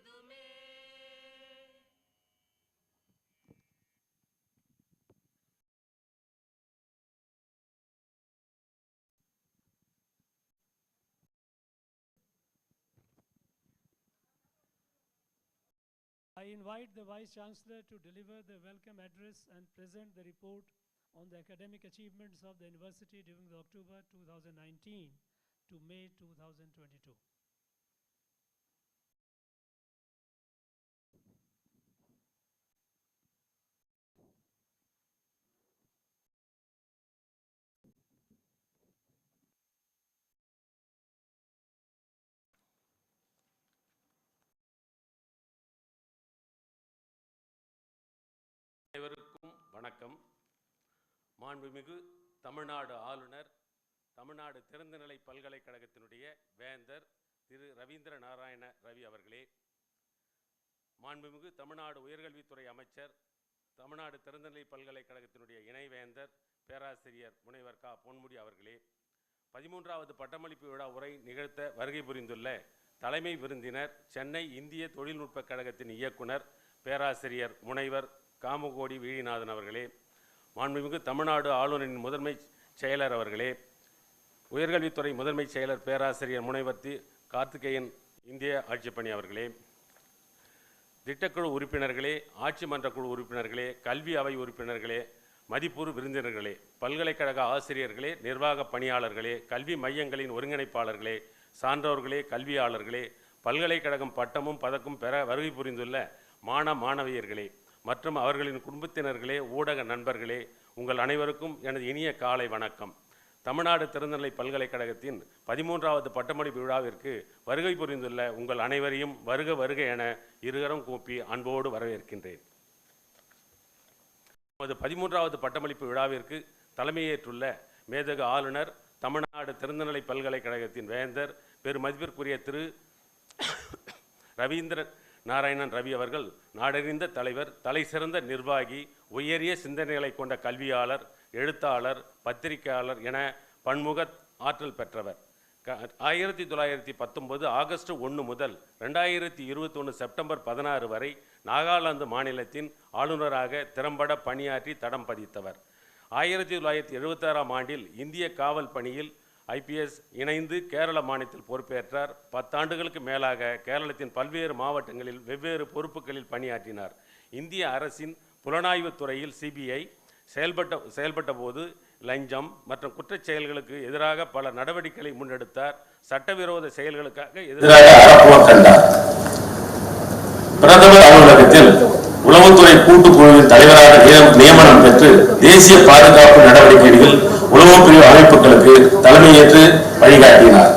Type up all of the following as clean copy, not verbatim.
I invite the Vice Chancellor to deliver the welcome address and present the report on the academic achievements of the university during the October 2019 to May 2022. அனைவருக்கும் வணக்கம். மாண்புமிகு தமிழ்நாடு ஆளுநர், தமிழ்நாடு திறந்தநிலை பல்கலைக்கழகத்தினுடைய வேந்தர் திரு ரவீந்திர நாராயண ரவி அவர்களே, மாண்புமிகு தமிழ்நாடு உயர்கல்வித்துறை அமைச்சர், தமிழ்நாடு திறந்தநிலை பல்கலைக்கழகத்தினுடைய இணைவேந்தர் பேராசிரியர் முனைவர் க. பொன்முடி அவர்களே, 13வது பட்டமளிப்பு விழா உரை நிகழ்த்த வருகை புரிந்துள்ள தலைமை விருந்தினர், சென்னை இந்திய தொழில்நுட்ப கழகத்தின் இயக்குனர் பேராசிரியர் முனைவர் காமகோடி வீழிநாதன் அவர்களே, மாண்புமிகு தமிழ்நாடு ஆளுநரின் முதன்மை செயலர் அவர்களே, உயர்கல்வித்துறை முதன்மை செயலர் பேராசிரியர் முனைவர் கார்த்திகேயன் இந்திய ஆட்சிப்பணி அவர்களே, திட்டக்குழு உறுப்பினர்களே, ஆட்சி மன்ற குழு உறுப்பினர்களே, கல்வி அவை உறுப்பினர்களே, மதிப்பூர் விருந்தினர்களே, பல்கலைக்கழக ஆசிரியர்களே, நிர்வாக பணியாளர்களே, கல்வி மையங்களின் ஒருங்கிணைப்பாளர்களே, சான்றோர்களே, கல்வியாளர்களே, பல்கலைக்கழகம் பட்டமும் பதக்கும் பெற வருகை புரிந்துள்ள மாணவியர்களே மற்றும் அவர்களின் குடும்பத்தினர்களே, ஊடக நண்பர்களே, உங்கள் அனைவருக்கும் எனது இனிய காலை வணக்கம். தமிழ்நாடு திறந்தநிலை பல்கலைக்கழகத்தின் 13வது பட்டமளிப்பு விழாவிற்கு வருகை புரிந்துள்ள உங்கள் அனைவரையும் வருக வருக என இருகரம் கூப்பி அன்போடு வரவேற்கின்றேன். நமது 13வது பட்டமளிப்பு விழாவிற்கு தலைமையேற்றுள்ள மேதகு ஆளுநர், தமிழ்நாடு திறந்தநிலை பல்கலைக்கழகத்தின் வேந்தர் பெருமதிப்பிற்குரிய திரு ரவீந்திர நாராயணன் ரவி அவர்கள் நாடறிந்த தலைவர், தலை சிறந்த நிர்வாகி, உயரிய சிந்தனைகளை கொண்ட கல்வியாளர், எழுத்தாளர், பத்திரிகையாளர் என பன்முக ஆற்றல் பெற்றவர். 1919 ஆகஸ்ட் 1 முதல் 2021 செப்டம்பர் 16 வரை நாகாலாந்து மாநிலத்தின் ஆளுநராக திறம்பட பணியாற்றி தடம் பதித்தவர். 1976ஆம் ஆண்டில் இந்திய காவல் பணியில் IPS இணைந்து கேரள மாநிலத்தில் பொறுப்பேற்றார். 10 ஆண்டுகளுக்கு மேலாக கேரளத்தின் பல்வேறு மாவட்டங்களில் வெவ்வேறு பொறுப்புகளில் பணியாற்றினார். இந்திய அரசின் புலனாய்வு துறையில் CBI செயல்பட்ட போது லஞ்சம் மற்றும் குற்றச் செயல்களுக்கு எதிராக பல நடவடிக்கைகளை முன்னெடுத்தார். சட்டவிரோத செயல்களுக்காக எதிராக பிரதமர் அலுவலகத்தில் உளவுத்துறை கூட்டுக்குழுவின் தலைவராக நியமனம் பெற்று தேசிய பாதுகாப்பு நடவடிக்கைகளில் உளவு பிரிவு அமைப்புகளுக்கு தலைமையேற்று வழிகாட்டினார்.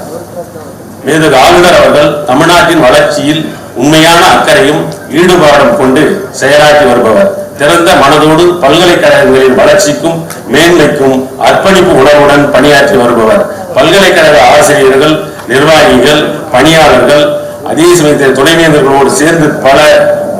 மேதகு ஆளுநர் அவர்கள் தமிழ்நாட்டின் வளர்ச்சியில் உண்மையான அக்கறையும் ஈடுபாடும் கொண்டு செயலாற்றி வருபவர். திறந்த மனதோடு பல்கலைக்கழகங்களின் வளர்ச்சிக்கும் மேன்மைக்கும் அர்ப்பணிப்பு உணர்வுடன் பணியாற்றி வருபவர். பல்கலைக்கழக ஆசிரியர்கள், நிர்வாகிகள், பணியாளர்கள், அதே சமயத்தில் துணைவேந்தர்களோடு சேர்ந்து பல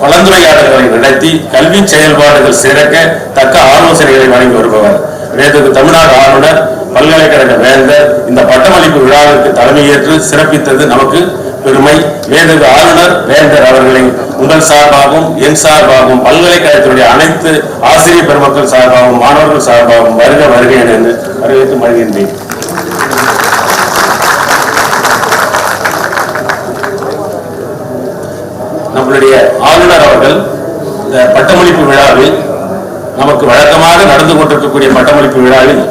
கலந்துரையாடல்களை நடத்தி கல்வி செயல்பாடுகள் சிறக்க தக்க ஆலோசனைகளை வழங்கி வருபவர். மேதகு தமிழ்நாடு ஆளுநர், பல்கலைக்கழக வேந்தர் இந்த பட்டமளிப்பு விழாவிற்கு தலைமையேற்று சிறப்பித்தது நமக்கு பெருமை. மேதகு ஆளுநர், வேந்தர் அவர்களை உங்கள் சார்பாகவும் என் சார்பாகவும் பல்கலைக்கழகத்தினுடைய அனைத்து ஆசிரியர் பெருமக்கள் சார்பாகவும் மாணவர்கள் சார்பாகவும் வருக வருக என வரவேற்று மகிழ்கின்றேன். நம்முடைய ஆளுநர் அவர்கள் இந்த பட்டமளிப்பு விழாவில் நமக்கு வழக்கமாக நடந்து கொண்டிருக்கக்கூடிய பட்டமளிப்பு விழாவில்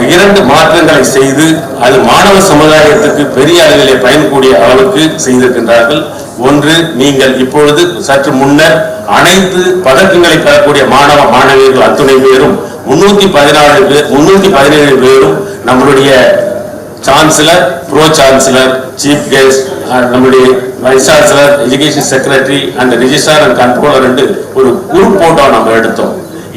2 மாற்றங்களை செய்து அது மாணவ சமுதாயத்துக்கு பெரிய அளவிலே பயன்கூடிய அளவுக்கு செய்திருக்கின்றார்கள். ஒன்று, நீங்கள் இப்பொழுது சற்று முன்னர் அனைத்து பதக்கங்களை பெறக்கூடிய மாணவ மாணவியர்கள் அத்துணை பேரும் 317 பேரும் நம்மளுடைய chancellor, pro chancellor, chief guest, நம்முடைய vice chancellor, education secretary and registrar and controller என்று ஒரு குரூப் போட்டோ நம்ம எடுத்தோம்.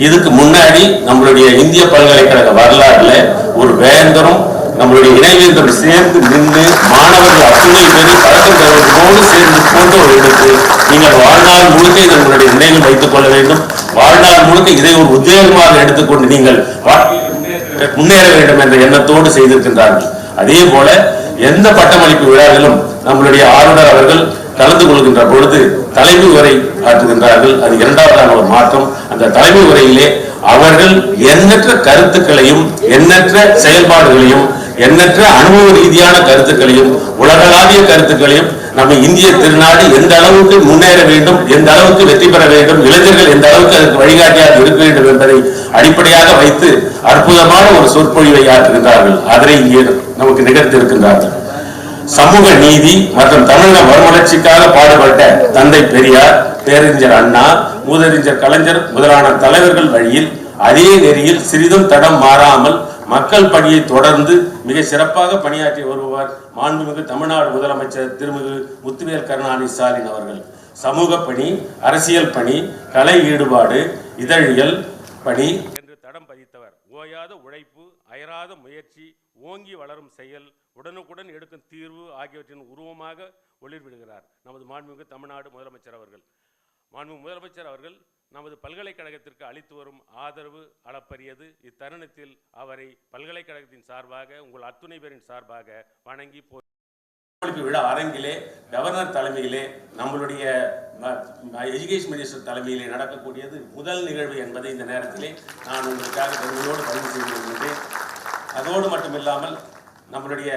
இதுக்கு முன்னாடி நம்மளுடைய இந்திய பல்கலைக்கழக வரலாறுல ஒரு வேந்தரும் நம்மளுடைய இணைவேந்தரும் சேர்ந்து நின்று மாணவர்கள் அத்துணை பேரை பழக்கம் பெறுவதோடு சேர்ந்து போட்டோ எடுத்து நீங்கள் வாழ்நாள் முழுக்க இதை உங்களுடைய நினைவில் வைத்துக் கொள்ள வேண்டும். வாழ்நாள் முழுக்க இதை ஒரு உத்வேகமாக எடுத்துக்கொண்டு நீங்கள் முன்னேற வேண்டும் என்ற எண்ணத்தோடு செய்திருக்கின்றார்கள். அதே போல எந்த பட்டமளிப்பு விழாவிலும் நம்மளுடைய ஆளுநர் அவர்கள் கலந்து கொள்கின்ற பொழுது தலைமை உரை ஆற்றுகின்றார்கள். அது இரண்டாவதான ஒரு மாற்றம். அந்த தலைமை உரையிலே அவர்கள் எண்ணற்ற கருத்துக்களையும் எண்ணற்ற செயல்பாடுகளையும் எண்ணற்ற அனுபவ ரீதியான கருத்துக்களையும் உலகளாவிய கருத்துக்களையும் நம்ம இந்திய திருநாடு எந்த அளவுக்கு முன்னேற வேண்டும், எந்த அளவுக்கு வெற்றி பெற வேண்டும், இளைஞர்கள் எந்த அளவுக்கு அதற்கு வழிகாட்டியாக இருக்க வேண்டும் என்பதை அடிப்படையாக வைத்து அற்புதமான ஒரு சொற்பொழிவை ஆற்றுகின்றார்கள். அதனை இங்கே நமக்கு நிகழ்த்தி இருக்கின்றார்கள். சமூக நீதி மற்றும் தமிழக மறுமலர்ச்சிக்காக பாடுபட்ட தந்தை பெரியார், பேரறிஞர் அண்ணா, மூதறிஞர் கலைஞர் முதலான தலைவர்கள் வழியில் அதே நெறியில் சிறிதும் தடம் மாறாமல் மக்கள் பணியை தொடர்ந்து மிக சிறப்பாக பணியாற்றி வருபவர் மாண்புமிகு தமிழ்நாடு முதலமைச்சர் திருமிகு முத்துவேல் கருணாநிதி ஸ்டாலின் அவர்கள். சமூக பணி, அரசியல் பணி, கலை ஈடுபாடு, இதழியல் பணி என்று தடம் பதித்தவர். ஓயாத உழைப்பு, அயராத முயற்சி, ஓங்கி வளரும் செயல், உடனுக்குடன் எடுக்கும் தீர்வு ஆகியவற்றின் உருவமாக ஒளிர்விடுகிறார் நமது மாண்புமிகு தமிழ்நாடு முதலமைச்சர் அவர்கள். மாண்புமிகு முதலமைச்சர் அவர்கள் நமது பல்கலைக்கழகத்திற்கு அளித்து வரும் ஆதரவு அளப்பரியது. இத்தருணத்தில் அவரை பல்கலைக்கழகத்தின் சார்பாக உங்கள் அத்துணை பேரின் சார்பாக வணங்கி விழா அரங்கிலே கவர்னர் தலைமையிலே நம்மளுடைய எஜுகேஷன் மினிஸ்டர் தலைமையிலே நடக்கக்கூடியது முதல் நிகழ்வு என்பதை இந்த நேரத்திலே நான் உங்களுக்காக பெருமையோடு பதிவு செய்து கொள்கின்றேன். அதோடு மட்டுமில்லாமல் நம்மளுடைய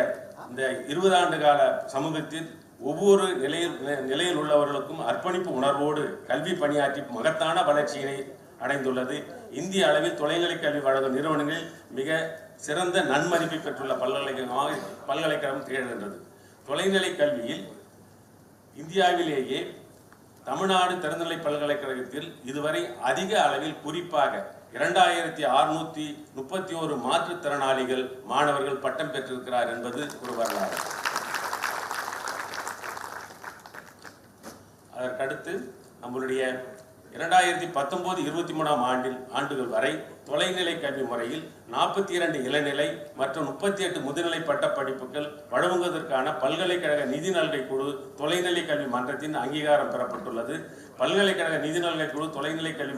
இந்த 20 ஆண்டு கால சமூகத்தில் ஒவ்வொரு நிலையில் உள்ளவர்களுக்கும் அர்ப்பணிப்பு உணர்வோடு கல்வி பணியாற்றி மகத்தான வளர்ச்சியினை அடைந்துள்ளது. இந்திய அளவில் தொலைநிலை கல்வி வழங்கும் நிறுவனங்களில் மிக சிறந்த நன்மதிப்பை பெற்றுள்ள பல்கலைக்கழகம் திகழ்கின்றது. தொலைநிலை கல்வியில் இந்தியாவிலேயே தமிழ்நாடு திறந்தநிலை பல்கலைக்கழகத்தில் இதுவரை அதிக அளவில் குறிப்பாக 2631 மாற்றுத்திறனாளிகள் மாணவர்கள் பட்டம் பெற்றிருக்கிறார் என்பது ஒரு வரலாறு. அதற்கடுத்து நம்மளுடைய 2019-23 ஆண்டுகள் வரை தொலைநிலை கல்வி முறையில் 42 இளநிலை மற்றும் 38 முதுநிலை பட்ட படிப்புகள் வழங்குவதற்கான பல்கலைக்கழக நிதி நல்கை குழு தொலைநிலை கல்வி மன்றத்தின் அங்கீகாரம் பெறப்பட்டுள்ளது. பல்கலைக்கழக நிதி நல்கை குழு தொலைநிலை கல்வி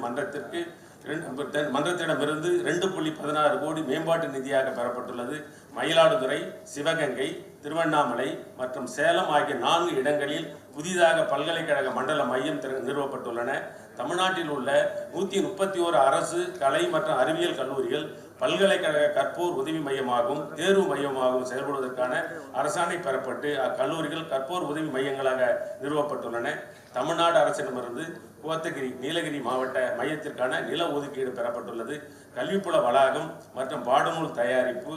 மன்றத்திடமிருந்து 2.16 கோடி மேம்பாட்டு நிதியாக பெறப்பட்டுள்ளது. மயிலாடுதுறை, சிவகங்கை, திருவண்ணாமலை மற்றும் சேலம் ஆகிய 4 இடங்களில் புதிதாக பல்கலைக்கழக மண்டல மையம் நிறுவப்பட்டுள்ளன. தமிழ்நாட்டில் உள்ள 131 அரசு கலை மற்றும் அறிவியல் கல்லூரிகள் பல்கலைக்கழக கற்போர் உதவி மையமாகவும் தேர்வு மையமாகவும் செயல்படுவதற்கான அரசாணை பெறப்பட்டு அக்கல்லூரிகள் கற்போர் உதவி மையங்களாக நிறுவப்பட்டுள்ளன. தமிழ்நாடு அரசிடமிருந்து கோத்தகிரி, நீலகிரி மாவட்ட மையத்திற்கான நில ஒதுக்கீடு பெறப்பட்டுள்ளது. கல்விப்புல வளாகம் மற்றும் பாடநூல் தயாரிப்பு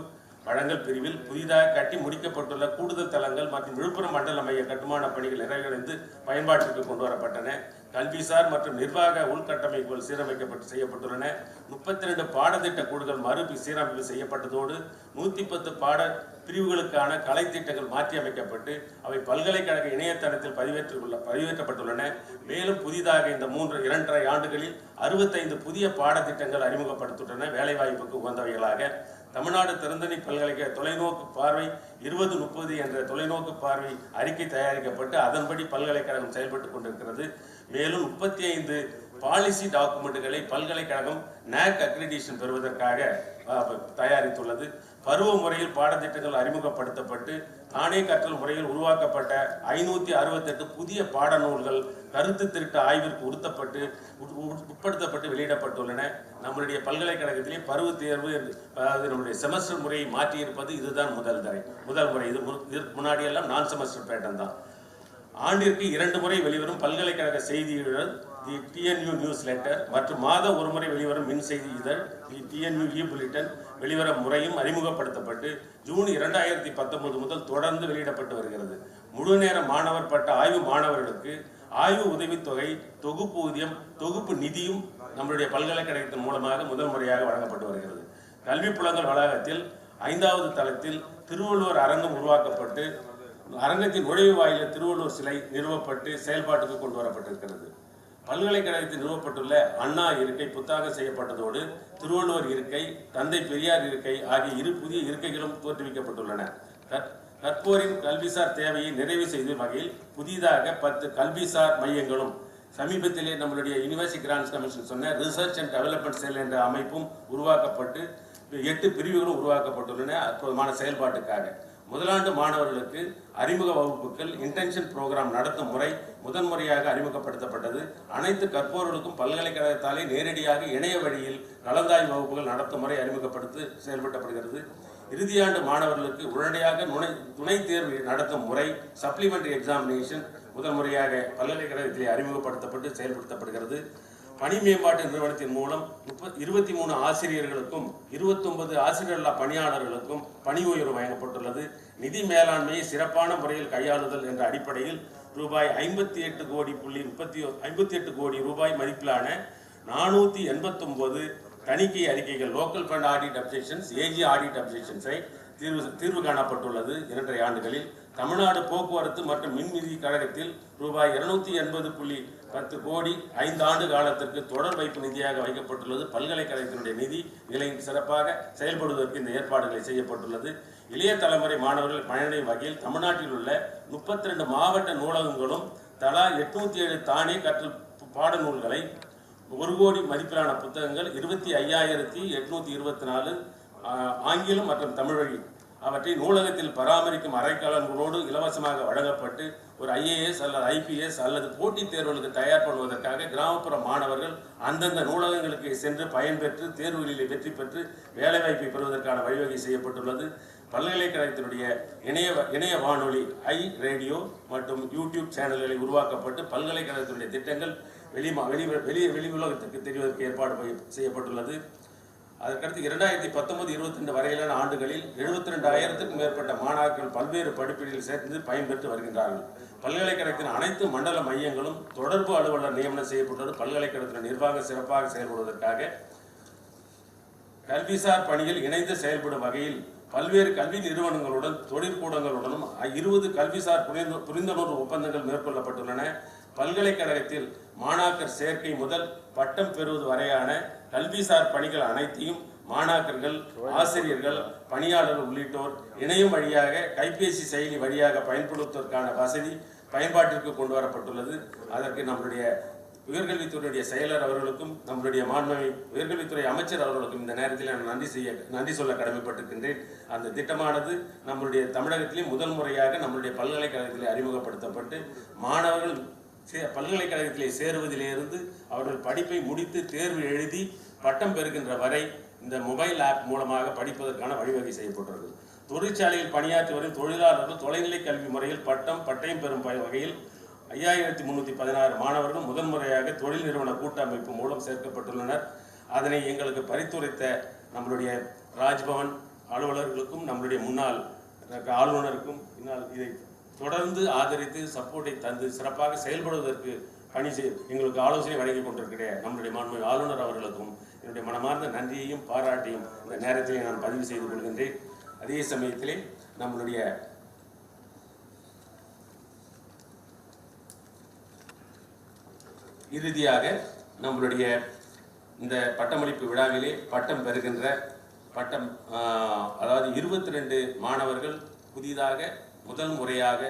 வழங்கல் பிரிவில் புதிதாக கட்டி முடிக்கப்பட்டுள்ள கூடுதல் தளங்கள் மற்றும் விழுப்புரம் மண்டல மைய கட்டுமான பணிகள் நிறைவடைந்து பயன்பாட்டிற்கு கொண்டு வரப்பட்டன. கல்விசார் மற்றும் நிர்வாக உள்கட்டமைப்புகள் சீரமைக்கப்பட்டு செய்யப்பட்டுள்ளன. 32 பாடத்திட்ட கூடுதல் மறு சீரமைப்பு செய்யப்பட்டதோடு 110 பாட பிரிவுகளுக்கான கலை திட்டங்கள் மாற்றி அமைக்கப்பட்டு அவை பல்கலைக்கழக இணையதளத்தில் பதிவேற்றப்பட்டுள்ளன. மேலும் புதிதாக இந்த 2.5 ஆண்டுகளில் 65 புதிய பாடத்திட்டங்கள் அறிமுகப்படுத்தப்பட்டுள்ளன. வேலைவாய்ப்புக்கு உகந்தவைகளாக தமிழ்நாடு திறந்தநிலை பல்கலைக்கழக தொலைநோக்கு பார்வை 2030 என்ற தொலைநோக்கு பார்வை அறிக்கை தயாரிக்கப்பட்டு அதன்படி பல்கலைக்கழகம் செயல்பட்டு கொண்டிருக்கிறது. மேலும் 35 பாலிசி டாக்குமெண்ட்டுகளை பல்கலைக்கழகம் NAC அக்ரிடிஷன் பெறுவதற்காக தயாரித்துள்ளது. பருவ முறையில் பாடத்திட்டங்கள் அறிமுகப்படுத்தப்பட்டு தானே கற்றல் முறையில் உருவாக்கப்பட்ட 568 புதிய பாடநூல்கள் கருத்து திருட்டு ஆய்விற்கு உட்படுத்தப்பட்டு வெளியிடப்பட்டுள்ளன. நம்முடைய பல்கலைக்கழகத்திலே பருவ தேர்வு நம்முடைய செமஸ்டர் முறையை மாற்றியிருப்பது இதுதான் முதல் முறை. இது முன்னாடியெல்லாம் நான் செமஸ்டர் பேட்டர்ன் தான். ஆண்டிற்கு 2 முறை வெளிவரும் பல்கலைக்கழக செய்திகள் தி TNU நியூஸ் லெட்டர் மற்றும் மாத ஒரு முறை வெளிவரும் மின் செய்தி இதழ் தி TNU புல்லட்டின் வெளிவர முறையும் அறிமுகப்படுத்தப்பட்டு ஜூன் 2019 முதல் தொடர்ந்து வெளியிடப்பட்டு வருகிறது. முழுநேர மாணவர் பட்ட ஆய்வு மாணவர்களுக்கு ஆய்வு உதவித்தொகை, தொகுப்பு ஊதியம், தொகுப்பு நிதியும் நம்முடைய பல்கலைக்கழகத்தின் மூலமாக முதல் முறையாக வழங்கப்பட்டு வருகிறது. கல்வி புலங்கள் வளாகத்தில் 5வது தளத்தில் திருவள்ளுவர் அரங்கம் உருவாக்கப்பட்டு அரங்கத்தின் நுழைவு வாயிலில் திருவள்ளுவர் சிலை நிறுவப்பட்டு செயல்பாட்டுக்கு கொண்டு வரப்பட்டிருக்கிறது. பல்கலைக்கழகத்தில் நிறுவப்பட்டுள்ள அண்ணா இருக்கை புத்தாக்க செய்யப்பட்டதோடு திருவள்ளுவர் இருக்கை, தந்தை பெரியார் இருக்கை ஆகிய 2 புதிய இருக்கைகளும் தோற்றுவிக்கப்பட்டுள்ளன. கற்போரின் கல்விசார் தேவையை நிறைவு செய்யும் வகையில் புதிதாக 10 கல்விசார் மையங்களும் சமீபத்திலே நம்மளுடைய யூனிவர்சிட்டி கிராண்ட்ஸ் கமிஷன் சொன்ன ரிசர்ச் அண்ட் டெவலப்மெண்ட் செல் என்ற அமைப்பும் உருவாக்கப்பட்டு 8 பிரிவுகளும் உருவாக்கப்பட்டுள்ளன அற்புதமான செயல்பாட்டுக்காக. முதலாண்டு மாணவர்களுக்கு அறிமுக வகுப்புகள் இன்டென்ஷன் புரோகிராம் நடத்தும் முறை முதன்முறையாக அறிமுகப்படுத்தப்பட்டது. அனைத்து கற்போர்களுக்கும் பல்கலைக்கழகத்தாலே நேரடியாக இணைய வழியில் கலந்தாய்வு வகுப்புகள் நடத்தும் முறை அறிமுகப்படுத்தி செயல்படுத்தப்படுகிறது. இறுதியாண்டு மாணவர்களுக்கு உடனடியாக துணை தேர்வு நடத்தும் முறை சப்ளிமெண்டரி எக்ஸாமினேஷன் முதல் முறையாக பல்கலைக்கழகத்திலே அறிமுகப்படுத்தப்பட்டு செயல்படுத்தப்படுகிறது. பணி மேம்பாட்டு நிறுவனத்தின் மூலம் 23 ஆசிரியர்களுக்கும் 29 ஆசிரியர் பணியாளர்களுக்கும் பணி உயர்வு வழங்கப்பட்டுள்ளது. நிதி மேலாண்மையை சிறப்பான முறையில் கையாளுதல் என்ற அடிப்படையில் ரூபாய் 58 கோடி ரூபாய் மதிப்பிலான 489 தணிக்கை அறிக்கைகள் local fund audit objections AG audit அப்ஜெக்ஷன்ஸை தீர்வு காணப்பட்டுள்ளது. 2.5 ஆண்டுகளில் தமிழ்நாடு போக்குவரத்து மற்றும் மின்விதி கழகத்தில் ரூபாய் 280.10 கோடி 5 ஆண்டு காலத்திற்கு தொடர் வைப்பு நிதியாக வைக்கப்பட்டுள்ளது. பல்கலைக்கழகத்தினுடைய நிதி நிலை சிறப்பாக செயல்படுவதற்கு இந்த ஏற்பாடுகளை செய்யப்பட்டுள்ளது. இளைய தலைமுறை மாணவர்கள் பயனடையும் வகையில் தமிழ்நாட்டில் உள்ள 32 மாவட்ட நூலகங்களும் தலா 807 தானே கற்றல் பாடநூல்களை 1 கோடி மதிப்பிலான புத்தகங்கள் 25,824 ஆங்கிலம் மற்றும் தமிழ் வழி அவற்றை நூலகத்தில் பராமரிக்கும் அறைக்காலங்களோடு இலவசமாக வழங்கப்பட்டு ஒரு IAS அல்லது IPS அல்லது போட்டித் தேர்வுகளுக்கு தயார் பண்ணுவதற்காக கிராமப்புற மாணவர்கள் அந்தந்த நூலகங்களுக்கு சென்று பயன்பெற்று தேர்வுகளில் வெற்றி பெற்று வேலைவாய்ப்பை பெறுவதற்கான வழிவகை செய்யப்பட்டுள்ளது. பல்கலைக்கழகத்தினுடைய இணைய வானொலி ரேடியோ மற்றும் யூடியூப் சேனல்களை உருவாக்கப்பட்டு பல்கலைக்கழகத்தினுடைய திட்டங்கள் வெளி உலகத்திற்கு தெரிவதற்கு ஏற்பாடு செய்யப்பட்டுள்ளது. அதற்கடுத்து 2019-22 வரையிலான ஆண்டுகளில் 72,000க்கும் மேற்பட்ட மாணாக்கர்கள் பல்வேறு படிப்புகளில் சேர்ந்து பயன்பெற்று வருகின்றார்கள். பல்கலைக்கழகத்தின் அனைத்து மண்டல மையங்களும் தொடர்பு அலுவலர் நியமனம் செய்யப்பட்டது. பல்கலைக்கழகத்தின் நிர்வாகம் சிறப்பாக செயல்படுவதற்காக கல்விசார் பணியில் இணைந்து செயல்படும் வகையில் பல்வேறு கல்வி நிறுவனங்களுடன் தொழிற்கூடங்களுடனும் 20 கல்விசார் புரிந்துணர்வு ஒப்பந்தங்கள் மேற்கொள்ளப்பட்டுள்ளன. பல்கலைக்கழகத்தில் மாணாக்கர் சேர்க்கை முதல் பட்டம் பெறுவது வரையான கல்விசார் பணிகள் அனைத்தையும் மாணாக்கர்கள், ஆசிரியர்கள், பணியாளர்கள் உள்ளிட்டோர் இணையம் வழியாக கைபேசி செயலி வழியாக பயன்படுத்துவதற்கான வசதி பயன்பாட்டிற்கு கொண்டு வரப்பட்டுள்ளது. அதற்கு நம்முடைய உயர்கல்வித்துறையுடைய செயலர் அவர்களுக்கும் நம்முடைய மாண்புமிகு உயர்கல்வித்துறை அமைச்சர் அவர்களுக்கும் இந்த நேரத்தில் நான் நன்றி சொல்ல கடமைப்பட்டிருக்கின்றேன். அந்த திட்டமானது நம்முடைய தமிழகத்திலே முதல் முறையாக நம்முடைய பல்கலைக்கழகத்திலே அறிமுகப்படுத்தப்பட்டு மாணவர்கள் பல்கலைக்கழகத்திலே சேருவதிலிருந்து அவர்கள் படிப்பை முடித்து தேர்வு எழுதி பட்டம் பெறுகின்ற வரை இந்த மொபைல் ஆப் மூலமாக படிப்பதற்கான வழிவகை செய்யப்பட்டுள்ளது. தொழிற்சாலையில் பணியாற்றி வரும் தொழிலாளர்கள் தொலைநிலை கல்வி முறையில் பட்டயம் பெறும் வகையில் 5316 மாணவர்கள் முதல் முறையாக தொழில் நிறுவன கூட்டமைப்பு மூலம் சேர்க்கப்பட்டுள்ளனர். அதனை எங்களுக்கு பரிந்துரைத்த நம்மளுடைய ராஜ்பவன் அலுவலர்களுக்கும் நம்மளுடைய முன்னாள் ஆளுநருக்கும் இதை தொடர்ந்து ஆதரித்து சப்போர்ட்டை தந்து சிறப்பாக செயல்படுவதற்கு எங்களுக்கு ஆலோசனை வழங்கி கொண்டிருக்கிற நம்முடைய மாண்புமிகு ஆளுநர் அவர்களுக்கும் என்னுடைய மனமார்ந்த நன்றியையும் பாராட்டியும் இந்த நேரத்திலே நான் பதிவு செய்து கொள்கின்றேன். அதே சமயத்திலே நம்மளுடைய இறுதியாக நம்மளுடைய இந்த பட்டமளிப்பு விழாவிலே பட்டம் பெறுகின்ற அதாவது 22 மாணவர்கள் புதிதாக முதல் முறையாக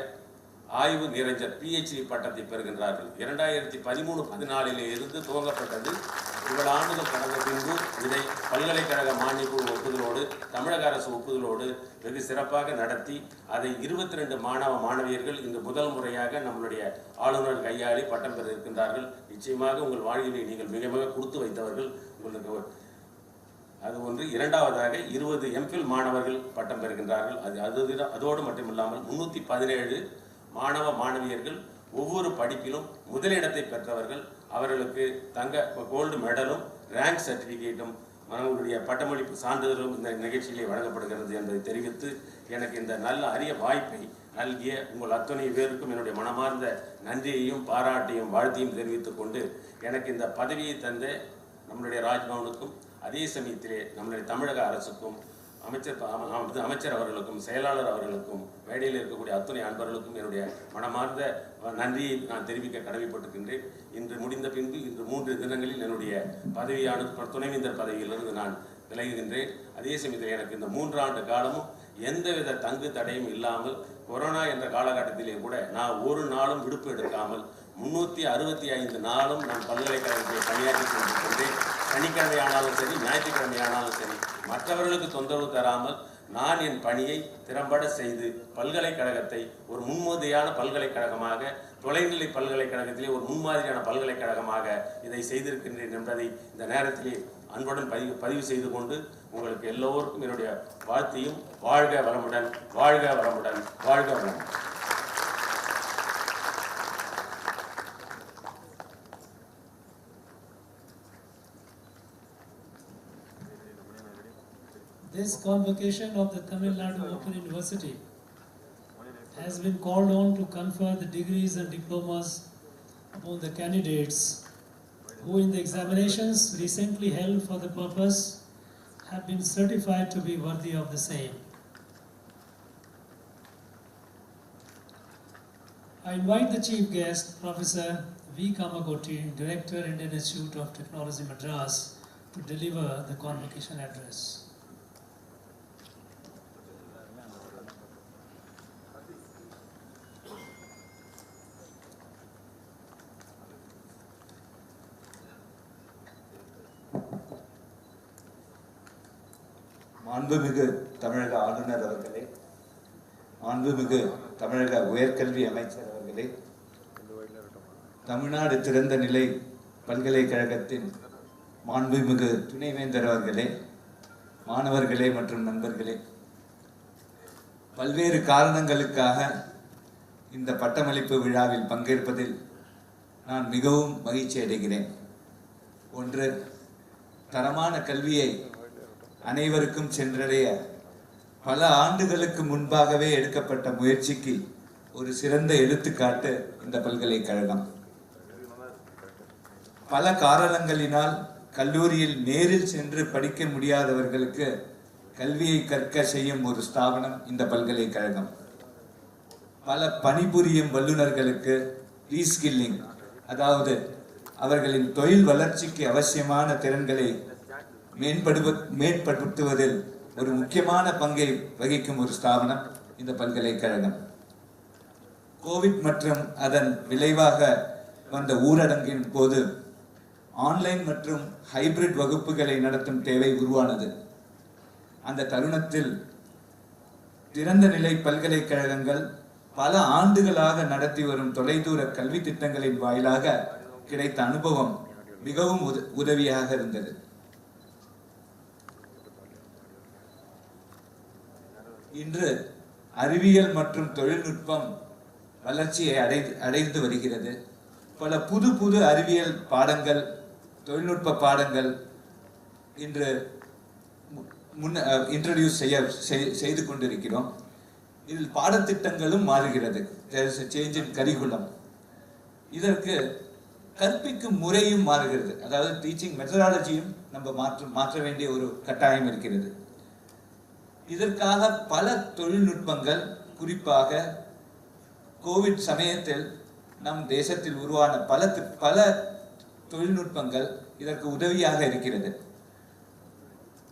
ஆய்வு நிறைஞர் PhD பட்டத்தை பெறுகின்றார்கள். 2013-14 இருந்து துவங்கப்பட்டது. 7 ஆண்டுகள் கடந்த பின்பு இதை பல்கலைக்கழக மானியக்குழு ஒப்புதலோடு தமிழக அரசு ஒப்புதலோடு வெகு சிறப்பாக நடத்தி அதை 22 மாணவியர்கள் இன்று முதல் முறையாக நம்மளுடைய ஆளுநர் கையாளி பட்டம் பெற இருக்கின்றார்கள். நிச்சயமாக உங்கள் வாழ்விலை நீங்கள் மிக மிக கொடுத்து வைத்தவர்கள். உங்களுக்கு அது ஒன்று. இரண்டாவதாக 20 MPhil மாணவர்கள் பட்டம் பெறுகின்றார்கள். அதோடு மட்டுமில்லாமல் 317 மாணவ மாணவியர்கள் ஒவ்வொரு படிப்பிலும் முதலிடத்தை பெற்றவர்கள். அவர்களுக்கு கோல்டு மெடலும் ரேங்க் சர்டிஃபிகேட்டும் அவர்களுடைய பட்டமளிப்பு சான்றிதழும் இந்த நிகழ்ச்சியிலே வழங்கப்படுகிறது என்பதை தெரிவித்து எனக்கு இந்த நல்ல அரிய வாய்ப்பை நல்கிய உங்கள் அத்தனை பேருக்கும் என்னுடைய மனமார்ந்த நன்றியையும் பாராட்டையும் வாழ்த்தையும் தெரிவித்துக் கொண்டு எனக்கு இந்த பதவியை தந்த நம்மளுடைய ராஜ்பவனுக்கும் அதே சமயத்திலே நம்மளுடைய தமிழக அரசுக்கும் அமைச்சர் அவர்களுக்கும் செயலாளர் அவர்களுக்கும் மேடையில் இருக்கக்கூடிய அத்துணை அன்பர்களுக்கும் என்னுடைய மனமார்ந்த நன்றியை நான் தெரிவிக்க கடமைப்பட்டிருக்கின்றேன். இன்று முடிந்த பின்பு இன்று 3 தினங்களில் என்னுடைய பதவியானது துணைவேந்தர் பதவியிலிருந்து நான் விலகுகின்றேன். அதே சமயத்தில் எனக்கு இந்த 3 ஆண்டு காலமும் எந்தவித தங்கு தடையும் இல்லாமல் கொரோனா என்ற காலகட்டத்திலே கூட நான் ஒரு நாளும் விடுப்பு எடுக்காமல் 365 நாளும் நான் பல்கலைக்கழகத்தில் பணியாற்றி கொண்டிருக்கின்றேன். சனிக்கிழமை ஆனாலும் சரி, ஞாயிற்றுக்கிழமை ஆனாலும் சரி, மற்றவர்களுக்கு தொந்தரவு தராமல் நான் என் பணியை திறம்பட செய்து பல்கலைக்கழகத்தை ஒரு முன்மாதிரியான பல்கலைக்கழகமாக, தொலைநிலை பல்கலைக்கழகத்திலே ஒரு முன்மாதிரியான பல்கலைக்கழகமாக இதை செய்திருக்கின்றேன் என்பதை இந்த நேரத்திலே அன்புடன் பதிவு செய்து கொண்டு உங்களுக்கு எல்லோருக்கும் என்னுடைய வாழ்த்தையும் வாழ்க வளமுடன், வாழ்க வளமுடன், வாழ்க வளமுடன். This convocation of the Tamil Nadu Open University has been called on to confer the degrees and diplomas upon the candidates who in the examinations recently held for the purpose have been certified to be worthy of the same. I invite the chief guest, Professor V. Kamagoti, Director, Indian Institute of Technology, Madras, to deliver the convocation address. மாண்புமிகு தமிழக ஆளுநர் அவர்களே, மாண்புமிகு தமிழக உயர்கல்வி அமைச்சர் அவர்களே, தமிழ்நாடு திறந்த நிலை பல்கலைக்கழகத்தின் மாண்புமிகு துணைவேந்தர் அவர்களே, மாணவர்களே மற்றும் நண்பர்களே, பல்வேறு காரணங்களுக்காக இந்த பட்டமளிப்பு விழாவில் பங்கேற்பதில் நான் மிகவும் மகிழ்ச்சி அடைகிறேன். ஒன்று, தரமான கல்வியை அனைவருக்கும் சென்றடைய பல ஆண்டுகளுக்கு முன்பாகவே எடுக்கப்பட்ட முயற்சிக்கு ஒரு சிறந்த எடுத்துக்காட்டு இந்த பல்கலைக்கழகம். பல காரணங்களினால் கல்லூரியில் நேரில் சென்று படிக்க முடியாதவர்களுக்கு கல்வியை கற்க செய்யும் ஒரு ஸ்தாபனம் இந்த பல்கலைக்கழகம். பல பணிபுரியும் வல்லுநர்களுக்கு ரீஸ்கில்லிங், அதாவது அவர்களின் தொழில் வளர்ச்சிக்கு அவசியமான திறன்களை மேம்படுத்துவதில் ஒரு முக்கியமான பங்கை வகிக்கும் ஒரு ஸ்தாபனம் இந்த பல்கலைக்கழகம். கோவிட் மற்றும் அதன் விளைவாக வந்த ஊரடங்கின் போது ஆன்லைன் மற்றும் ஹைபிரிட் வகுப்புகளை நடத்தும் தேவை உருவானது. அந்த தருணத்தில் திறந்த நிலை பல்கலைக்கழகங்கள் பல ஆண்டுகளாக நடத்தி வரும் தொலைதூர கல்வி திட்டங்களின் வாயிலாக கிடைத்த அனுபவம் மிகவும் உதவியாக இருந்தது. இன்று அறிவியல் மற்றும் தொழில்நுட்பம் வளர்ச்சியை அடைந்து வருகிறது. பல புது அறிவியல் பாடங்கள், தொழில்நுட்ப பாடங்கள் இன்று இன்ட்ரடியூஸ் செய்து கொண்டிருக்கிறோம். இதில் பாடத்திட்டங்களும் மாறுகிறது. there is a change in curriculum. இதற்கு கற்பிக்கும் முறையும் மாறுகிறது. அதாவது டீச்சிங் மெத்தடாலஜியும் நம்ம மாற்ற வேண்டிய ஒரு கட்டாயம் இருக்கிறது. இதற்காக பல தொழில்நுட்பங்கள், குறிப்பாக கோவிட் சமயத்தில் நம் தேசத்தில் உருவான பல தொழில்நுட்பங்கள் இதற்கு உதவியாக இருக்கிறது.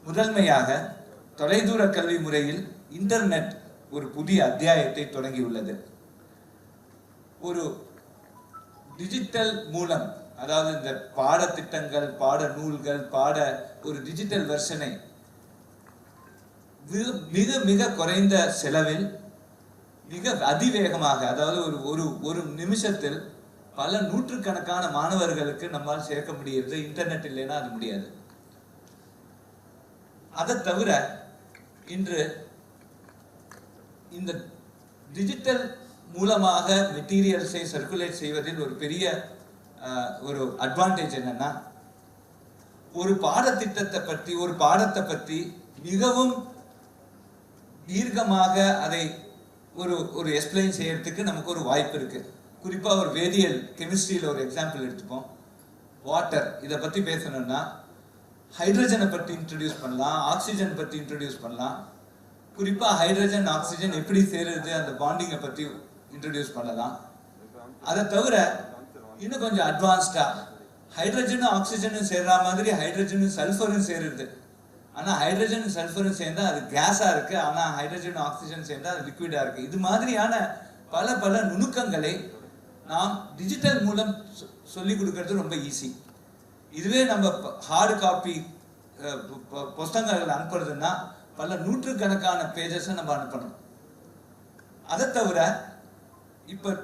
முதன்மையாக தொலைதூர கல்வி முறையில் இன்டர்நெட் ஒரு புதிய அத்தியாயத்தை தொடங்கியுள்ளது. ஒரு டிஜிட்டல் மூலம், அதாவது இந்த பாடத்திட்டங்கள், பாட நூல்கள், ஒரு டிஜிட்டல் வெர்ஷனை மிக குறைந்த செலவில் மிக அதிவேகமாக, அதாவது ஒரு நிமிஷத்தில் பல நூற்றுக்கணக்கான மாணவர்களுக்கு நம்மால் சேர்க்க முடிகிறது. இன்டர்நெட் இல்லைன்னா அது முடியாது. அதை தவிர இன்று இந்த டிஜிட்டல் மூலமாக மெட்டீரியல்ஸை சர்க்குலேட் செய்வதில் ஒரு பெரிய ஒரு அட்வான்டேஜ் என்னன்னா, ஒரு பாடத்தை பற்றி மிகவும் தீர்க்கமாக அதை ஒரு எக்ஸ்பிளைன் செய்யறதுக்கு நமக்கு ஒரு வாய்ப்பு இருக்கு. குறிப்பாக ஒரு வேதியியல், கெமிஸ்ட்ரியில் ஒரு எக்ஸாம்பிள் எடுத்துப்போம். வாட்டர், இதை பற்றி பேசணும்னா ஹைட்ரஜனை பற்றி இன்ட்ரடியூஸ் பண்ணலாம், ஆக்சிஜன் பற்றி இன்ட்ரடியூஸ் பண்ணலாம். குறிப்பாக ஹைட்ரஜன் ஆக்சிஜன் எப்படி சேருது, அந்த பாண்டிங்கை பற்றி இன்ட்ரடியூஸ் பண்ணலாம். அதை தவிர இன்னும் கொஞ்சம் அட்வான்ஸ்டா ஹைட்ரஜனும் ஆக்சிஜனும் சேர்ற மாதிரி ஹைட்ரஜனும் சல்ஃபரும் சேருது. ஆனால் ஹைட்ரஜன் சல்ஃபரும் சேர்ந்தா அது கேஸா இருக்கு, ஆனால் ஹைட்ரஜன் ஆக்சிஜன் சேர்ந்தா அது லிக்விடா இருக்கு. இது மாதிரியான பல நுணுக்கங்களை நாம் டிஜிட்டல் மூலம் சொல்லி கொடுக்கறது ரொம்ப ஈஸி. இதுவே நம்ம ஹார்டு காப்பி புஸ்தகங்கள் அனுப்புறதுன்னா பல நூற்றுக்கணக்கான பேஜஸை நம்ம அனுப்பணும். அதை தவிர இப்ப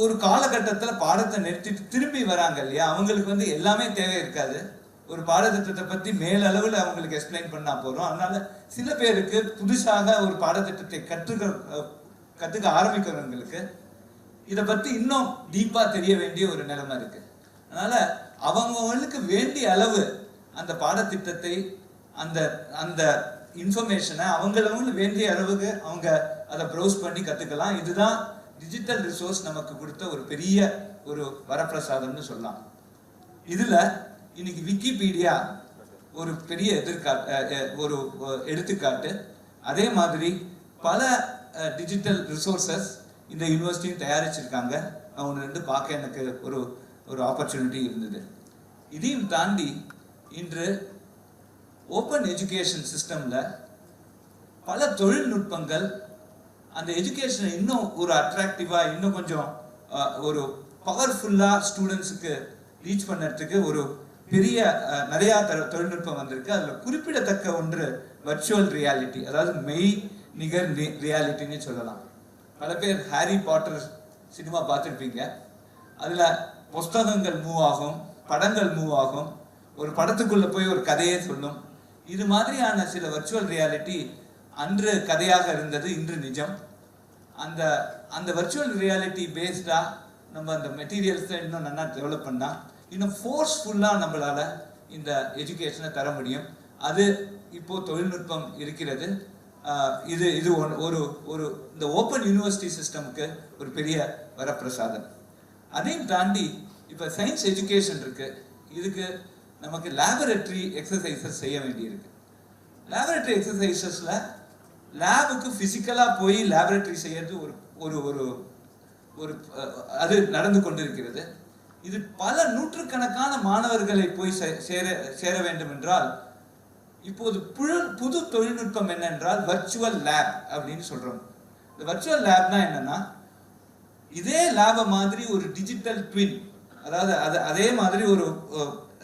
ஒரு காலகட்டத்தில் பாடத்தை நிறுத்திட்டு திரும்பி வராங்க இல்லையா, அவங்களுக்கு வந்து எல்லாமே தேவை இருக்காது. ஒரு பாடத்திட்டத்தை பத்தி மேலளவில் அவங்களுக்கு எக்ஸ்பிளைன் பண்ணா போறோம். அதனால சில பேருக்கு புதுசாக ஒரு பாடத்திட்டத்தை கற்றுக்க ஆரம்பிக்கிறவங்களுக்கு இதை பத்தி இன்னும் டீப்பா தெரிய வேண்டிய ஒரு நிலைமை இருக்கு. அதனால அவங்களுக்கு வேண்டிய அளவு அந்த பாடத்திட்டத்தை அந்த அந்த இன்ஃபர்மேஷனை அவங்களுக்கு வேண்டிய அளவுக்கு அவங்க அதை ப்ரௌஸ் பண்ணி கத்துக்கலாம். இதுதான் டிஜிட்டல் ரிசோர்ஸ் நமக்கு கொடுத்த ஒரு பெரிய ஒரு வரப்பிரசாதம்னு சொல்லலாம். இதுல இன்னைக்கு விக்கிபீடியா ஒரு பெரிய ஒரு எடுத்துக்காட்டு. அதே மாதிரி பல டிஜிட்டல் ரிசோர்சஸ் இந்த யூனிவர்சிட்டியும் தயாரிச்சிருக்காங்க. ஒன்று ரெண்டு பார்க்க எனக்கு ஒரு ஆப்பர்ச்சுனிட்டி இருந்தது. இதையும் தாண்டி இன்று ஓப்பன் எஜுகேஷன் சிஸ்டம்ல பல தொழில்நுட்பங்கள் அந்த எஜுகேஷனை இன்னும் ஒரு அட்ராக்டிவா, இன்னும் கொஞ்சம் ஒரு பவர்ஃபுல்லா ஸ்டூடெண்ட்ஸுக்கு ரீச் பண்ணுறதுக்கு ஒரு பெரிய நிறைய தொழில்நுட்பம் வந்திருக்கு. அதில் குறிப்பிடத்தக்க ஒன்று வர்ச்சுவல் ரியாலிட்டி, அதாவது மெய் நிகர் ரியாலிட்டின்னு சொல்லலாம். பல பேர் ஹாரி பாட்டர் சினிமா பார்த்துருப்பீங்க. அதில் புஸ்தகங்கள் மூவ் ஆகும், படங்கள் மூவ் ஆகும், ஒரு படத்துக்குள்ள போய் ஒரு கதையே சொல்லும். இது மாதிரியான சில வர்ச்சுவல் ரியாலிட்டி அன்று கதையாக இருந்தது, இன்று நிஜம். அந்த வர்ச்சுவல் ரியாலிட்டி பேஸ்டா நம்ம அந்த மெட்டீரியல்ஸை இன்னும் நல்லா டெவலப் பண்ணா இன்னும் ஃபோர்ஸ்ஃபுல்லாக நம்மளால இந்த எஜுகேஷனை தர முடியும். அது இப்போ தொழில்நுட்பம் இருக்கிறது. இது ஒரு இந்த ஓப்பன் யூனிவர்சிட்டி சிஸ்டமுக்கு ஒரு பெரிய வரப்பிரசாதம். அதையும் தாண்டி இப்போ சயின்ஸ் எஜுகேஷன் இருக்கு. இதுக்கு நமக்கு லேபரட்டரி எக்ஸசைசஸ் செய்ய வேண்டியிருக்கு. லேபரட்டரி எக்ஸசைசஸ்ல லேபுக்கு பிசிக்கலா போய் லேபரட்டரி செய்யறது ஒரு அது நடந்து கொண்டிருக்கிறது. இது பல நூற்றுக்கணக்கான மாணவர்களை போய் சேர வேண்டும் என்றால் இப்போது புது தொழில்நுட்பம் என்னென்றால் வர்ச்சுவல் லேப் அப்படின்னு சொல்றோம். இந்த வர்ச்சுவல் லேப்னா என்னன்னா, இதே லேப மாதிரி ஒரு டிஜிட்டல் ட்வின், அதாவது அதே மாதிரி ஒரு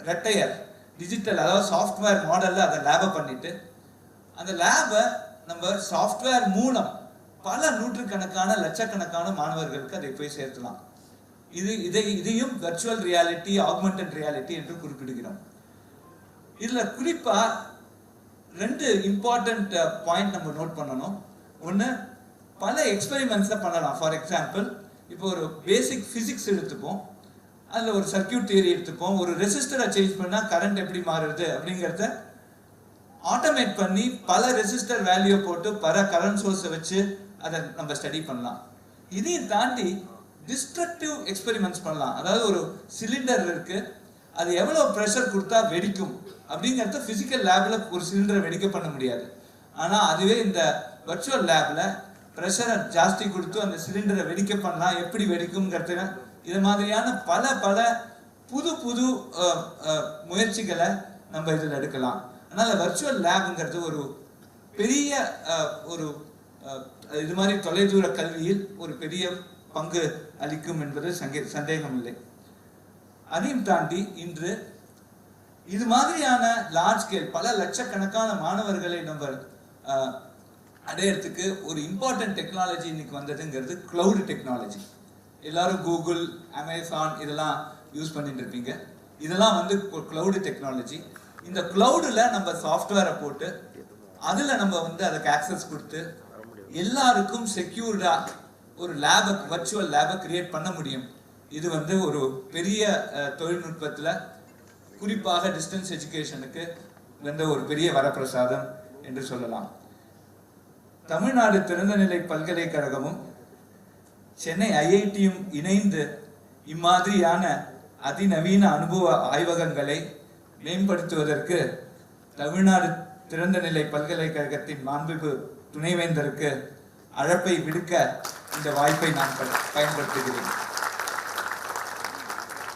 ரெட்டையர் டிஜிட்டல், அதாவது சாஃப்ட்வேர் மாடல்ல அதை லேப பண்ணிட்டு அந்த லேப நம்ம சாஃப்ட்வேர் மூலம் பல நூற்றுக்கணக்கான லட்சக்கணக்கான மாணவர்களுக்கு அதை போய் சேர்க்கலாம். இதையும் வர்ச்சுவல் ரியாலிட்டி, ஆக்மெண்டட் ரியாலிட்டி என்று குறிப்பிடுகிறோம். இதுல குறிப்பா ரெண்டு இம்பார்ட்டன்ட் பாயிண்ட் நம்ம நோட் பண்ணணும். ஒன்று, பல எக்ஸ்பெரிமெண்ட்ஸை பண்ணலாம். ஃபார் எக்ஸாம்பிள், இப்போ ஒரு பேசிக் பிசிக்ஸ் எடுத்துப்போம், அதில் ஒரு சர்க்கியூட் தியரி எடுத்துப்போம். ஒரு ரெசிஸ்டரை சேஞ்ச் பண்ணால் கரண்ட் எப்படி மாறுது அப்படிங்கிறத ஆட்டோமேட் பண்ணி பல ரெசிஸ்டர் வேல்யூ போட்டு பல கரண்ட் சோர்ஸை வச்சு அதை நம்ம ஸ்டடி பண்ணலாம். இதையும் தாண்டி டிஸ்ட்ரக்டிவ் எக்ஸ்பெரிமெண்ட்ஸ் பண்ணலாம். அதாவது ஒரு சிலிண்டர் இருக்கு, அது எவ்வளவு ப்ரெஷர் கொடுத்தா வெடிக்கும் அப்படிங்கிறத பிசிக்கல் லேப்ல ஒரு சிலிண்டரை வெடிக்க பண்ண முடியாது. ஆனால் அதுவே இந்த வர்ச்சுவல் லேப்ல ப்ரெஷரை ஜாஸ்தி கொடுத்து அந்த சிலிண்டரை வெடிக்க பண்ணலாம். எப்படி வெடிக்கும்ங்கிறது இது மாதிரியான பல புது முயற்சிகளை நம்ம இதில் எடுக்கலாம். அதனால வர்ச்சுவல் லேப்ங்கிறது ஒரு பெரிய இது மாதிரி தொலைதூர கல்வியில் ஒரு பெரிய பங்கு அளிக்கும் என்பது சந்தேகம் இல்லை. அதையும் தாண்டி இன்று இது மாதிரியான லார்ஜ் ஸ்கேல் பல லட்சக்கணக்கான மாணவர்களை நம்ம அடையறதுக்கு ஒரு இம்பார்ட்டன்ட் டெக்னாலஜி இன்னைக்கு வந்ததுங்கிறது கிளவுட் டெக்னாலஜி. எல்லாரும் கூகுள், அமேசான் இதெல்லாம் யூஸ் பண்ணிட்டு இருப்பீங்க. இதெல்லாம் வந்து கிளவுட் டெக்னாலஜி. இந்த கிளவுட்ல நம்ம சாஃப்ட்வேரை போட்டு அதுல நம்ம வந்து அதுக்கு ஆக்சஸ் கொடுத்து எல்லாருக்கும் செக்யூர்டா ஒரு லேபை, வர்ச்சுவல் லேபை கிரியேட் பண்ண முடியும். இது வந்து ஒரு பெரிய தொழில்நுட்பத்துல குறிப்பாக டிஸ்டன்ஸ் எஜுகேஷனுக்கு வந்த ஒரு பெரிய வரப்பிரசாதம் என்று சொல்லலாம். தமிழ்நாடு திறந்தநிலை பல்கலைக்கழகமும் சென்னை ஐஐடியும் இணைந்து இம்மாதிரியான அதிநவீன அனுபவ ஆய்வகங்களை மேம்படுத்துவதற்கு தமிழ்நாடு திறந்தநிலை பல்கலைக்கழகத்தின் மாண்புமிகு துணைவேந்தருக்கு அழைப்பை விடுக்க இந்த வாய்ப்பை நான் பயன்படுத்துகிறேன்.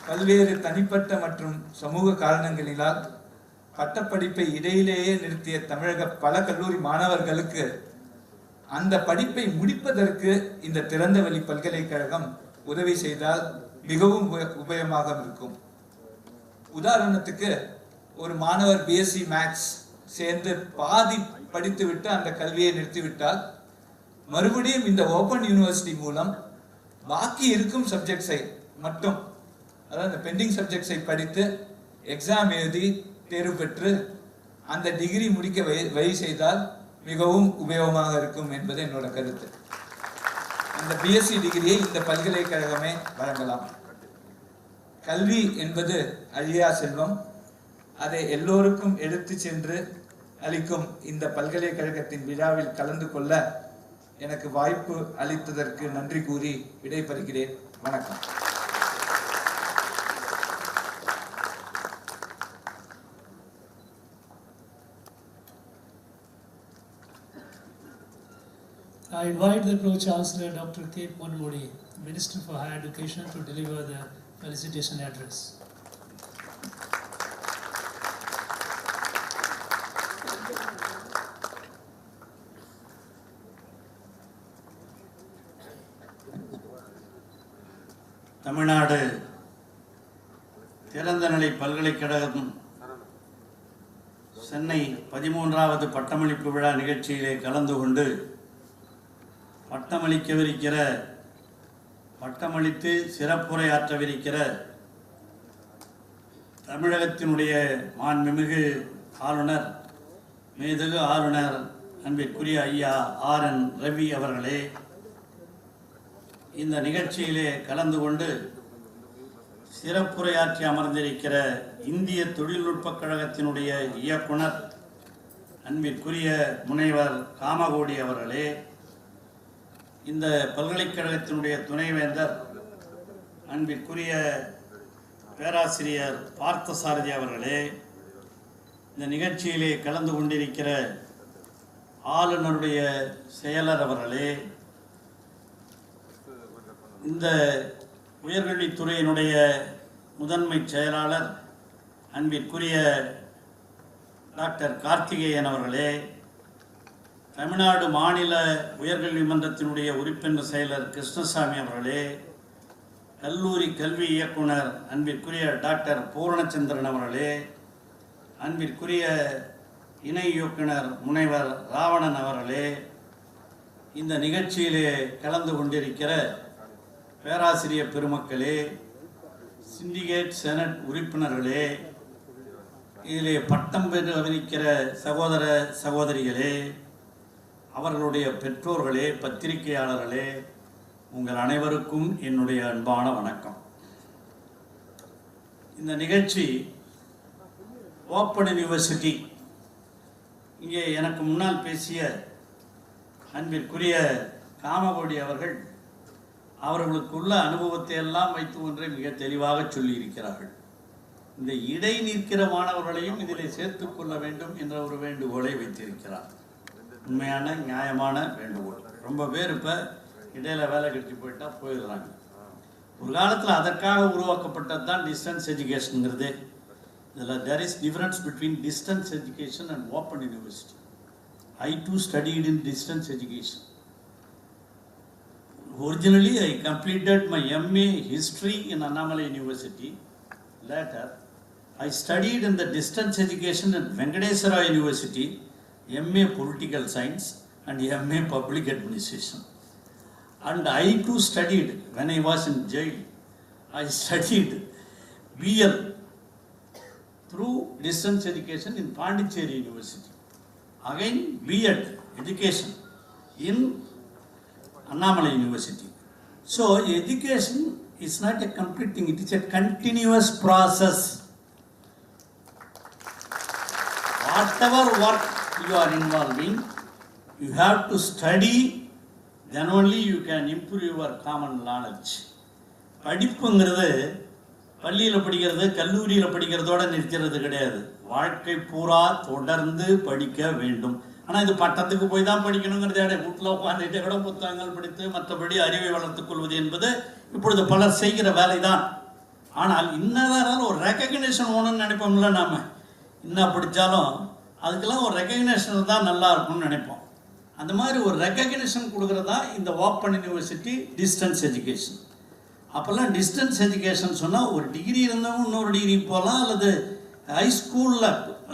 பல்வேறு தனிப்பட்ட மற்றும் சமூக காரணங்களினால் பட்டப்படிப்பை இடையிலேயே நிறுத்திய தமிழக பல கல்லூரி மாணவர்களுக்கு அந்த படிப்பை முடிப்பதற்கு இந்த திறந்தவெளி பல்கலைக்கழகம் உதவி செய்தால் மிகவும் உபயோகமாக இருக்கும். உதாரணத்துக்கு, ஒரு மாணவர் பிஎஸ்சி மேக்ஸ் சேர்ந்து பாதி படித்துவிட்டு அந்த கல்வியை நிறுத்திவிட்டால் மறுபடியும் இந்த ஓப்பன் யூனிவர்சிட்டி மூலம் பாக்கி இருக்கும் சப்ஜெக்ட்ஸை மட்டும், அதாவது பெண்டிங் சப்ஜெக்ட்ஸை படித்து எக்ஸாம் எழுதி தேர்வு பெற்று அந்த டிகிரி முடிக்க வழி செய்தால் மிகவும் உபயோகமாக இருக்கும் என்பது என்னோட கருத்து. அந்த பிஎஸ்சி டிகிரியை இந்த பல்கலைக்கழகமே வழங்கலாம். கல்வி என்பது அழியா செல்வம். அதை எல்லோருக்கும் எடுத்து சென்று அளிக்கும் இந்த பல்கலைக்கழகத்தின் விழாவில் கலந்து கொள்ள எனக்கு வாய்ப்பு அளித்ததற்கு நன்றி கூறி விடைபெறுகிறேன். வணக்கம். I invite the Pro-Chancellor Dr. K. Ponmudi, Minister for Higher Education, to deliver the felicitation address. Tamil Nadu திறந்தநிலை பல்கலைக்கழகம் சென்னை 13வது பட்டமளிப்பு விழா நிகழ்ச்சியிலே கலந்து கொண்டு பட்டமளித்து சிறப்புரையாற்றவிருக்கிற தமிழகத்தினுடைய மாண்புமிகு ஆளுநர், மேதகு ஆளுநர் அன்பிற்குரிய ஐயா RN ரவி அவர்களே, இந்த நிகழ்ச்சியிலே கலந்து கொண்டு சிறப்புரையாற்றி அமர்ந்திருக்கிற இந்திய தொழில்நுட்பக் கழகத்தினுடைய இயக்குனர் அன்பிற்குரிய முனைவர் காமகோடி அவர்களே, இந்த பல்கலைக்கழகத்தினுடைய துணைவேந்தர் அன்பிற்குரிய பேராசிரியர் பார்த்தசாரதி அவர்களே, இந்த நிகழ்ச்சியிலே கலந்து கொண்டிருக்கிற ஆளுநருடைய செயலர் அவர்களே, இந்த உயர்கல்வித்துறையினுடைய முதன்மை செயலாளர் அன்பிற்குரிய டாக்டர் கார்த்திகேயன் அவர்களே, தமிழ்நாடு மாநில உயர்கல்வி மன்றத்தினுடைய உறுப்பினர் செயலர் கிருஷ்ணசாமி அவர்களே, கல்லூரி கல்வி இயக்குனர் அன்பிற்குரிய டாக்டர் பூரணச்சந்திரன் அவர்களே, அன்பிற்குரிய இணை இயக்குனர் முனைவர் ராவணன் அவர்களே, இந்த நிகழ்ச்சியிலே கலந்து கொண்டிருக்கிற பேராசிரியர் பெருமக்களே, சிண்டிகேட் செனட் உறுப்பினர்களே, இதிலே பட்டம் பெறவிருக்கிற சகோதர சகோதரிகளே, அவர்களுடைய பெற்றோர்களே, பத்திரிகையாளர்களே, உங்கள் அனைவருக்கும் என்னுடைய அன்பான வணக்கம். இந்த நிகழ்ச்சி ஓப்பன் யூனிவர்சிட்டி, இங்கே எனக்கு முன்னால் பேசிய அன்பிற்குரிய காமகோடி அவர்கள் அவர்களுக்குள்ள அனுபவத்தை எல்லாம் வைத்து ஒன்றை மிக தெளிவாக சொல்லியிருக்கிறார்கள். இந்த இடை நிற்கிற மாணவர்களையும் இதில் சேர்த்துக் கொள்ள வேண்டும் என்ற ஒரு வேண்டுகோளை வைத்திருக்கிறார். உண்மையான நியாயமான வேண்டுகோள். ரொம்ப பேர் இப்போ இடையில வேலை கழிச்சு போயிட்டா போயிடுறாங்க. ஒரு காலத்தில் அதற்காக உருவாக்கப்பட்டது தான் டிஸ்டன்ஸ் எஜுகேஷனுங்கிறது. இதில் there is difference between distance education and open university. I too studied in distance education. Originally, I completed my MA History in Annamalai University. Later, I studied in the distance education at Venkateswara University, MA Political Science and MA Public Administration. And I too studied, when I was in jail, I studied BL through distance education in Pondicherry University. Again, B.Ed education in Annamalai University. So, education is not a complete thing, it is a continuous process. Whatever work you are involving, you have to study, then only you can improve your common knowledge. படிப்புங்கிறது பள்ளியில் படிக்கிறது, கல்லூரியில் படிக்கிறதோடு நிறுத்துறது கிடையாது. வாழ்க்கை பூரா தொடர்ந்து படிக்க வேண்டும். ஆனால் இது பட்டத்துக்கு போய் தான் படிக்கணுங்கிறத வீட்டில் உட்காந்துட்டே கூட புத்தகங்கள் படித்து மற்றபடி அறிவை வளர்த்துக் கொள்வது என்பது இப்பொழுது பலர் செய்கிற வேலை தான். ஆனால் இன்னதான் ஒரு ரெக்கக்னேஷன் வேணும்னு நினைப்போம்ல. நாம் இன்னும் படித்தாலும் அதுக்கெல்லாம் ஒரு ரெக்கக்னேஷன் தான் நல்லா இருக்கும்னு நினைப்போம். அந்த மாதிரி ஒரு ரெக்கக்னேஷன் கொடுக்குறதா இந்த ஓப்பன் யூனிவர்சிட்டி டிஸ்டன்ஸ் எஜுகேஷன். அப்போல்லாம் டிஸ்டன்ஸ் எஜுகேஷன் சொன்னால் ஒரு டிகிரி இருந்தவங்க இன்னொரு டிகிரி போகலாம், அல்லது ஹைஸ்கூலில்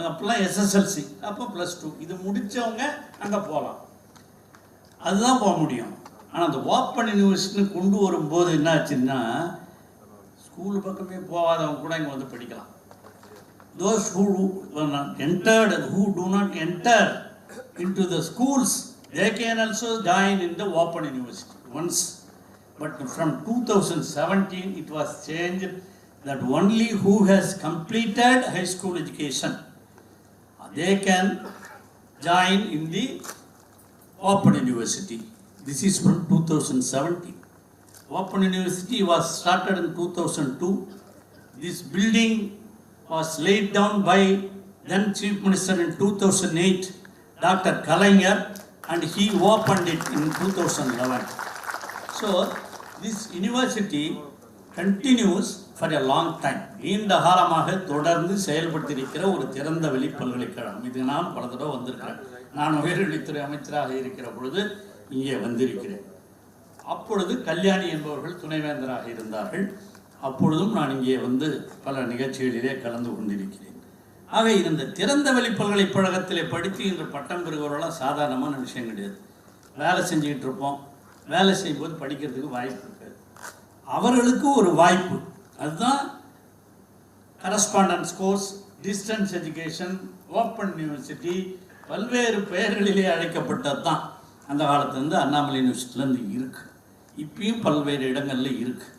அப்போல்லாம் எஸ்எஸ்எல்சி, அப்போ +2, இது முடித்தவங்க அங்கே போகலாம், அதுதான் போக முடியும். ஆனால் அந்த ஓப்பன் யூனிவர்சிட்டின்னு கொண்டு வரும்போது என்ன ஆச்சுன்னா ஸ்கூல் பக்கமே போகாதவங்க கூட இங்கே வந்து படிக்கலாம். Those who entered and who do not enter into the schools, they can also join in the open university once. But from 2017 it was changed that only who has completed high school education, they can join in the open university. This is from 2017. Open university was started in 2002. This building was laid down by then Chief Minister in 2008, Dr. Kalaignar, and he opened it in 2011. So this university continues for a long time. நீண்ட காலமாக தொடர்ந்து செயல்பட்டிருக்கிற ஒரு திறந்த வெளி பல்கலைக்கழகம். இது நான் பல தடவை வந்திருக்கிறேன். நான் உயர்கல்வித்துறை அமைச்சராக இருக்கிற பொழுது இங்கே வந்திருக்கிறேன். அப்பொழுது கல்யாணி என்பவர்கள் துணைவேந்தராக இருந்தார்கள். அப்பொழுதும் நான் இங்கே வந்து பல நிகழ்ச்சிகளிலே கலந்து கொண்டிருக்கிறேன். ஆக இந்த திறந்த வெளி பல்கலைக்கழகத்திலே படித்து இன்று பட்டம் பெறுகிறவர்களாம் சாதாரணமான விஷயம் கிடையாது. வேலை செஞ்சுக்கிட்டு இருப்போம், வேலை செய்யும்போது படிக்கிறதுக்கு வாய்ப்பு இருக்காது. அவர்களுக்கு ஒரு வாய்ப்பு, அதுதான் correspondence course, distance education, open university, பல்வேறு பெயர்களிலே அழைக்கப்பட்டது தான். அந்த காலத்துலேருந்து அண்ணாமலை யூனிவர்சிட்டிலேருந்து இருக்குது, இப்பயும் பல்வேறு இடங்களில் இருக்குது.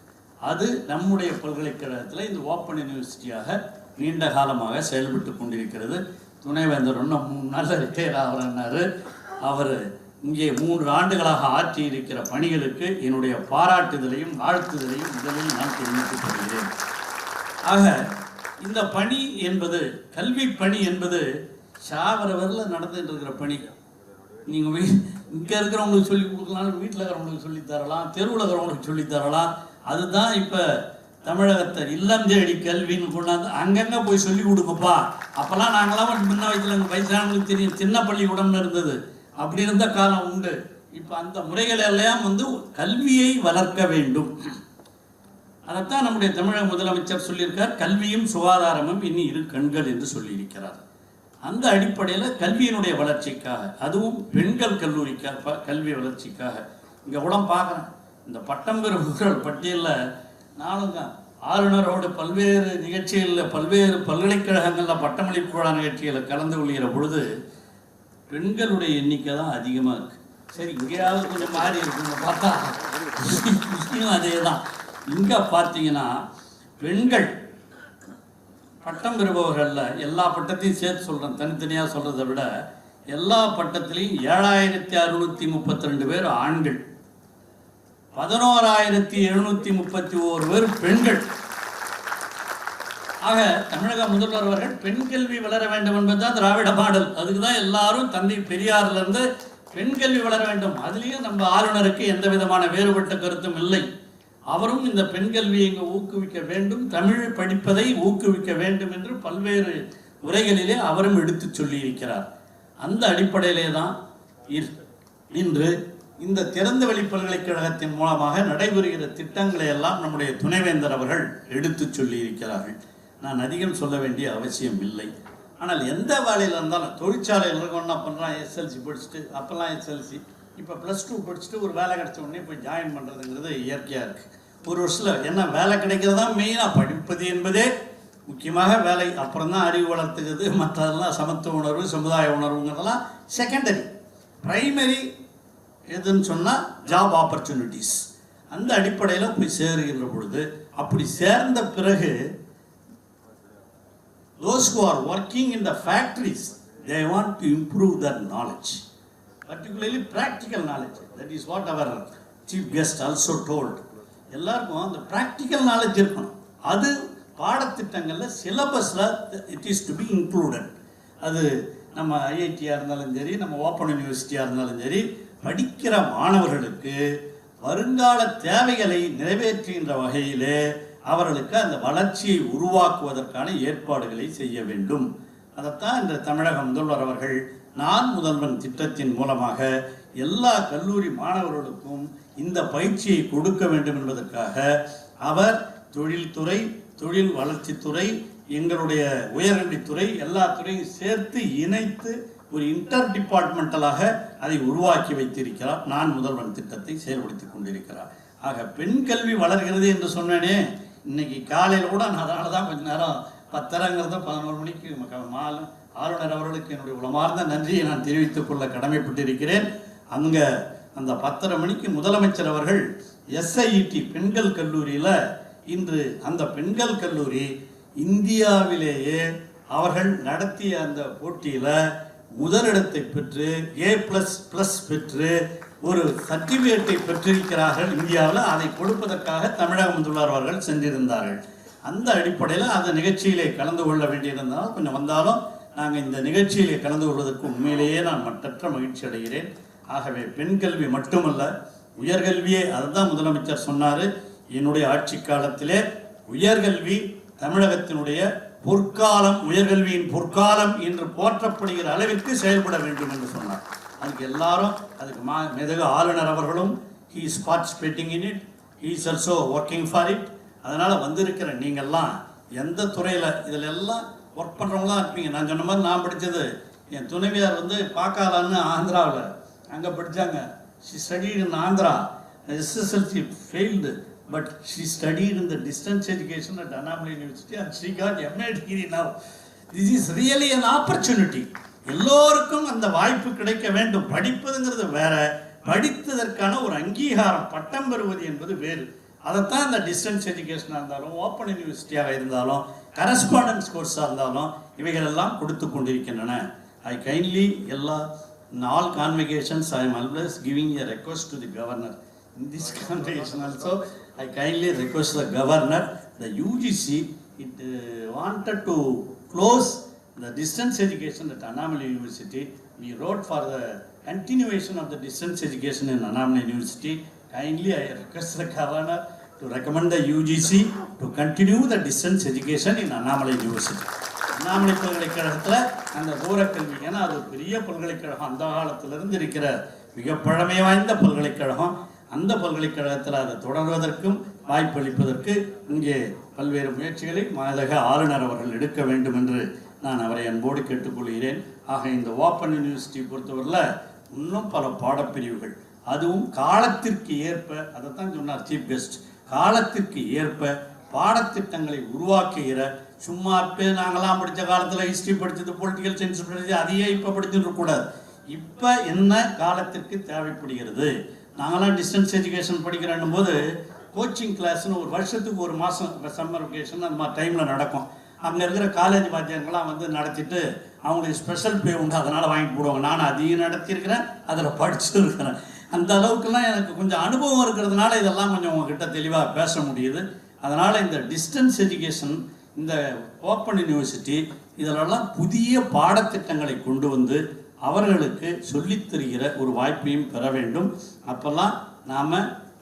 அது நம்முடைய பல்கலைக்கழகத்தில் இந்த ஓப்பன் யூனிவர்சிட்டியாக நீண்ட காலமாக செயல்பட்டு கொண்டிருக்கிறது. துணைவேந்தர் இன்னும் 3 நாள் ரிட்டையர் ஆகிறார். அவர் இங்கே 3 ஆண்டுகளாக ஆற்றி இருக்கிற பணிகளுக்கு என்னுடைய பாராட்டுதலையும் வாழ்த்துதலையும் முதலில் நான் தெரிவித்துக் கொள்கிறேன். ஆக இந்த பணி என்பது, கல்வி பணி என்பது சாவரவரில் நடந்துட்டு இருக்கிற பணி. நீங்கள் இங்கே இருக்கிறவங்களுக்கு சொல்லி கொடுக்கலாம், வீட்டில் இருக்கிறவங்களுக்கு சொல்லித்தரலாம், தெருவில் இருக்கிறவங்களுக்கு சொல்லித்தரலாம். அதுதான் இப்போ தமிழகத்தை இல்லம் தேடி கல்வின்னு கொண்டாந்து அங்கங்கே போய் சொல்லி கொடுங்கப்பா. அப்போல்லாம் நாங்களாம் முன்ன வயசில் எங்கள் வயசானவங்களுக்கு தெரியும், சின்ன பள்ளிக்கூடம்னு இருந்தது, அப்படி இருந்த காலம் உண்டு. இப்போ அந்த முறைகள் எல்லாம் வந்து கல்வியை வளர்க்க வேண்டும். அதைத்தான் நம்முடைய தமிழக முதலமைச்சர் சொல்லியிருக்கார், கல்வியும் சுகாதாரமும் இனி 2 கண்கள் என்று சொல்லியிருக்கிறார். அந்த அடிப்படையில் கல்வியினுடைய வளர்ச்சிக்காக, அதுவும் பெண்கள் கல்லூரிக்காக, கல்வி வளர்ச்சிக்காக இங்கே கூட பார்க்குறேன். இந்த பட்டம் பெறுபவர்கள் பட்டியலில் நானும் தான் ஆளுநரோடு பல்வேறு நிகழ்ச்சிகளில், பல்வேறு பல்கலைக்கழகங்களில் பட்டமளிப்பு விழா நிகழ்ச்சிகளில் கலந்து கொள்கிற பொழுது பெண்களுடைய எண்ணிக்கை தான் அதிகமாக இருக்குது. சரி, இங்கேயாவது கொஞ்சம் மாறி இருக்குங்க பார்த்தா விஷயம் அதே தான். இங்கே பார்த்தீங்கன்னா பெண்கள் பட்டம் பெறுபவர்களில் எல்லா பட்டத்தையும் சேர்த்து சொல்கிறேன், தனித்தனியாக சொல்கிறத விட எல்லா பட்டத்திலையும் 7632 பேர் ஆண்கள், 11731 பேர் பெண்கள். ஆக தமிழக முதல்வர் அவர்கள் பெண் கல்வி வளர வேண்டும் என்பதுதான் திராவிட மாடல். அதுக்கு தான் எல்லாரும் தந்தை பெரியாரிலிருந்து பெண் கல்வி வளர வேண்டும். அதுலேயும் நம்ம ஆளுநருக்கு எந்த விதமான வேறுபட்ட கருத்தும் இல்லை. அவரும் இந்த பெண் கல்வியை இங்கே ஊக்குவிக்க வேண்டும், தமிழ் படிப்பதை ஊக்குவிக்க வேண்டும் என்று பல்வேறு உரைகளிலே அவரும் எடுத்து சொல்லியிருக்கிறார். அந்த அடிப்படையிலே தான் இன்று இந்த திறந்த வெளி பல்கலைக்கழகத்தின் மூலமாக நடைபெறுகிற திட்டங்களை எல்லாம் நம்முடைய துணைவேந்தர் அவர்கள் எடுத்து சொல்லியிருக்கிறார்கள். நான் அதிகம் சொல்ல வேண்டிய அவசியம் இல்லை. ஆனால் எந்த வேலையில் இருந்தாலும், தொழிற்சாலையில் இருக்க என்ன பண்ணுறான், எஸ்எல்சி படிச்சுட்டு, அப்போல்லாம் எஸ்எல்சி, இப்போ +2 படிச்சுட்டு ஒரு வேலை கிடைச்ச உடனே போய் ஜாயின் பண்ணுறதுங்கிறது இயற்கையாக இருக்குது. ஒரு வருஷத்தில் என்ன வேலை கிடைக்கிறதா மெயினாக, படிப்பது என்பதே முக்கியமாக வேலை, அப்புறம் தான் அறிவு வளர்த்துக்கிறது, மற்றதெல்லாம் சமத்துவ உணர்வு, சமுதாய உணர்வுங்கிறதெல்லாம் செகண்டரி. ப்ரைமரி எதுன்னு சொன்னால் ஜாப் ஆப்பர்ச்சுனிட்டிஸ். அந்த அடிப்படையில் போய் சேருகின்ற பொழுது, அப்படி சேர்ந்த பிறகு those who are working in the factories, they want to improve their knowledge, particularly practical knowledge. That is what our chief guest also told. எல்லாருக்கும் அந்த ப்ராக்டிக்கல் நாலேஜ் இருக்கணும். அது பாடத்திட்டங்களில் சிலபஸில் it is to be included. அது நம்ம ஐஐடியாக இருந்தாலும் சரி, நம்ம ஓப்பன் யூனிவர்சிட்டியாக இருந்தாலும் சரி, படிக்கிற மாணவர்களுக்கு வருங்கால தேவைகளை நிறைவேற்றுகின்ற வகையிலே அவர்களுக்கு அந்த வளர்ச்சியை உருவாக்குவதற்கான ஏற்பாடுகளை செய்ய வேண்டும். அதைத்தான் இந்த தமிழக முதல்வர் அவர்கள் நான் முதல்வன் திட்டத்தின் மூலமாக எல்லா கல்லூரி மாணவர்களுக்கும் இந்த பயிற்சியை கொடுக்க வேண்டும் என்பதற்காக அவர் தொழில்துறை, தொழில் வளர்ச்சித்துறை, எங்களுடைய உயர்கல்வித்துறை எல்லா துறையும் சேர்த்து இணைத்து ஒரு இன்டர் டிபார்ட்மெண்டலாக அதை உருவாக்கி வைத்திருக்கிறார். நான் முதல்வன் திட்டத்தை செயல்படுத்தி கொண்டிருக்கிறார். ஆக பெண் கல்வி வளர்கிறது என்று சொன்னேனே, இன்னைக்கு காலையில் கூட நான் அதனால தான் கொஞ்ச நேரம் 10:30 11 மணிக்கு ஆளுநர் அவர்களுக்கு என்னுடைய உளமார்ந்த நன்றியை நான் தெரிவித்துக் கொள்ள கடமைப்பட்டிருக்கிறேன். அங்கே அந்த 10:30 மணிக்கு முதலமைச்சர் அவர்கள் SIET பெண்கள் கல்லூரியில் இன்று அந்த பெண்கள் கல்லூரி இந்தியாவிலேயே அவர்கள் நடத்திய அந்த போட்டியில் முதலிடத்தை பெற்று A++ பெற்று ஒரு சர்டிஃபிகேட்டை பெற்றிருக்கிறார்கள் இந்தியாவில். அதை கொடுப்பதற்காக தமிழக முதல்வர் அவர்கள் சென்றிருந்தார்கள். அந்த அடிப்படையில் அந்த நிகழ்ச்சியிலே கலந்து கொள்ள வேண்டியிருந்தால் கொஞ்சம் வந்தாலும் நாங்கள் இந்த நிகழ்ச்சியிலே கலந்து கொள்வதற்கு உண்மையிலேயே நான் மற்றற்ற மகிழ்ச்சி அடைகிறேன். ஆகவே பெண் கல்வி மட்டுமல்ல, உயர்கல்வியே, அதுதான் முதலமைச்சர் சொன்னார். என்னுடைய ஆட்சி காலத்திலே உயர்கல்வி தமிழகத்தினுடைய பொற்காலம், உயர்கல்வியின் பொற்காலம் என்று போற்றப்படுகிற அளவிற்கு செயல்பட வேண்டும் என்று சொன்னார். அதுக்கு எல்லாரும், அதுக்கு மெதகு ஆளுநர் அவர்களும் he is participating in it, he is also working for it. அதனால் வந்திருக்கிற நீங்கள்லாம் எந்த துறையில் இதில் எல்லாம் ஒர்க் பண்ணுறவங்களாம் இருப்பீங்க. நான் சொன்ன மாதிரி நான் படித்தது, என் துணைவியார் பாக்காலான்னு ஆந்திராவில் அங்கே படித்தாங்க. she studied in Andhra, SSLC failed, but she studied in the distance education at Annamalai University and she got MA degree now. This is really an opportunity. எல்லோருக்கும் அந்த வாய்ப்பு கிடைக்க வேண்டும். படிப்பதுங்கிறது வேற, படித்ததற்கான ஒரு அங்கீகாரம், பட்டம் பெறுவது என்பது வேறு. அதைத்தான் இந்த டிஸ்டன்ஸ் எஜுகேஷனாக இருந்தாலும், ஓப்பன் யூனிவர்சிட்டியாக இருந்தாலும், கரஸ்பாண்டன்ஸ் கோர்ஸாக இருந்தாலும் இவைகள் எல்லாம் கொடுத்து கொண்டிருக்கின்றன. I kindly in all convocations I am always giving a request to the governor. In this convocation also I kindly request the governor, the UGC wanted to close the distance education at Annamalai University. We wrote for the continuation of the distance education in Annamalai University. Kindly I request the governor to recommend the UGC to continue the distance education in Annamalai University. Annamalai பல்கலைக்கழகத்தில் அந்த தூரக்கல்வி, ஏன்னா அது பெரிய பல்கலைக்கழகம், அந்த காலத்திலிருந்து இருக்கிற மிக பழமை வாய்ந்த பல்கலைக்கழகம். அந்த பல்கலைக்கழகத்தில் அதை தொடர்வதற்கும் வாய்ப்பளிப்பதற்கு இங்கே பல்வேறு முயற்சிகளை மாதக ஆளுநர் அவர்கள் எடுக்க வேண்டும் என்று நான் அவரை அன்போடு கேட்டுக்கொள்கிறேன். ஆக இந்த ஓப்பன் யூனிவர்சிட்டி பொறுத்தவரையில் இன்னும் பல பாடப்பிரிவுகள், அதுவும் காலத்திற்கு ஏற்ப, அதைத்தான் சொன்னார் சீஃப் கெஸ்ட், காலத்திற்கு ஏற்ப பாடத்திட்டங்களை உருவாக்குகிற, சும்மா நாங்களாம் படித்த காலத்தில் ஹிஸ்ட்ரி படித்தது, பொலிட்டிக்கல் சயின்ஸ் படித்தது, அதையே இப்போ படிச்சுட்டு இருக்கக்கூடாது. இப்போ என்ன காலத்திற்கு தேவைப்படுகிறது. நாங்களாம் டிஸ்டன்ஸ் எஜுகேஷன் படிக்கிறேன்னும் போது கோச்சிங் கிளாஸ்னு ஒரு வருஷத்துக்கு ஒரு மாதம் சம்மர் வெக்கேஷன் அந்த மாதிரி டைமில் நடக்கும். அங்கே இருக்கிற காலேஜ் வாத்தியங்கள்லாம் நடத்திட்டு அவங்களுக்கு ஸ்பெஷல் பே உண்டு, அதனால் வாங்கிட்டு போடுவாங்க. நான் அதையும் நடத்தியிருக்கிறேன், அதில் படிச்சுருக்கிறேன். அந்த அளவுக்குலாம் எனக்கு கொஞ்சம் அனுபவம் இருக்கிறதுனால இதெல்லாம் கொஞ்சம் உங்ககிட்ட தெளிவாக பேச முடியுது. அதனால் இந்த டிஸ்டன்ஸ் எஜுகேஷன், இந்த ஓப்பன் யூனிவர்சிட்டி, இதிலெல்லாம் புதிய பாடத்திட்டங்களை கொண்டு வந்து அவர்களுக்கு சொல்லித்தருகிற ஒரு வாய்ப்பையும் பெற வேண்டும். அப்போல்லாம் நாம்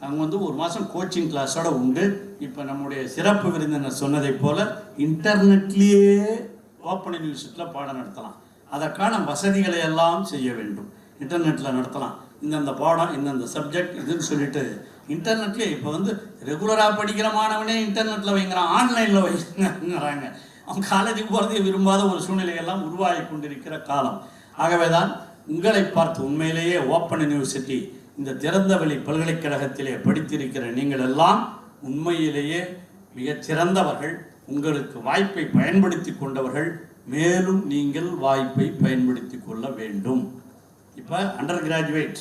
அங்கே ஒரு மாதம் கோச்சிங் கிளாஸோடு உண்டு. இப்போ நம்முடைய சிறப்பு விருந்தினர் சொன்னதை போல் இன்டர்நெட்லேயே ஓப்பன் யூனிவர்சிட்டியில் பாடம் நடத்தலாம். அதற்கான வசதிகளை எல்லாம் செய்ய வேண்டும். இன்டர்நெட்டில் நடத்தலாம். இந்தந்த பாடம், இந்தந்த சப்ஜெக்ட் இதுன்னு சொல்லிட்டு இன்டர்நெட்லேயே இப்போ ரெகுலராக படிக்கிற மாணவனே இன்டர்நெட்டில் வைங்கிறான், ஆன்லைனில் வைங்கிறாங்க. அவன் காலேஜுக்கு போகிறதே விரும்பாத ஒரு சூழ்நிலையெல்லாம் உருவாகி கொண்டிருக்கிற காலம். ஆகவே தான் உங்களை பார்த்து உண்மையிலேயே ஓப்பன் யூனிவர்சிட்டி, இந்த திறந்தவெளி பல்கலைக்கழகத்திலே படித்திருக்கிற நீங்கள் எல்லாம் உண்மையிலேயே மிகச்சிறந்தவர்கள். உங்களுக்கு வாய்ப்பை பயன்படுத்தி கொண்டவர்கள். மேலும் நீங்கள் வாய்ப்பை பயன்படுத்தி கொள்ள வேண்டும். இப்போ அண்டர் கிராஜுவேட்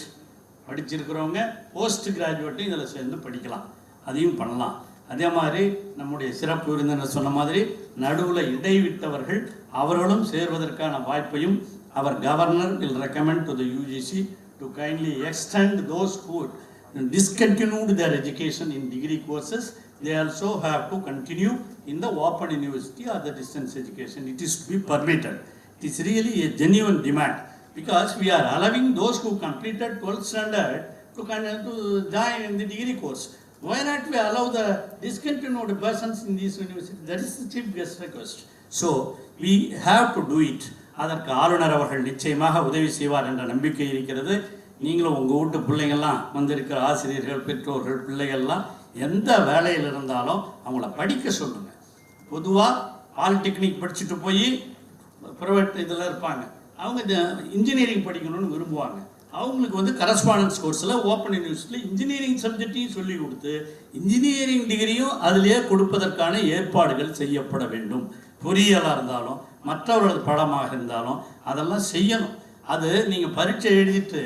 படிச்சிருக்கிறவங்க போஸ்ட் கிராஜுவேட்டும் இதில் சேர்ந்து படிக்கலாம், அதையும் பண்ணலாம். அதே மாதிரி நம்முடைய சிறப்பு விருந்தினர் சொன்ன மாதிரி நடுவில் இடைவிட்டவர்கள் அவர்களும் சேர்வதற்கான வாய்ப்பையும் அவர் governor will recommend to the UGC to kindly extend those who discontinued their education in degree courses. They also have to continue in the open university or the distance education. It is to be permitted. It is really a genuine demand, because we are allowing those who completed 12th standard to join in the degree course. Why not we allow the discontinued persons in this university? That is the chief guest request. So we have to do it. அதற்கு ஆளுநர் அவர்கள் நிச்சயமாக உதவி செய்வார் என்ற நம்பிக்கை இருக்கிறது. நீங்களும் உங்கள் வீட்டு பிள்ளைங்கள்லாம் வந்திருக்கிற ஆசிரியர்கள், பெற்றோர்கள், பிள்ளைகள்லாம் எந்த வேலையில் இருந்தாலும் அவங்கள படிக்க சொல்லுங்கள். பொதுவாக பாலிடெக்னிக் படிச்சுட்டு போய் ப்ரைவேட் இதில் இருப்பாங்க. அவங்க இன்ஜினியரிங் படிக்கணும்னு விரும்புவாங்க. அவங்களுக்கு வந்து கரஸ்பாண்டன்ஸ் கோர்ஸில் ஓப்பன் யூனிவர்சிட்டியில் இன்ஜினியரிங் சப்ஜெக்டையும் சொல்லி கொடுத்து இன்ஜினியரிங் டிகிரியும் அதிலேயே கொடுப்பதற்கான ஏற்பாடுகள் செய்யப்பட வேண்டும். பொறியியலாக இருந்தாலும் மற்றவர்களது படமாக இருந்தாலும் அதெல்லாம் செய்யணும். அது நீங்கள் பரீட்சை எழுதிட்டு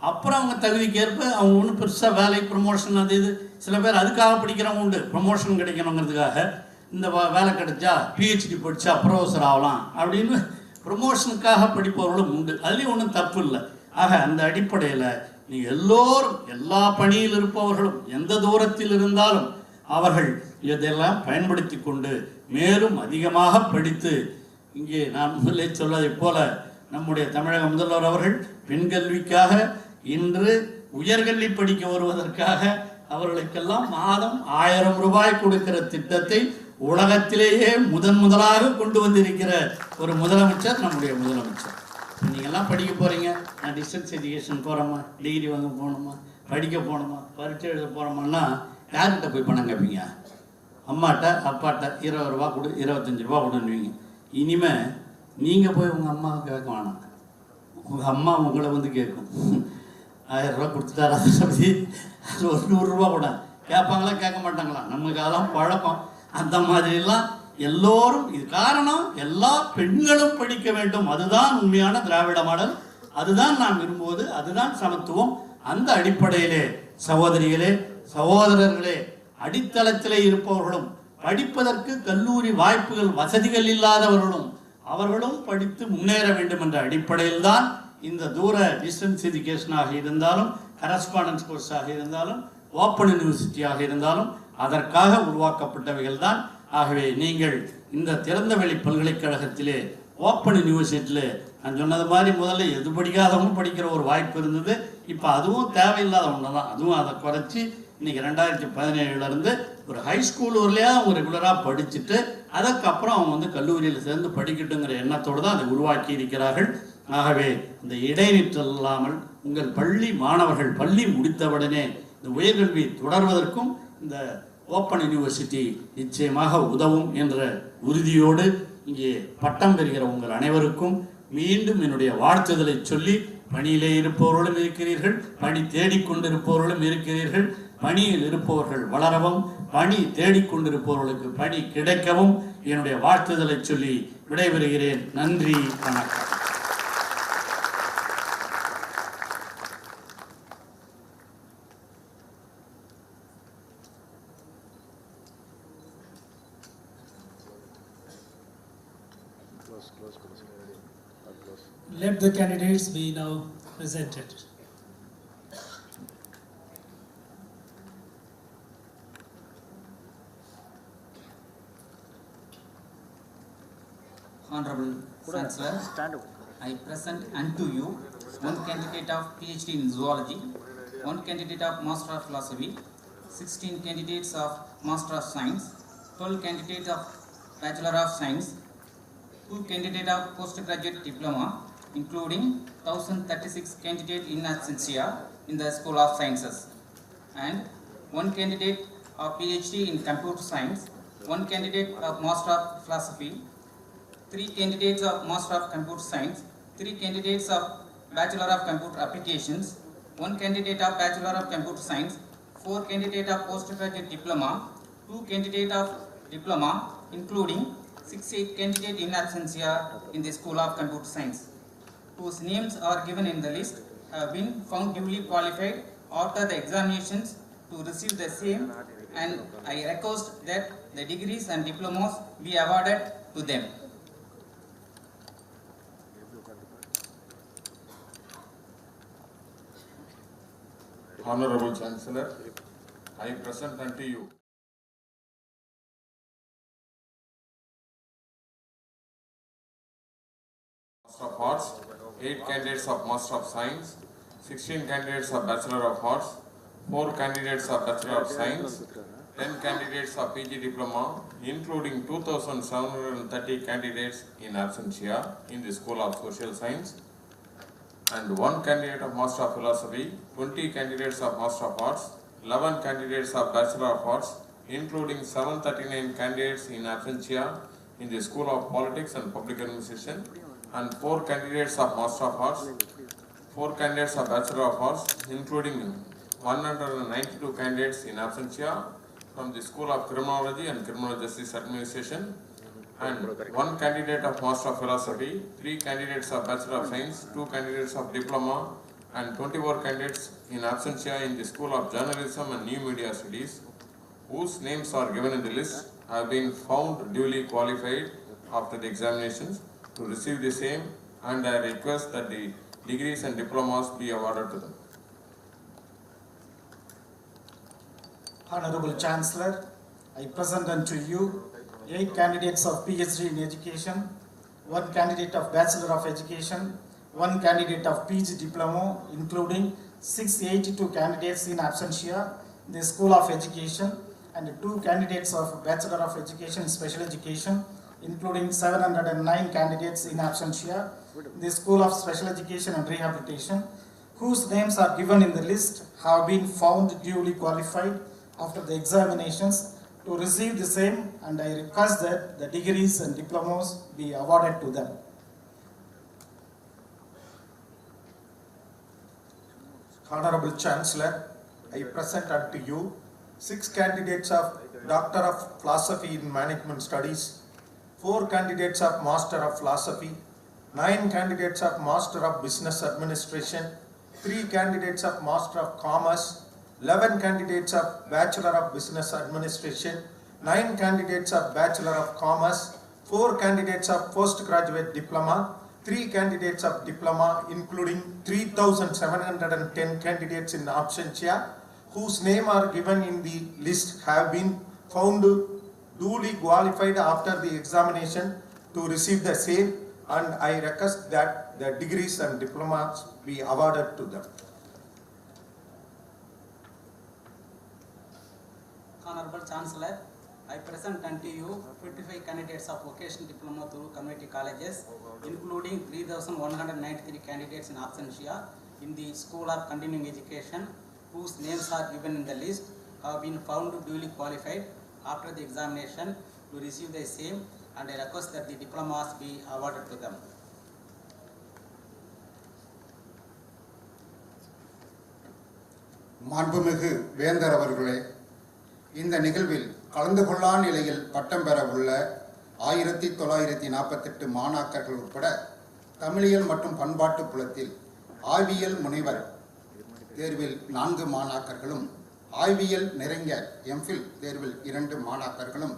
அப்புறம் அவங்க தகுதிக்கு ஏற்ப அவங்க ஒன்றும் பெருசாக வேலை ப்ரமோஷன் அது இது சில பேர் அதுக்காக படிக்கிறவங்க உண்டு. ப்ரமோஷன் கிடைக்கணுங்கிறதுக்காக இந்த வேலை கிடைச்சா பிஹெச்டி படித்தா ப்ரொஃபஸர் ஆகலாம் அப்படின்னு ப்ரமோஷனுக்காக படிப்பவர்களும் உண்டு. அதுலேயும் ஒன்றும் தப்பு இல்லை. ஆக அந்த அடிப்படையில் நீங்கள் எல்லோரும் எல்லா பணியில் இருப்பவர்களும் எந்த தூரத்தில் இருந்தாலும் அவர்கள் இதெல்லாம் பயன்படுத்தி கொண்டு மேலும் அதிகமாக படித்து இங்கே நான் முதலே சொல்வதைப் போல நம்முடைய தமிழக முதல்வர் அவர்கள் பெண் கல்விக்காக இன்று உயர்கல்வி படிக்க வருவதற்காக அவர்களுக்கெல்லாம் மாதம் 1000 ரூபாய் கொடுக்கிற திட்டத்தை உலகத்திலேயே முதலாக கொண்டு வந்திருக்கிற ஒரு முதலமைச்சர் நம்முடைய முதலமைச்சர். நீங்கள்லாம் படிக்க போகிறீங்க, நான் டிஸ்டன்ஸ் எஜுகேஷன் போகிறோமா, டிகிரி வாங்க போகணுமா, படிக்க போகணுமா, பரீட்சை எழுத போகிறோமான்னா யார்கிட்ட போய் பணம் கேட்பீங்க? அம்மாட்ட அப்பாட்ட 20 ரூபா கொடு 25 ரூபா கொடுன்னுவீங்க. இனிமேல் நீங்கள் போய் உங்கள் அம்மாவை கேட்க வேணாம், உங்கள் அம்மா உங்களை வந்து கேட்கும். 1000 ரூபா கொடுத்துட்டாரா அப்படி அது ஒரு 100 ரூபா கூட கேட்பாங்களா கேட்க மாட்டாங்களா? நமக்கு அதெல்லாம் பழக்கம். அந்த மாதிரிலாம் எல்லோரும் இது காரணம் எல்லா பெண்களும் படிக்க வேண்டும். அதுதான் உண்மையான திராவிட மாடல், அதுதான் நாம் விரும்புவது, அதுதான் சமத்துவம். அந்த அடிப்படையிலே சகோதரிகளே சகோதரர்களே அடித்தளத்திலே இருப்பவர்களும் படிப்பதற்கு கல்லூரி வாய்ப்புகள் வசதிகள் இல்லாதவர்களும் அவர்களும் படித்து முன்னேற வேண்டும் என்ற அடிப்படையில் தான் இந்த தூர டிஸ்டன்ஸ் எஜுகேஷனாக இருந்தாலும் கரஸ்பாண்டன்ஸ் கோர்ஸாக இருந்தாலும் ஓப்பன் யூனிவர்சிட்டியாக இருந்தாலும் அதற்காக உருவாக்கப்பட்டவைகள் தான். ஆகவே நீங்கள் இந்த திறந்தவெளி பல்கலைக்கழகத்திலே ஓப்பன் யூனிவர்சிட்டியில் நான் சொன்னது மாதிரி முதல்ல எது படிக்காதவங்க படிக்கிற ஒரு வாய்ப்பு இருந்தது. இப்போ அதுவும் தேவையில்லாத ஒன்று தான். அதுவும் அதை குறைச்சி இன்றைக்கி 2017 ஒரு ஹை ஸ்கூல் வரலையா அவங்க ரெகுலராக படிச்சுட்டு அதுக்கப்புறம் அவங்க வந்து கல்லூரியில் சேர்ந்து படிக்கட்டுங்கிற எண்ணத்தோடு தான் அதை உருவாக்கி இருக்கிறார்கள். ஆகவே இந்த இடைநிற்றல் இல்லாமல் உங்கள் பள்ளி மாணவர்கள் பள்ளி முடித்தவுடனே இந்த உயர்கல்வி தொடர்வதற்கும் இந்த ஓப்பன் யூனிவர்சிட்டி நிச்சயமாக உதவும் என்ற உறுதியோடு இங்கே பட்டம் பெறுகிற உங்கள் அனைவருக்கும் மீண்டும் என்னுடைய வாழ்த்துதலை சொல்லி, பணியிலே இருப்பவர்களும் இருக்கிறீர்கள், பணி தேடிக்கொண்டிருப்பவர்களும் இருக்கிறீர்கள், பணியில் இருப்பவர்கள் வளரவும் பணி தேடிக்கொண்டிருப்பவர்களுக்கு பணி கிடைக்கவும் என்னுடைய வாழ்த்துதலை சொல்லி விடைபெறுகிறேன். நன்றி, வணக்கம். Let the candidates be now presented. Honorable Chancellor, I present unto you one candidate of PhD in Zoology, one candidate of Master of Philosophy, 16 candidates of Master of Science, 12 candidates of Bachelor of Science, 2 candidates of Postgraduate Diploma, including 1036 candidates in absentia in the School of Sciences, and 1 candidate of PhD in Computer Science, 1 candidate of Master of Philosophy, 3 candidates of Master of Computer Science, 3 candidates of Bachelor of Computer Applications, 1 candidate of Bachelor of Computer Science, 4 candidates of Postgraduate Diploma, 2 candidates of Diploma, including 68 candidates in absentia in the School of Computer Science, whose names are given in the list, have been found duly qualified after the examinations to receive the same, and I request that the degrees and diplomas be awarded to them. Honorable Chancellor, I present unto you Master of Arts, 8 candidates of Master of Science, 16 candidates of Bachelor of Arts, 4 candidates of Bachelor of Science, 10 candidates of PG Diploma, including 2730 candidates in absentia in the School of Social Science, and 1 candidate of Master of Philosophy, 20 candidates of Master of Arts, 11 candidates of Bachelor of Arts, including 739 candidates in absentia in the School of Politics and Public Administration, and 4 candidates of Master of Arts, 4 candidates of Bachelor of Arts, including 192 candidates in absentia from the School of Criminology and Criminal Justice Administration, and 1 candidate of Master of Philosophy, 3 candidates of Bachelor of Science, 2 candidates of Diploma, and 24 candidates in absentia in the School of Journalism and New Media Studies, whose names are given in the list, have been found duly qualified after the examinations to receive the same, and I request that the degrees and diplomas be awarded to them. Honorable Chancellor, I present unto you 8 candidates of PhD in Education, 1 candidate of Bachelor of Education, 1 candidate of PG Diploma, including 682 candidates in absentia in the School of Education, and 2 candidates of Bachelor of Education in Special Education, including 709 candidates in absentia in the School of Special Education and Rehabilitation, whose names are given in the list, have been found duly qualified after the examinations to receive the same, and I request that the degrees and diplomas be awarded to them. Honorable Chancellor, I present unto you 6 candidates of Doctor of Philosophy in Management Studies, 4 candidates of Master of Philosophy, 9 candidates of Master of Business Administration, 3 candidates of Master of Commerce, 11 candidates of Bachelor of Business Administration, 9 candidates of Bachelor of Commerce, 4 candidates of Postgraduate Diploma, 3 candidates of Diploma, including 3,710 candidates in absentia, whose name are given in the list, have been found duly qualified after the examination to receive the same, and I request that the degrees and diplomas be awarded to them. Honorable Chancellor, I present unto you 55 candidates of vocational diploma through community colleges, including 3,193 candidates in absentia in the School of Continuing Education, whose names are given in the list, have been found duly qualified after the examination to receive the same, and I request that the diplomas be awarded to them. மாண்புமிகு வேந்தர் அவர்களே, இந்த நிகழ்வில் கலந்து கொள்ளா நிலையில் பட்டம் பெற உள்ள 1948 மாணாக்கர்கள் உட்பட தமிழியல் மற்றும் பண்பாட்டு புலத்தில் ஆய்வியல் முனைவர் தேர்வில் 4 மாணாக்கர்களும், ஆய்வியல் நிறைஞர் எம்ஃபில் தேர்வில் 2 மாணாக்கர்களும்,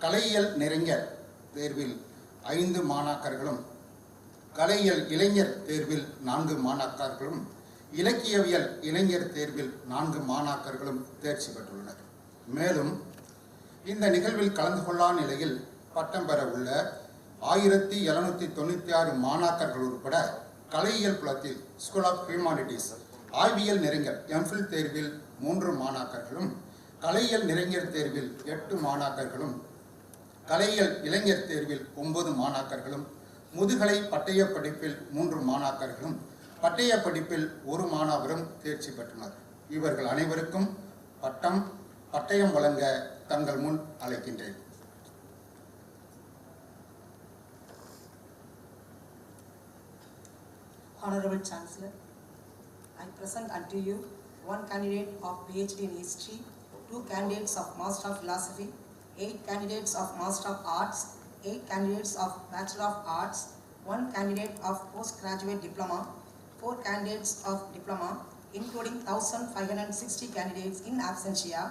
கலையியல் நிறைஞர் தேர்வில் 5 மாணாக்கர்களும், கலையியல் இளைஞர் தேர்வில் 4 மாணாக்கர்களும், இலக்கியவியல் இளைஞர் தேர்வில் 4 மாணாக்கர்களும் தேர்ச்சி பெற்றுள்ளனர். மேலும் இந்த நிகழ்வில் கலந்து கொள்ளா நிலையில் பட்டம் பெற உள்ள 1796 மாணாக்கர்கள் உட்பட கலையியல் புலத்தில் ஸ்கூல் ஆஃப் ஹியூமானிட்டிஸ் ஆய்வியல் நிறைஞர் எம்ஃபில் தேர்வில் 3 மாணாக்கர்களும், கலையியல் நிறைஞர் தேர்வில் 8 மாணாக்கர்களும், கலையியல் இளைஞர் தேர்வில் 9 மாணாக்கர்களும், முதுகலை பட்டய படிப்பில் 3 மாணாக்கர்களும், பட்டய படிப்பில் 1 மாணவரும் தேர்ச்சி பெற்றனர். இவர்கள் அனைவருக்கும் பட்டயம் வழங்க தங்கள் முன் அழைக்கின்றேன். Honorable Chancellor, I present unto you 1 candidate of PhD in History, 2 candidates of Master of Philosophy, 8 candidates of Master of Arts, 8 candidates of Bachelor of Arts, 1 candidate of Postgraduate Diploma, 4 candidates of Diploma, including 1,560 candidates in absentia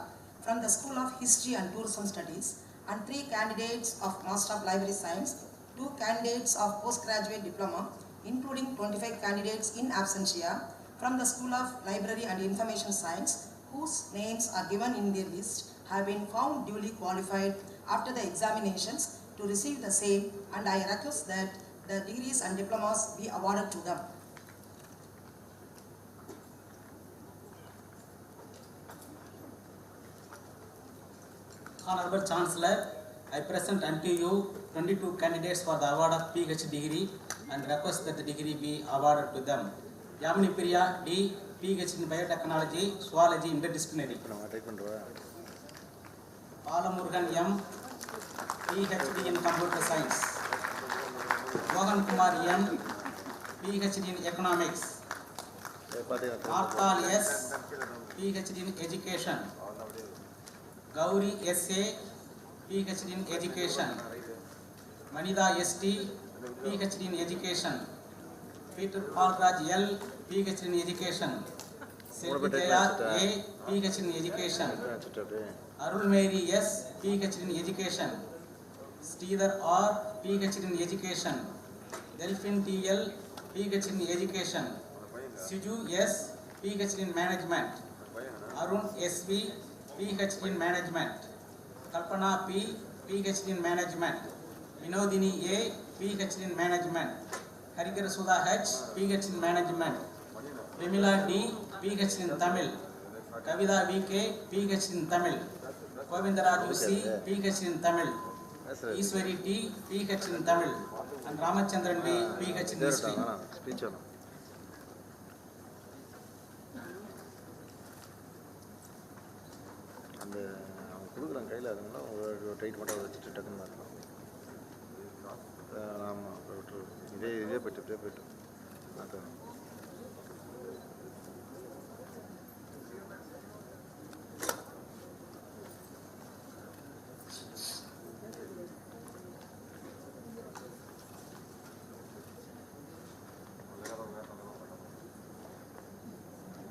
from the School of History and Tourism Studies, and 3 candidates of Master of Library Science, 2 candidates of Postgraduate Diploma, including 25 candidates in absentia from the School of Library and Information Science, whose names are given in their list, have been found duly qualified after the examinations to receive the same, and I request that the degrees and diplomas be awarded to them. Honorable Chancellor, I present unto you 22 candidates for the award of PhD degree and request that the degree be awarded to them. Yamini Priya D, PhD in Biotechnology, Zoology Interdisciplinary. Alamurgan M, PhD in Computer Science. Mohan Kumar N, PhD in Economics. Marthal S, PhD in Education. Gauri S.A, PhD in Education. Manida S.T, PhD in Education. Peter Palraj L, PhD in Education. Selvijaya A, PhD in Education. Arul Mary S, PhD in Education. Sridhar R, PhD in Education. Delphine T.L, PhD in Education. Siju S, PhD in Management. Arun S.V, PhD in Management. Kalpana P, PhD in Management. Vinodini A, PhD in Management. Harikara Sudha H, PhD in Management. Vimila D, PhD in Tamil. Kavida V.K, PhD in Tamil. Govindaraju C, PhD in Tamil. Iswari T, PhD in Tamil. And Ramachandran B, PhD in History. அந்த அவங்க கொடுக்குறாங்க கையில் அதுனா ஒரு tight மட்டும் வச்சுட்டு டக்குன்னு வரணும். ஆமாம் விட்டுரு. இதே போய்ட்டு அதான்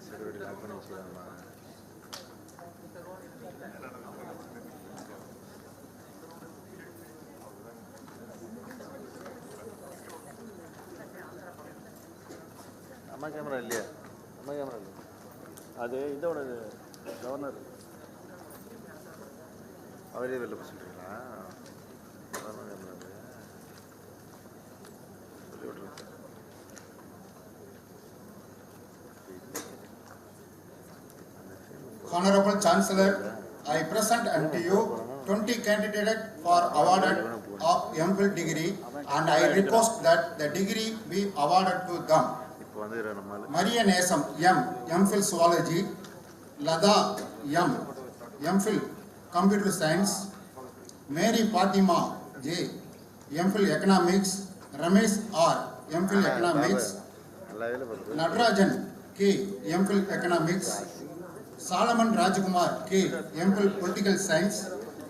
செக்யூரிட்டி லாக் பண்ணி வச்சுக்கிறாங்களா? அம்மா கேமரா இல்லையா? அம்மா கேமரா இல்லை. அது இதோட கவர்னர் அவரே வெளில போய் சொல்கிறீங்களா? கவர்னர் கேமரா சொல்லி விட்ருங்க. Honorable Chancellor, I present unto you 20 candidates for awarded of MPhil degree, and I request that the degree be awarded to them. Maria Nesam M, MPhil Zoology. Lada M, MPhil Computer Science. Mary Fatima J, MPhil Economics. Ramesh R, MPhil Economics. Natarajan K, MPhil Economics. Solomon Rajkumar K, MPhil Political Science.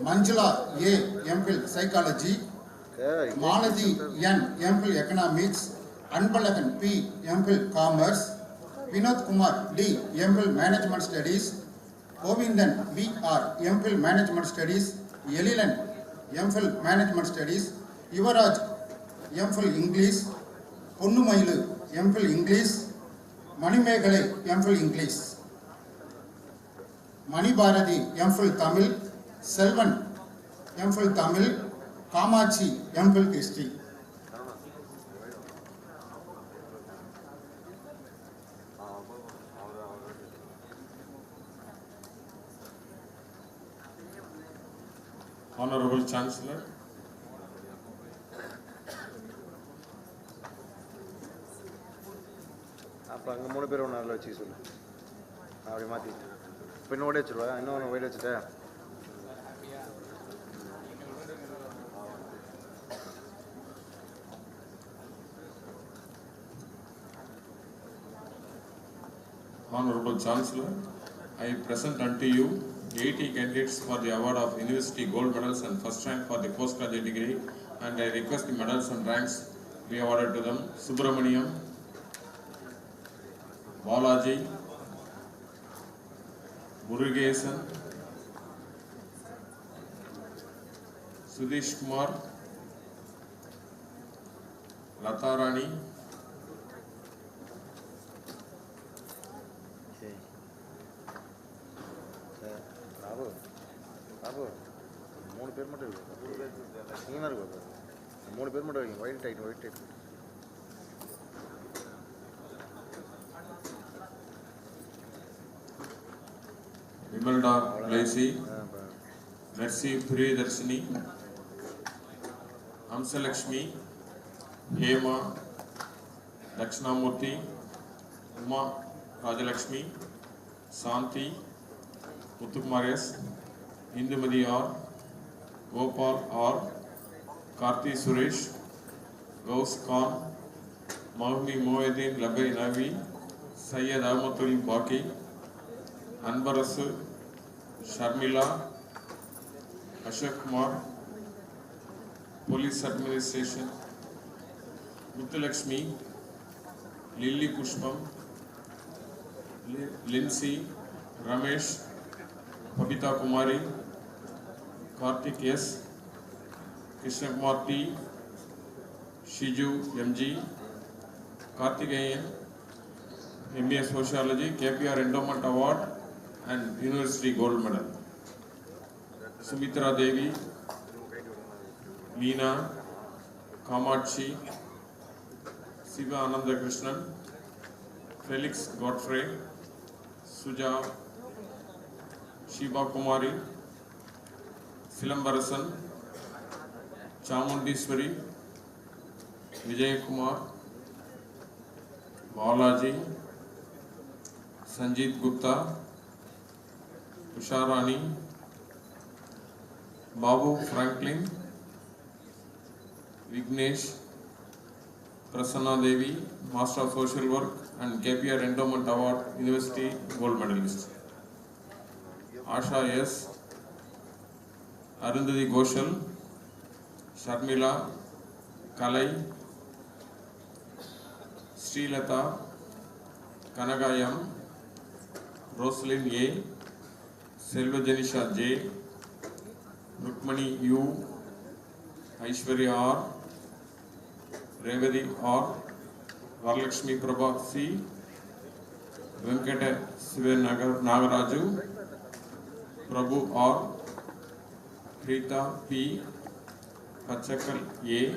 Manjula A, MPhil Psychology. Malathi N, MPhil Economics. Anbalagan P, MPhil Commerce. Vinod Kumar D, MPhil Management Studies. Govindan B.R, MPhil Management Studies. Elilan, MPhil Management Studies. Yuvaraj, MPhil English. Ponnumailu, MPhil English. Manimegale, MPhil English. Mani Bharati, MPhil Tamil. Selvan, MPhil Tamil. Kamachi, MPhil History. Honorable Chancellor, அப்போ அங்கே 3 பேர் ஒன்று அதில் வச்சுக்க சொல்லு. அப்படி மாற்றி இப்போ இன்னும் ஓடி வச்சுருவா. இன்னொன்று வெயிட் வச்சுட்டேன். Honorable Chancellor, I present unto you 80 candidates for the award of University Gold Medals and first rank for the postgraduate degree, and I request the medals and ranks be awarded to them. Subramaniam, Balaji, Murugesan, Sudesh Kumar, Latarani, Babu 3 பேர் மட்டும் இருக்கு. நீங்க இருக்கு 3 பேர் மட்டும் வைங்க. White tight Vimalda Lacy, Mercy Priyadarshini, Amsalakshmi, Hema, Dakshinamurthy, Uma Rajalakshmi, Santi, Muthukumar S, Indumadi R, Gopal R, Karthi Suresh, Gauss Khan, Mahmi Moedin Labai Navi, Syed Ahmadul Baki, Anbarasu, Sharmila, Ashok Kumar, Police Administration, Muthulakshmi, Lily Pushpam, Lindsay, Ramesh, Babita Kumari, Karthik S, Krishna Kumar T, Shiju MG, Karthikeyan, MBA Sociology, KPR Endowment Award and University Gold Medal. Sumitra Devi, Meena, Kamachi, Siva Ananda Krishnan, Felix Godfrey, Suja, Shiva Kumari, Silambarasan, Chamundiswari, Vijay Kumar, Balaji, Sanjeet Gupta, Usharani, Babu Franklin, Vignesh, Prasanna Devi, Master of Social Work and KPR Endowment Award, University Gold Medalist. Asha S, Arundhati Ghoshal, Sharmila, Kalai, Srilata, Kanagayam, Roslyn A, Selvajanisha J, Rukmani U, Aishwarya R, Revati R, Varalakshmi Prabha C, Venkata Sivan Nagaraju, Prabhu R, Preeta P, Pachakal A,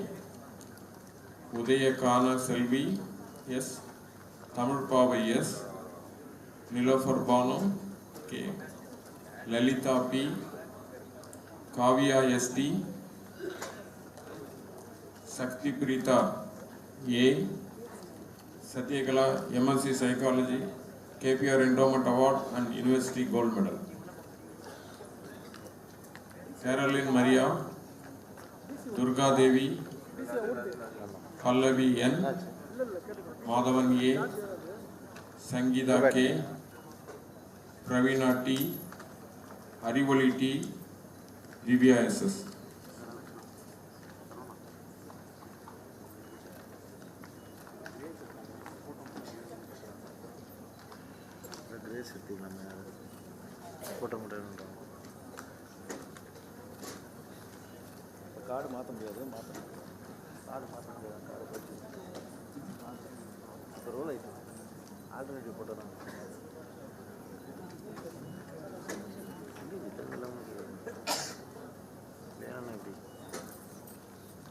Udayakana Selvi S, Tamil Pava S, Nilofar Banu K, Lalita P, Kavya SD, Sakti Preeta A, Satyakala MSc Psychology, KPR Endowment Award and University Gold Medal. Caroline Maria, Durga Devi, Pallavi N, Madhavan A, Sangeeta K, Pravina T, Arivali T, Divya SS. Card மாற்ற முடியாது card மாற்ற முடியாது card போச்சு இப்போ role ஆகிட்டு alternative போட்டுறாங்க வேணும் எப்படி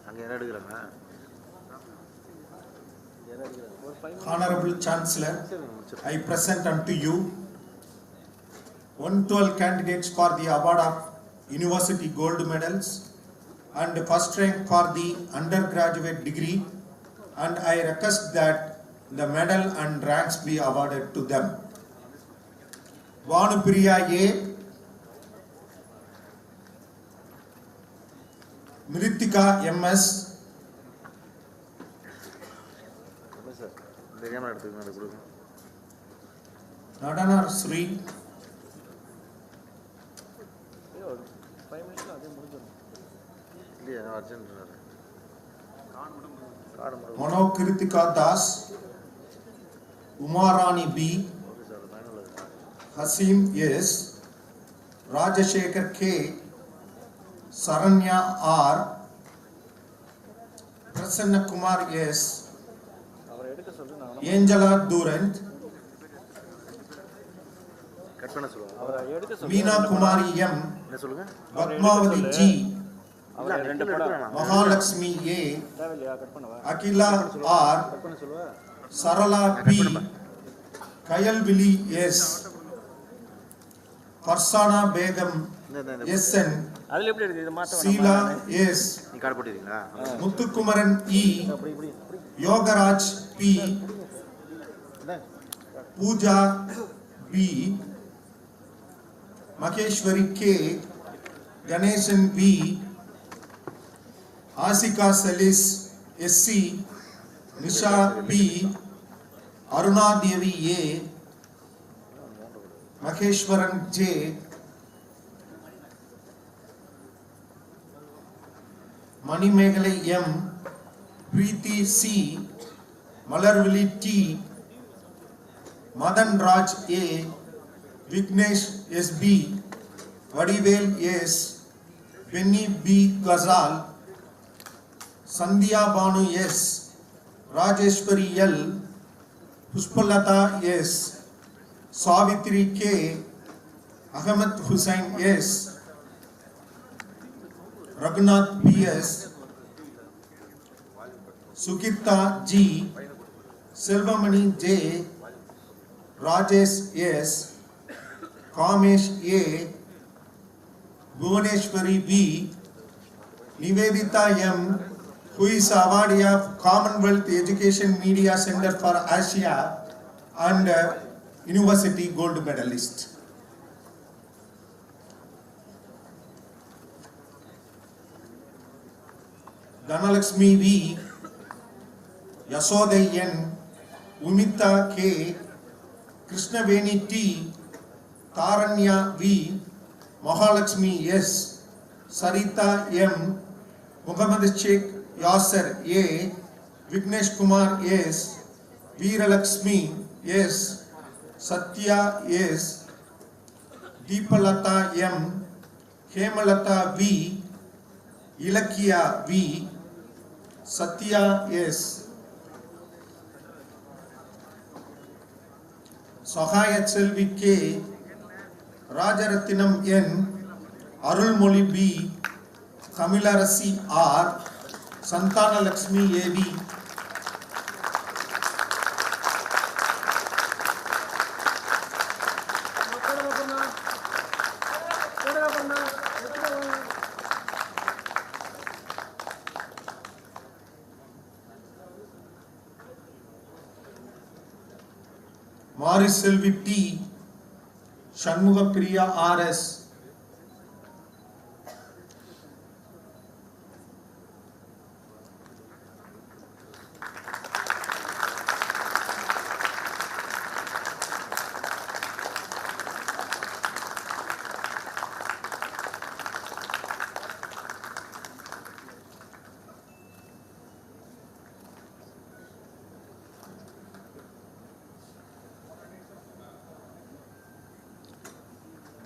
அங்கே யாரும் எடுக்கிறாங்க Honorable Chancellor, I present unto you 112 candidates for the award of University Gold Medals and first rank for the undergraduate degree, and I request that the medal and ranks be awarded to them. Vanupriya A, Mritika MS, இந்த camera எடுத்துக்கணும் கொடுங்க Nadanar Sri, 5 மினிட்ஸ்ல அதே முடிஞ்சிடும் இல்லையா urgent card மட்டும் Mano Kritika Das, Umarani B, okay sir final Hasim S, Rajashekar K, Saranya R, Prasanna Kumar S, அவரை எடுக்க சொல்லு நான் Angela Durant, கட் பண்ண சொல்லுவாங்க அவரை எடுக்க சொல்லு Meena Kumari M, என்ன சொல்லுங்க Padmavati G, அவரை ரெண்டு படம் Mahalakshmi A, தேவையில்லையா கட் பண்ணவா Akila R, கட் பண்ண சொல்லுவா Sarala P, Kayalvili S, Farsana Begum SN, அதுல எப்படி இருக்கு இது மாத்த Sheila S, நீ கார்டு போட்டுறீங்களா Muthukumaran E, அப்படி இப்படி Yogaraj P, Pooja B, Maheshwari K, Ganeshan B, Asika Salis SC, Nisha B, Aruna Devi A, Maheshwaran J, Manimegalai M, Preeti C, Malarvili T, Madan Raj A, Vignesh SB, Vadivel S, Benny B. Ghazal, Sandhya Banu S, Rajeshwari L, Pushpalata S, Savitri K, Ahmed Hussain S, Raghunath P.S., Sukita G, Selvamani J, Rajesh S, Kamesh A, Bhuvaneshwari B, Nivedita M, who is awardee of Commonwealth Education Media Center for Asia and University Gold Medalist. Dhanalakshmi V, Yasodai N, Umita K, Krishnaveni T, Taranya V, Mahalakshmi S, Sarita M, Muhammad Sheikh Yasser A, Vignesh Kumar S, Veeralakshmi S, Satya S, Deepalata M, Hemalata V, Ilakya V, Satya S, Sahayat Selvi K, Rajarathinam N, Arulmoli B, Kamilarasi R, Santana Lakshmi A.B. Maris Selvi T, Shanmuga Priya R.S.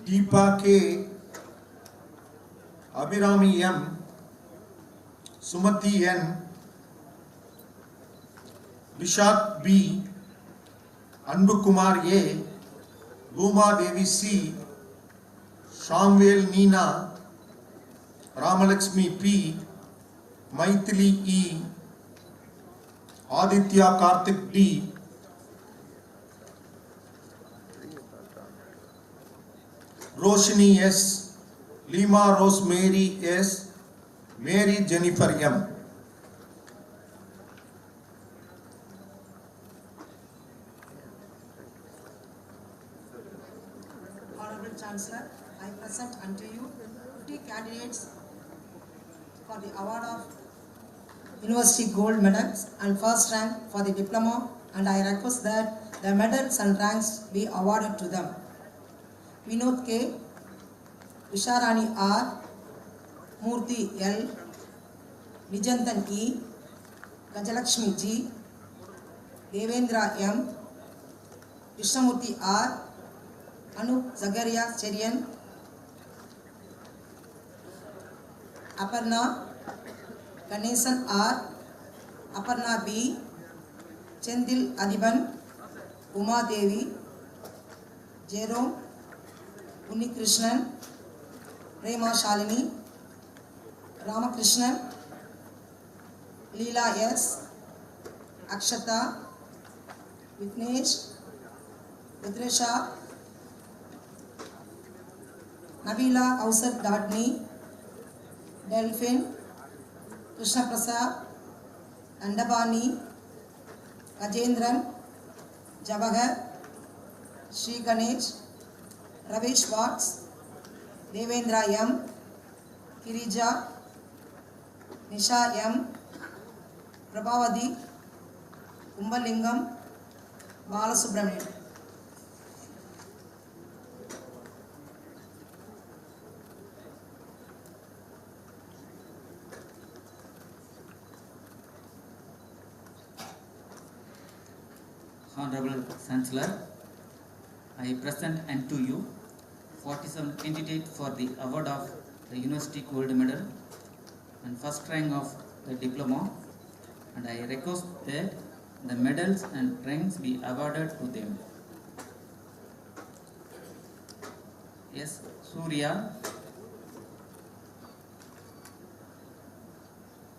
Deepa K, Abhirami M, Sumati N, Vishak B, Anbu Kumar A, Bhuma Devi C, Shamvel Neena, Ramalakshmi P, Maithili E, Aditya Karthik D, Roshni S, Lima Rosemary S, Mary Jennifer M. Honorable Chancellor, I present unto you 50 candidates for the award of University Gold Medals and first rank for the diploma, and I request that the medals and ranks be awarded to them. Vinod K, Visharani R, Murthy L, Vijantan E, Gajalakshmi G, Devendra M, Krishnamurthy R, Anup Zagaria Cherian, Aparna, Ganesan R, Aparna B, Chendil Adiban, Uma Devi, Jerome, Unnikrishnan, Prema Shalini, Ramakrishnan, Leela S, Akshata, Vignesh, Rudresha, Nabila Kausar Dadni, Delphin, Krishna Prasad, Andabani, Gajendran, Jawahar, Sri Ganesh, Ravish Watts, Devendra M, Kirija, Nisha M, Prabhavati, Kumbalingam, Balasubramanian. Honorable Chancellor, I present unto you 47 candidates for the award of the University Gold Medal and first rank of the diploma, and I request that the medals and ranks be awarded to them. S. Surya,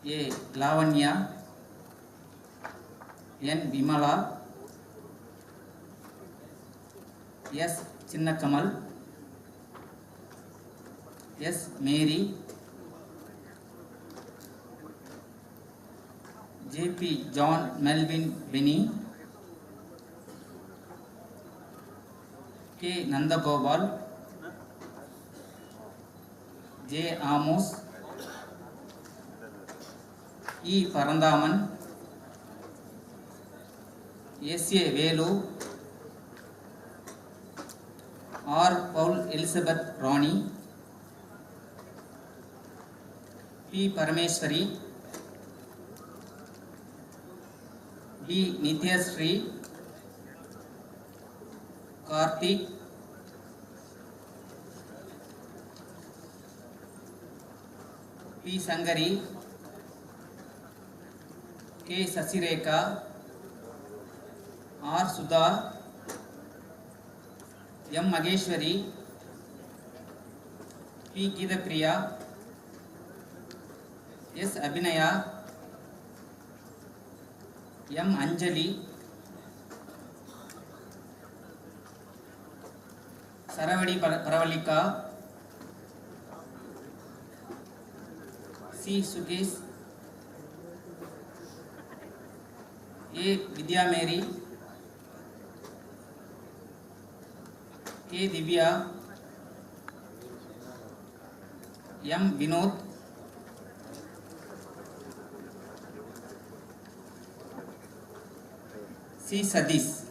A. Lavanya, N. Vimala, S. Chinnakamal, S. Mary, J.P. John Melvin Benny, K. Nandagopal, J. Amos, E. Parandaman, S. A. Velu, R. Paul Elizabeth Ronnie, P. Parameshwari, B. Nityasri, Karthik, P. Sangari, K. Sasireka, R. Sudha, M. Mageshwari, P. Geethapriya, S. Abhinaya, M. Anjali, Saravadi Paravalika, C. Sukesh, A. Vidya Mary, K. Divya, M. Vinod, C. Sadish.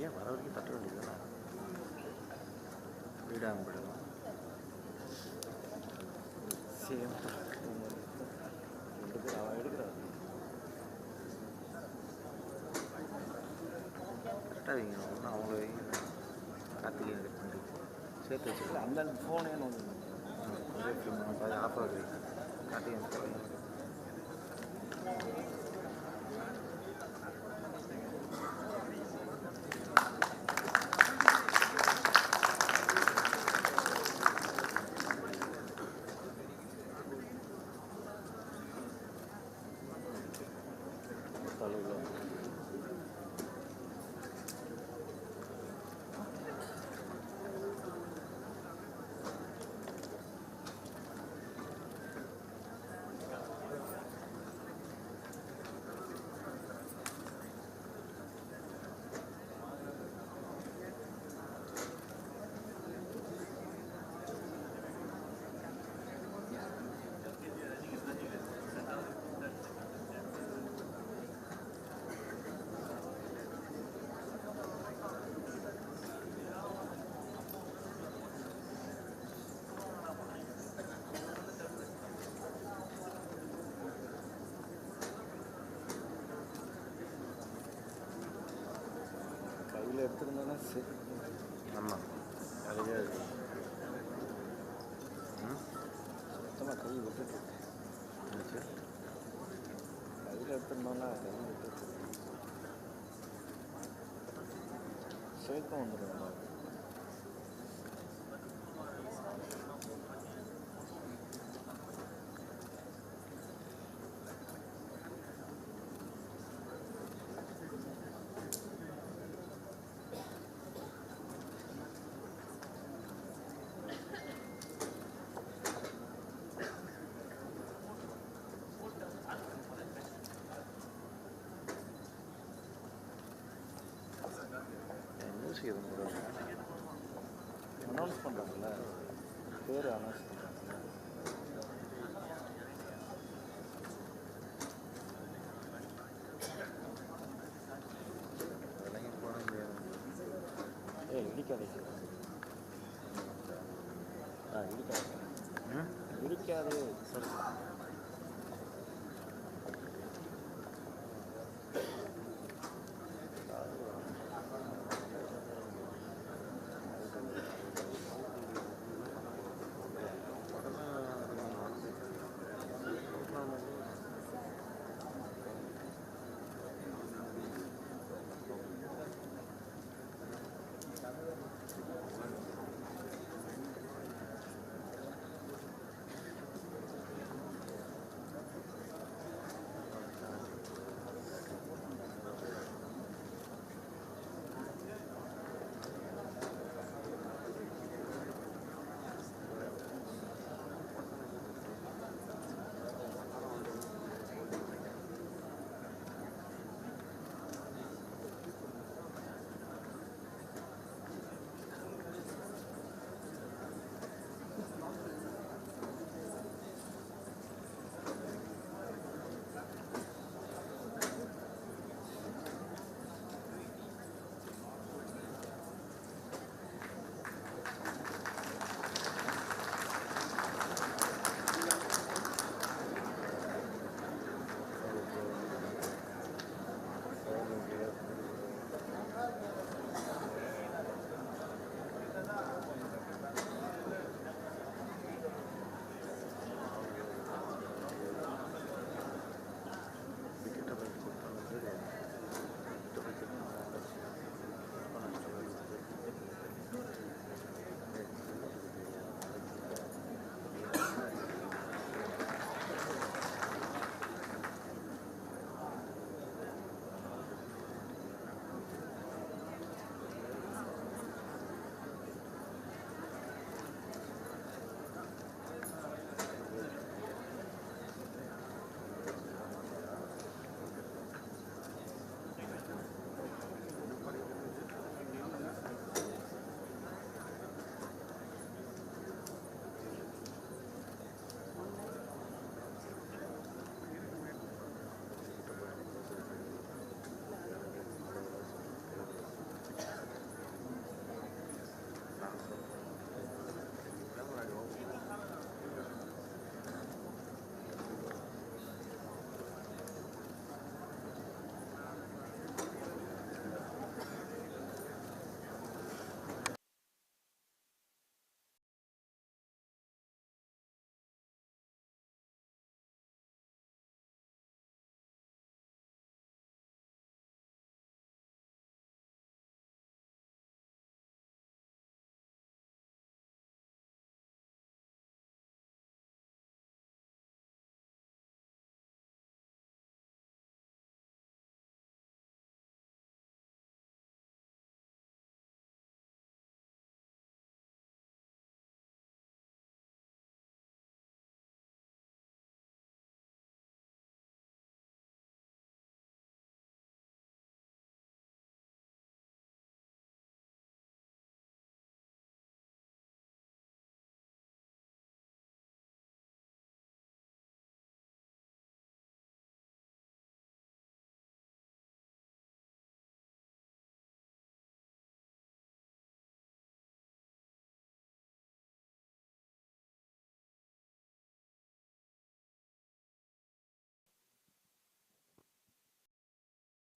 ஏன் வர வரைக்கும் தட்ட வேண்டியதுதானே விடாமல் விடலாம் same அவன் எடுக்கிறான் கரெக்டாக வைங்க ஒன்றும் அவங்கள வைங்க கார்த்திகை சேர்த்து வச்சுக்கலாம் அந்த ஃபோனே ஒன்று ஆஃப் ஆகுறீங்க கார்த்திகை ஆமாம் அதுவே சுத்தமாக கை விட்டுட்டு இருந்துச்சு கையில் எடுத்துருந்தோம்னா கை விட்டுட்டு சேர்க்கும் வந்துடும் மியூசிக் எதுவும் போடுவாங்க அனௌன்ஸ் பண்ணுறாங்கல்ல பேர் அனௌன்ஸ் பண்ணுறாங்கல்ல அதெல்லாம் போட முடியாது இடிக்காதே இடிக்காது இடிக்காது சரி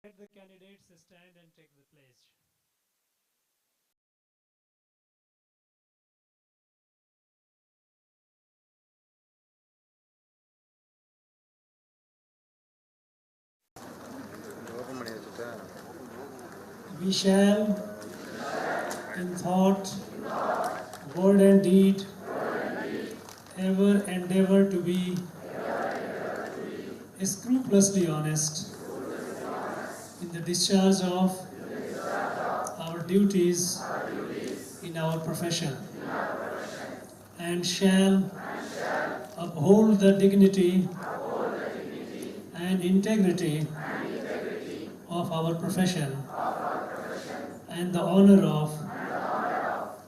Let the candidates stand and take the pledge. We shall, in thought, word and deed, ever endeavor to be scrupulously honest in the discharge of our duties in our profession, and shall uphold the dignity and integrity of our profession and the honor of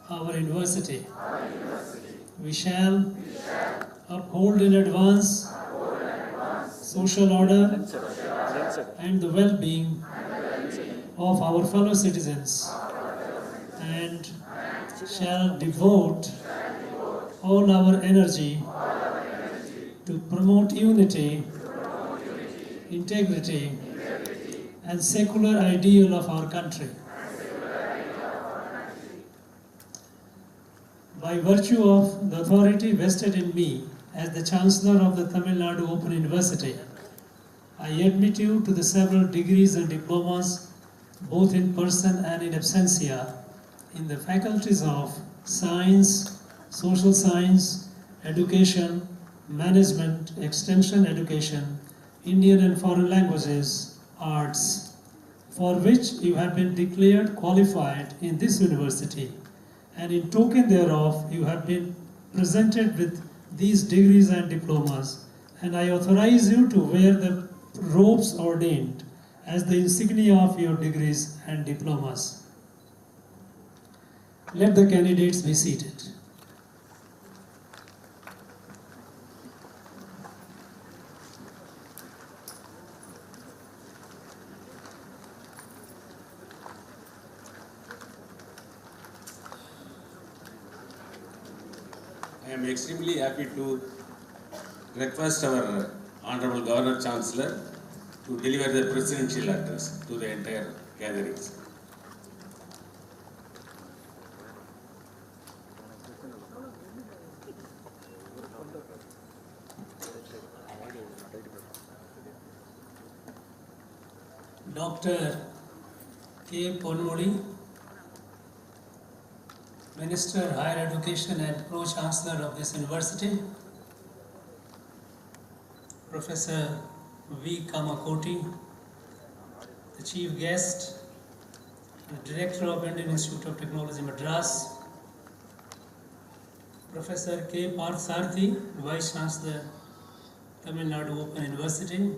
our university. We shall uphold in advance social order and the well-being of our fellow citizens, and shall devote all our energy to promote unity, integrity, and secular ideal of our country. By virtue of the authority vested in me as the Chancellor of the Tamil Nadu Open University, I admit you to the several degrees and diplomas, both in person and in absentia, in the faculties of Science, Social Science, Education, Management, Extension Education, Indian and Foreign Languages, Arts, for which you have been declared qualified in this university, and in token thereof you have been presented with these degrees and diplomas, and I authorize you to wear the robes ordained as the insignia of your degrees and diplomas. Let the candidates be seated. I am extremely happy to request our Honorable Governor Chancellor to deliver the presidential address to the entire gatherings. Dr. K. Ponmoli, Minister, Higher Education and Pro-Chancellor of this university, Professor V. Kamakoti, the Chief Guest, the Director of Indian Institute of Technology, Madras, Professor K. Partharthi, Vice Chancellor, Tamil Nadu Open University,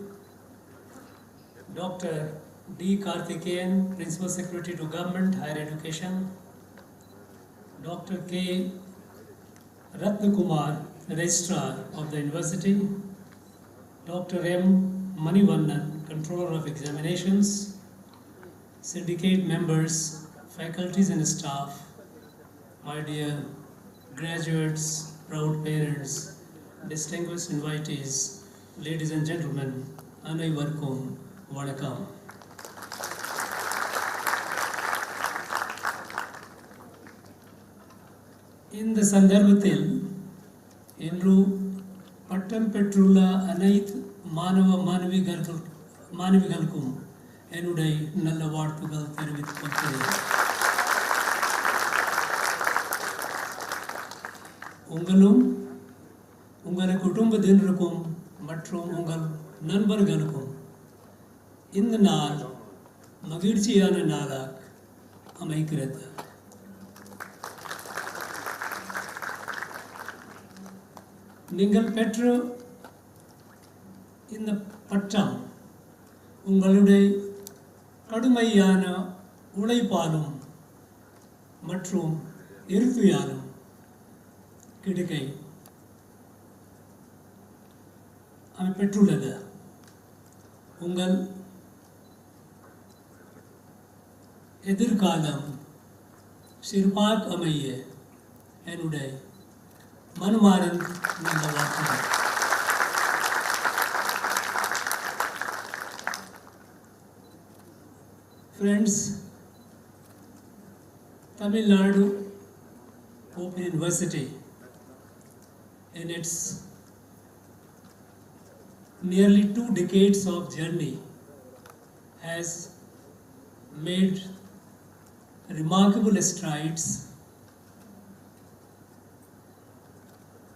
Dr. D. Karthikeyan, Principal Secretary to Government, Higher Education, Dr. K. Ratnakumar, Registrar of the University, Dr. M. Manivannan, Controller of Examinations, syndicate members, faculties and staff, my dear graduates, proud parents, distinguished invitees, ladies and gentlemen, அனைவருக்கும் வணக்கம். இந்த சந்தர்ப்பத்தில் இன்று பட்டம் பெற்றுள்ள அனைத்து மாணவ மாணவிகளுக்கும் என்னுடைய நல்ல வாழ்த்துக்கள் தெரிவித்துக் கொள்கிறேன். உங்களும் உங்கள் குடும்பத்தினருக்கும் மற்றும் உங்கள் நண்பர்களுக்கும் இந்த நாள் மகிழ்ச்சியான நாளாக அமைகிறது. நீங்கள் பெற்ற இந்த பட்டம் உங்களுடைய கடுமையான உழைப்பாலும் மற்றும் இறுதியாலும் கிடைக்கை பெற்றுள்ளது. உங்கள் எதிர்காலம் சிறப்பாக அமைய என்னுடைய மனமார்ந்த வாழ்த்துக்கள். Friends, Tamil Nadu Open University in its nearly 2 decades of journey has made remarkable strides,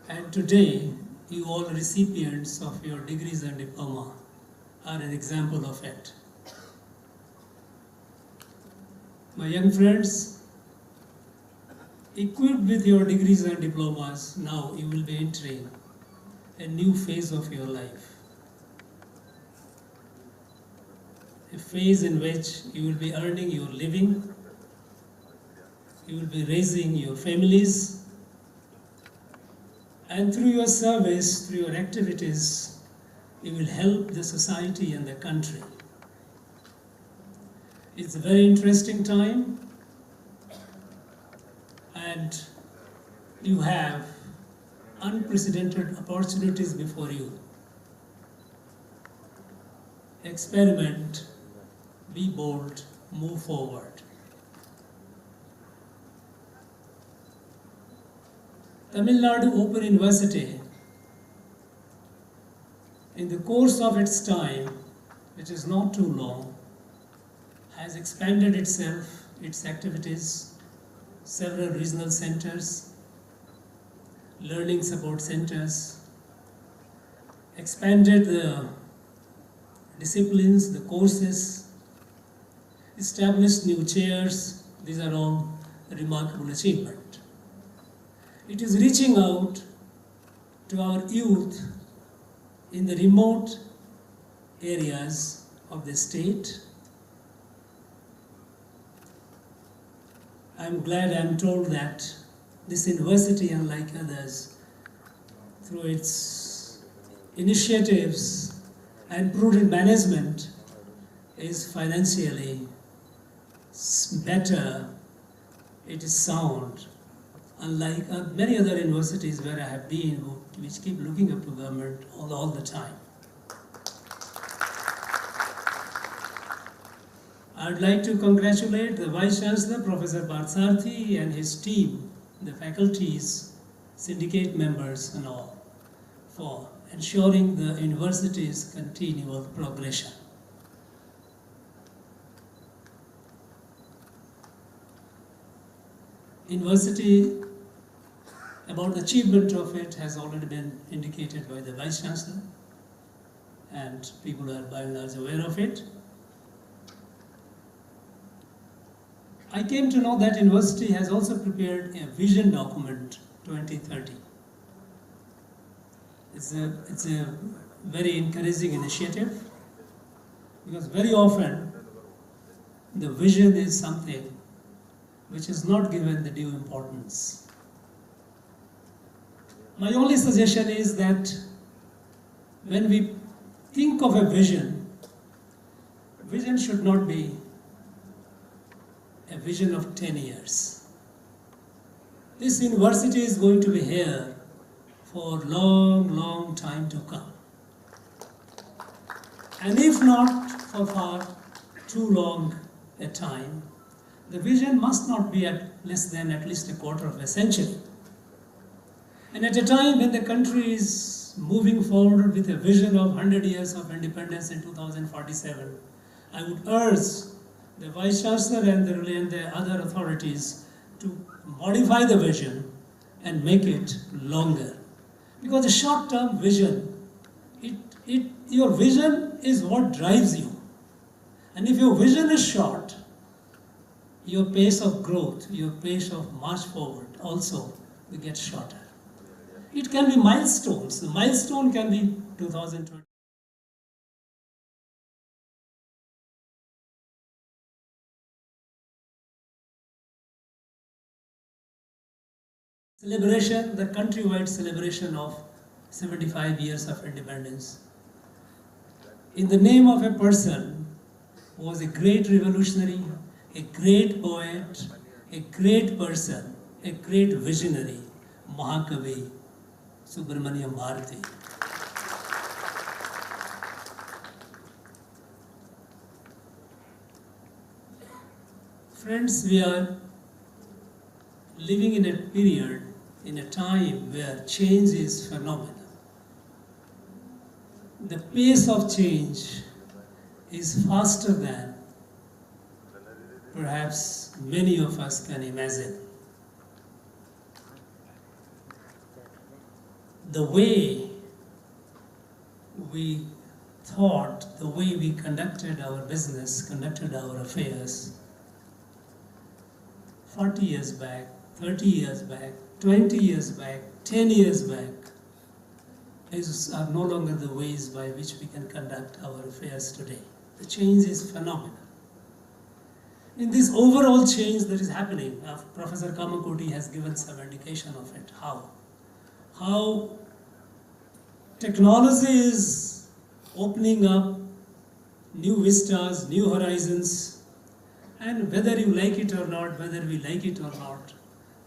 and today you all recipients of your degrees and diploma are an example of it. My young friends, equipped with your degrees and diplomas, now you will be entering a new phase of your life. A phase in which you will be earning your living, you will be raising your families, and through your service, through your activities, you will help the society and the country. It's a very interesting time, and you have unprecedented opportunities before you. Experiment, be bold, move forward. Tamil Nadu Open University, in the course of its time, which is not too long, has expanded itself, its activities, several regional centers, learning support centers, expanded the disciplines, the courses, established new chairs. These are all a remarkable achievement. It is reaching out to our youth in the remote areas of the state. I'm glad I'm told that this university, unlike others, through its initiatives and prudent management, is financially better, it is sound, unlike many other universities where I have been, which keep looking up to government all the time. I'd like to congratulate the Vice Chancellor, Professor Partharthi, and his team, the faculties, syndicate members and all, for ensuring the university's continual progression. University, about the achievement of it, has already been indicated by the Vice Chancellor, and people are by and large aware of it. I came to know that university has also prepared a vision document 2030. It's a very encouraging initiative, because very often the vision is something which is not given the due importance. My only suggestion is that when we think of a vision, vision should not be a vision of 10 years. This university is going to be here for a long time to come. And if not for far too long a time, the vision must not be at less than at least a quarter of a century. And at a time when the country is moving forward with a vision of 100 years of independence in 2047, I would urge the Vice Chancellor and the other authorities to modify the vision and make it longer. Because the short-term vision, your vision is what drives you. And if your vision is short, your pace of growth, your pace of march forward also will get shorter. It can be milestones. The milestone can be 2020. Celebration, the countrywide celebration of 75 years of independence. In the name of a person who was a great revolutionary, a great poet, a great person, a great visionary, Mahakavi Subramaniam Bharati. Friends, we are living in a period, in a time where change is phenomenal. The pace of change is faster than perhaps many of us can imagine. The way we thought, the way we conducted our business, conducted our affairs 40 years back, 30 years back, 20 years back, 10 years back, are no longer the ways by which we can conduct our affairs today. The change is phenomenal. In this overall change that is happening, Professor Kamakoti has given some indication of it. How technology is opening up new vistas, new horizons, and whether you like it or not, whether we like it or not,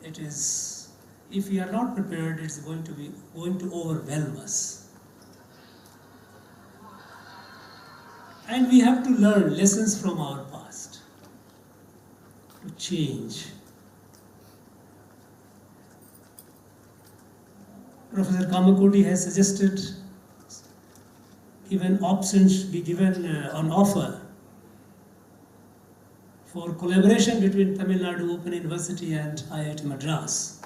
it is, if we are not prepared, it's going to overwhelm us. And we have to learn lessons from our past to change. Professor Kamakoti has suggested even options be given on offer for collaboration between Tamil Nadu Open University and IIT Madras.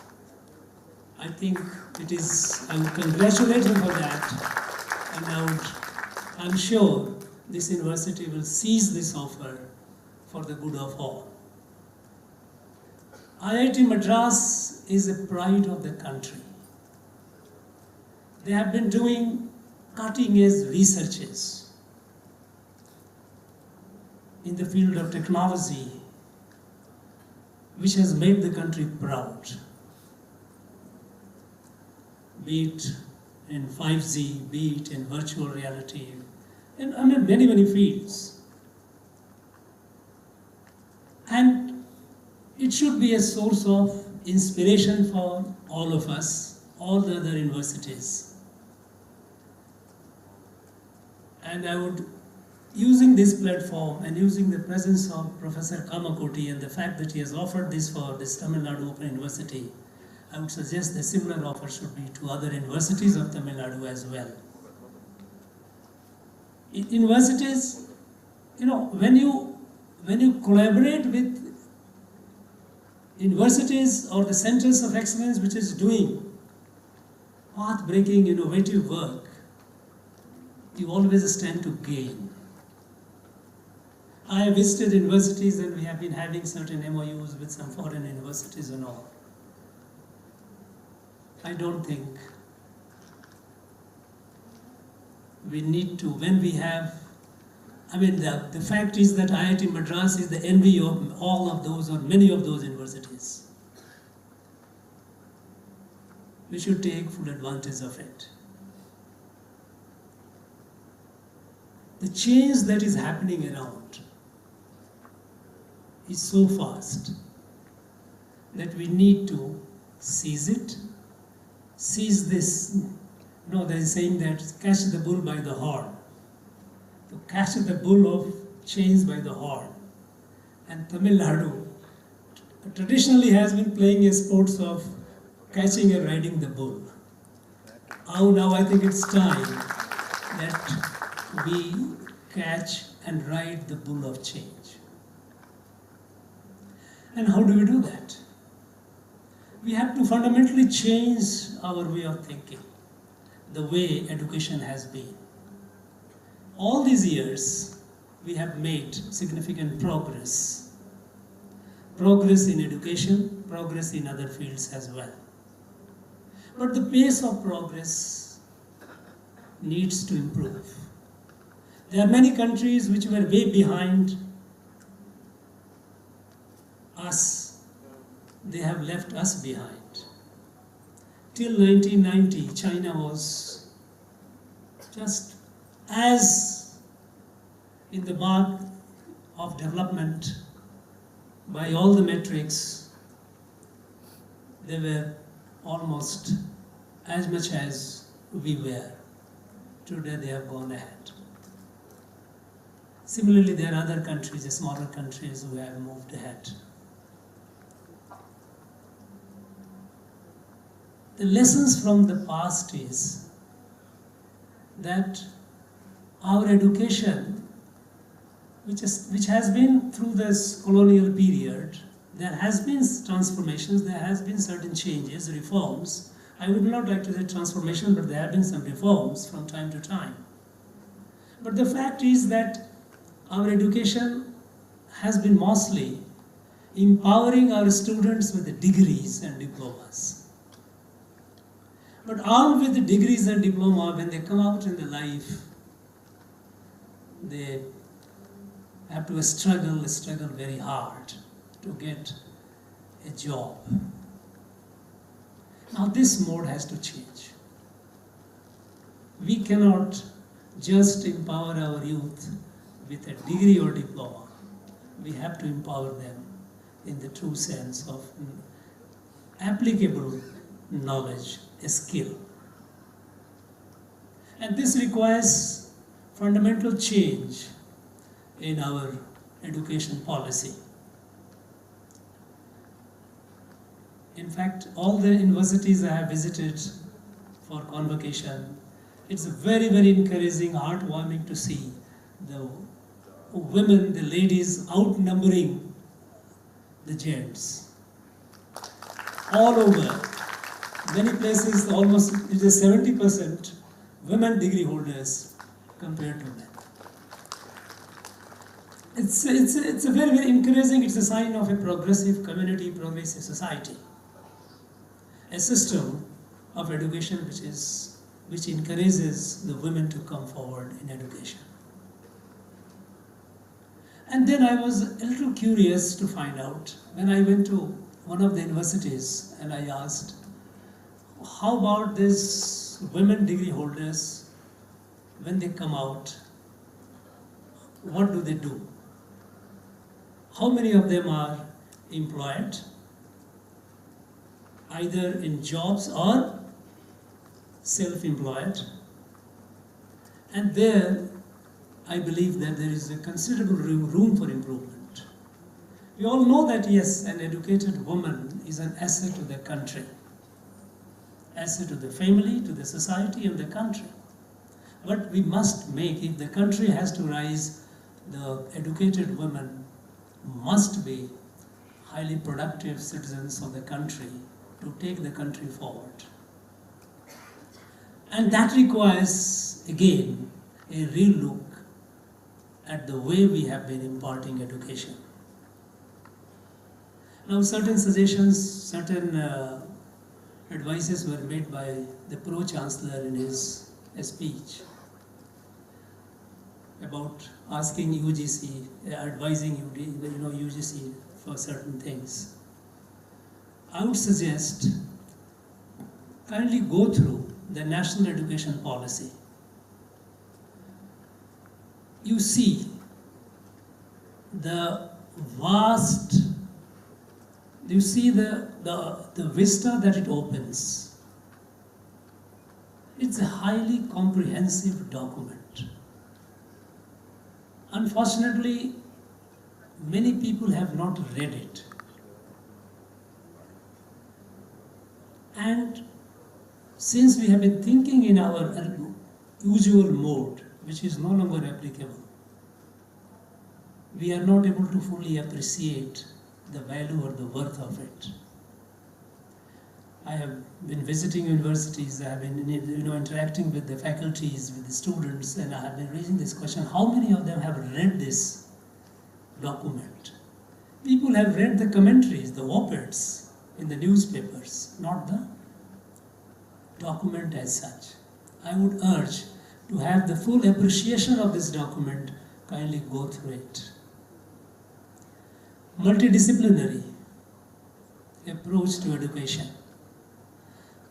I think it is, I would congratulate him for that, and I'm sure this university will seize this offer for the good of all. IIT Madras is a pride of the country. They have been doing cutting-edge researches in the field of technology, which has made the country proud. Be it in 5G, be it in virtual reality, and in many, many fields. And it should be a source of inspiration for all of us, all the other universities. And I would, using this platform and using the presence of Professor Kamakoti and the fact that he has offered this for this Tamil Nadu Open University, I would suggest a similar offer should be to other universities of Tamil Nadu as well. Universities, when you collaborate with universities or the centers of excellence which is doing path-breaking, innovative work, you always stand to gain. I have visited universities and we have been having certain MOUs with some foreign universities and all. I don't think we need to, when we have, the fact is that IIT Madras is the envy of all of those or many of those universities. We should take full advantage of it. The change that is happening around is so fast that we need to seize it, seize this. There is saying that catch the bull by the horn. To catch the bull of change by the horn. And Tamil Nadu traditionally has been playing a sports of catching and riding the bull. Now I think it's time that we catch and ride the bull of change. And how do we do that? We have to fundamentally change our way of thinking, the way education has been. All these years, we have made significant progress. Progress in education, progress in other fields as well. But the pace of progress needs to improve. There are many countries which were way behind us. They have left us behind. Till 1990, China was just as in the mark of development by all the metrics. They were almost as much as we were. Today they have gone ahead. Similarly, there are other countries, smaller countries, who have moved ahead. The lessons from the past is that our education which has been through this colonial period. There has been transformations, there has been certain changes, reforms. I would not like to say transformation, but there have been some reforms from time to time. But the fact is that our education has been mostly empowering our students with the degrees and diplomas. But armed with the degrees and diploma, when they come out in the life, they have to struggle very hard to get a job. Now this mode has to change. We cannot just empower our youth with a degree or diploma. We have to empower them in the true sense of applicable knowledge, a skill. And this requires fundamental change in our education policy. In fact, all the universities I have visited for convocation, it's very, very encouraging, heartwarming to see the women, the ladies outnumbering the gents. All over, many places almost it is 70% women degree holders compared to men. It's a very, very encouraging, it's a sign of a progressive community, progressive society. A system of education which encourages the women to come forward in education. And then I was a little curious to find out when I went to one of the universities and I asked, how about these women degree holders, when they come out, what do they do? How many of them are employed, either in jobs or self-employed? And there, I believe that there is a considerable room for improvement. We all know that, yes, an educated woman is an asset to the country, asset to the family, to the society and the country. But we must make, if the country has to rise, the educated women must be highly productive citizens of the country to take the country forward. And that requires, again, a real look at the way we have been imparting education. Now, certain suggestions, certain advices were made by the Pro-Chancellor in his speech about asking UGC, advising UGC for certain things. I would suggest kindly go through the national education policy. You see the vast, you see the vista that it opens. It's a highly comprehensive document. Unfortunately, many people have not read it. And since we have been thinking in our usual mode, which is no longer applicable, we are not able to fully appreciate the value or the worth of it. I have been visiting universities, I have been interacting with the faculties, with the students, and I have been raising this question, how many of them have read this document? People have read the commentaries, the op-eds in the newspapers, not the document as such. I would urge to have the full appreciation of this document, kindly go through it. Multidisciplinary approach to education.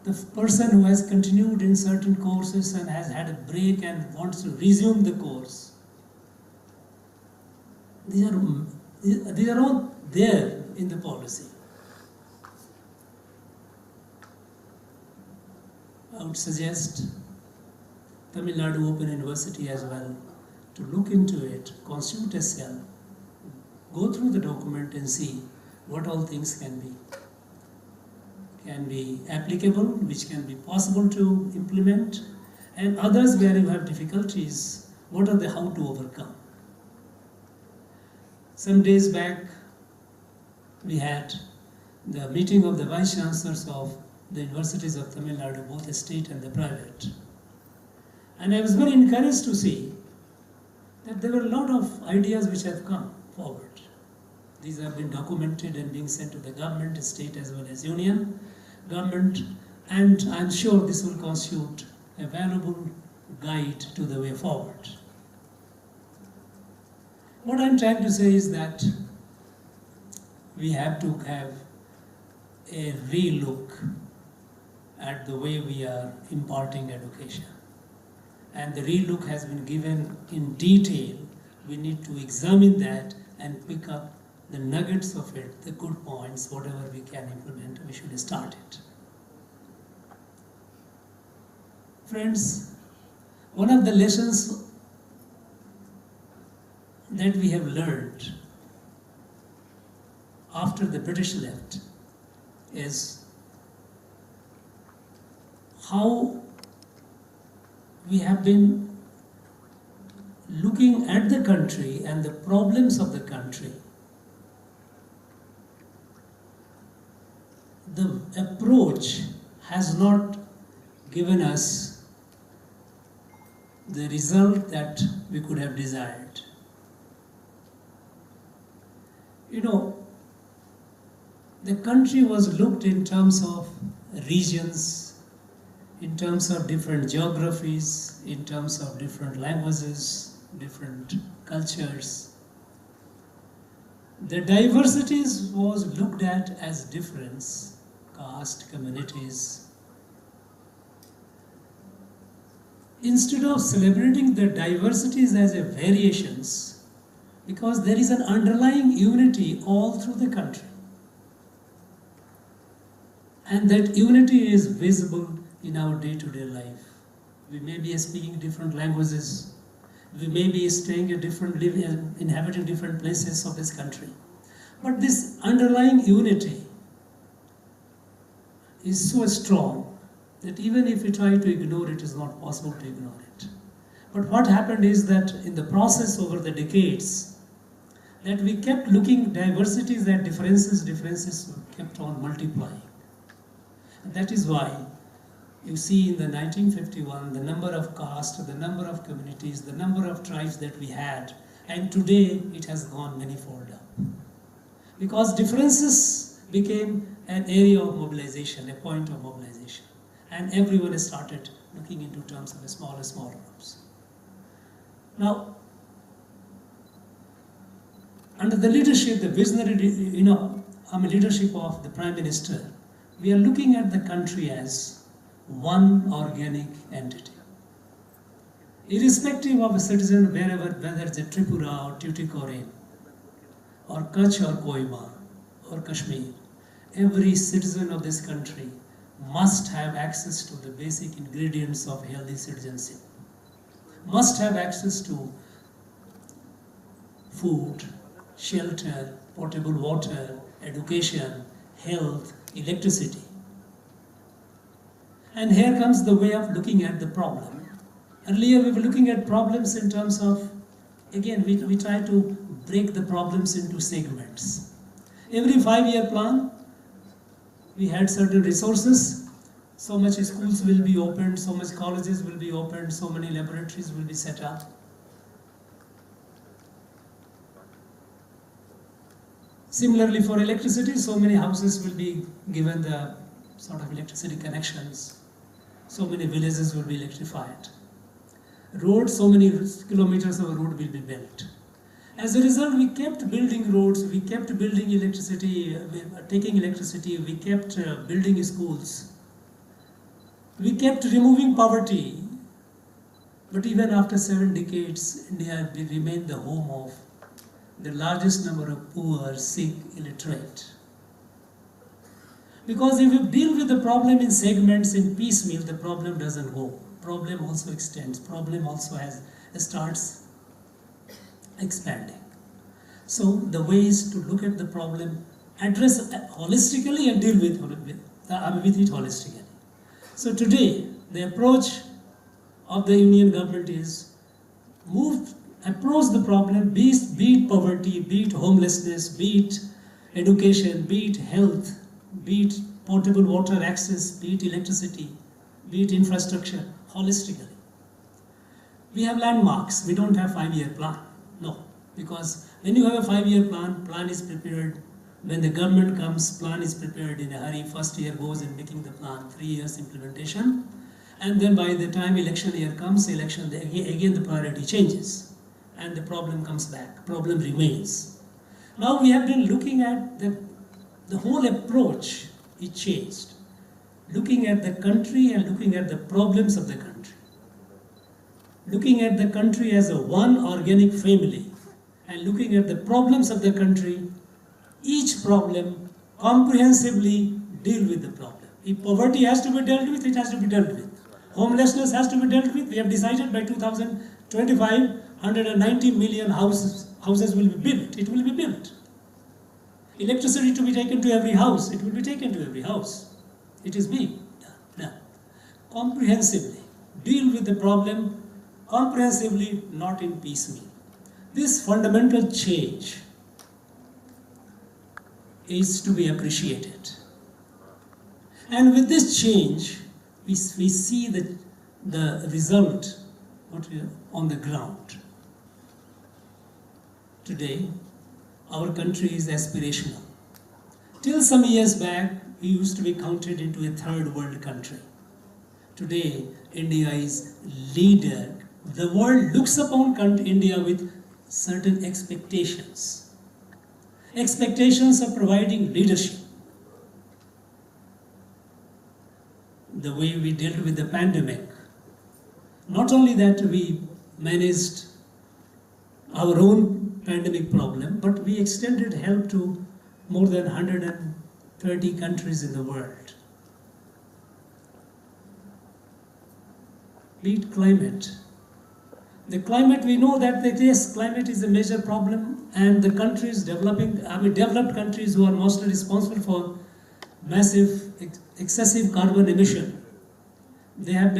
The person who has continued in certain courses and has had a break and wants to resume the course, these are all there in the policy. I would suggest Tamil Nadu Open University as well to look into it, constitute a cell, go through the document and see what all things can be applicable, which can be possible to implement, and others where you have difficulties, what are the how to overcome. Some days back, we had the meeting of the Vice Chancellors of the universities of Tamil Nadu, both the state and the private. And I was very encouraged to see that there were a lot of ideas which have come forward. These have been documented and being sent to the government, state as well as union government, and I'm sure this will constitute a valuable guide to the way forward. What I'm trying to say is that we have to have a relook at the way we are imparting education. And the relook has been given in detail. We need to examine that and pick up the nuggets of it, the good points, whatever we can implement, we should start it. Friends, one of the lessons that we have learned after the British left is how we have been looking at the country and the problems of the country. The approach has not given us the result that we could have desired. You know, the country was looked in terms of regions, in terms of different geographies, in terms of different languages, different cultures. The diversities was looked at as difference, caste, communities. Instead of celebrating the diversities as a variations, because there is an underlying unity all through the country. And that unity is visible in our day-to-day life. We may be speaking different languages. We may be staying in inhabiting different places of this country. But this underlying unity is so strong that even if we try to ignore it, it is not possible to ignore it. But what happened is that in the process over the decades, that we kept looking diversities and differences kept on multiplying. And that is why you see in the 1951, the number of castes, the number of communities, the number of tribes that we had, and today it has gone manifold up. Because differences became an area of mobilization, a point of mobilization. And everyone started looking into terms of smaller groups. Now, under the leadership, the visionary, leadership of the Prime Minister, we are looking at the country as one organic entity. Irrespective of a citizen, whether it's a Tripura or Tuticorin, or Kutch or Kohima, or Kashmir, every citizen of this country must have access to the basic ingredients of healthy citizenship, must have access to food, shelter, potable water, education, health, electricity. And here comes the way of looking at the problem. Earlier we were looking at problems in terms of, again, we try to break the problems into segments. Every 5-year plan, we had certain resources. So much schools will be opened, so much colleges will be opened, so many laboratories will be set up. Similarly for electricity, so many houses will be given the sort of electricity connections. So many villages will be electrified. Roads, so many kilometers of road will be built. As a result, we kept building roads, we kept building electricity, taking electricity, we kept building schools. We kept removing poverty. But even after 7 decades, India remained the home of the largest number of poor, sick, illiterate. Because if you deal with the problem in segments, in piecemeal, the problem doesn't go. Problem also extends. Problem also starts expanding. So the way is to look at the problem, address holistically and deal with it holistically. So today, the approach of the Union government is move approach the problem, be it poverty, be it homelessness, be it education, be it health, be it potable water access, be it electricity, be it infrastructure, holistically. We have landmarks. We don't have 5-year plan. No, because when you have a 5-year plan, plan is prepared. When the government comes, plan is prepared in a hurry. First year goes in making the plan, 3 years implementation. And then by the time election year comes, again the priority changes. And the problem comes back, problem remains. Now we have been looking at the whole approach, it changed. Looking at the country and looking at the problems of the country. Looking at the country as a one organic family and looking at the problems of the country, each problem comprehensively deal with the problem. If poverty has to be dealt with, it has to be dealt with. Homelessness has to be dealt with. We have decided by 2025, 190 million houses will be built. It will be built. Electricity to be taken to every house. It will be taken to every house. It is being done. Comprehensively deal with the problem, comprehensively, not in piecemeal. This fundamental change is to be appreciated. And with this change, we see the result on the ground. Today, our country is aspirational. Till some years back, we used to be counted into a third world country. Today, India is leader. The world looks upon India with certain expectations. Expectations of providing leadership. The way we dealt with the pandemic. Not only that we managed our own pandemic problem, but we extended help to more than 130 countries in the world. Be it climate. The climate, we know that yes, climate is a major problem, and the countries developed countries who are mostly responsible for massive, excessive carbon emission, they have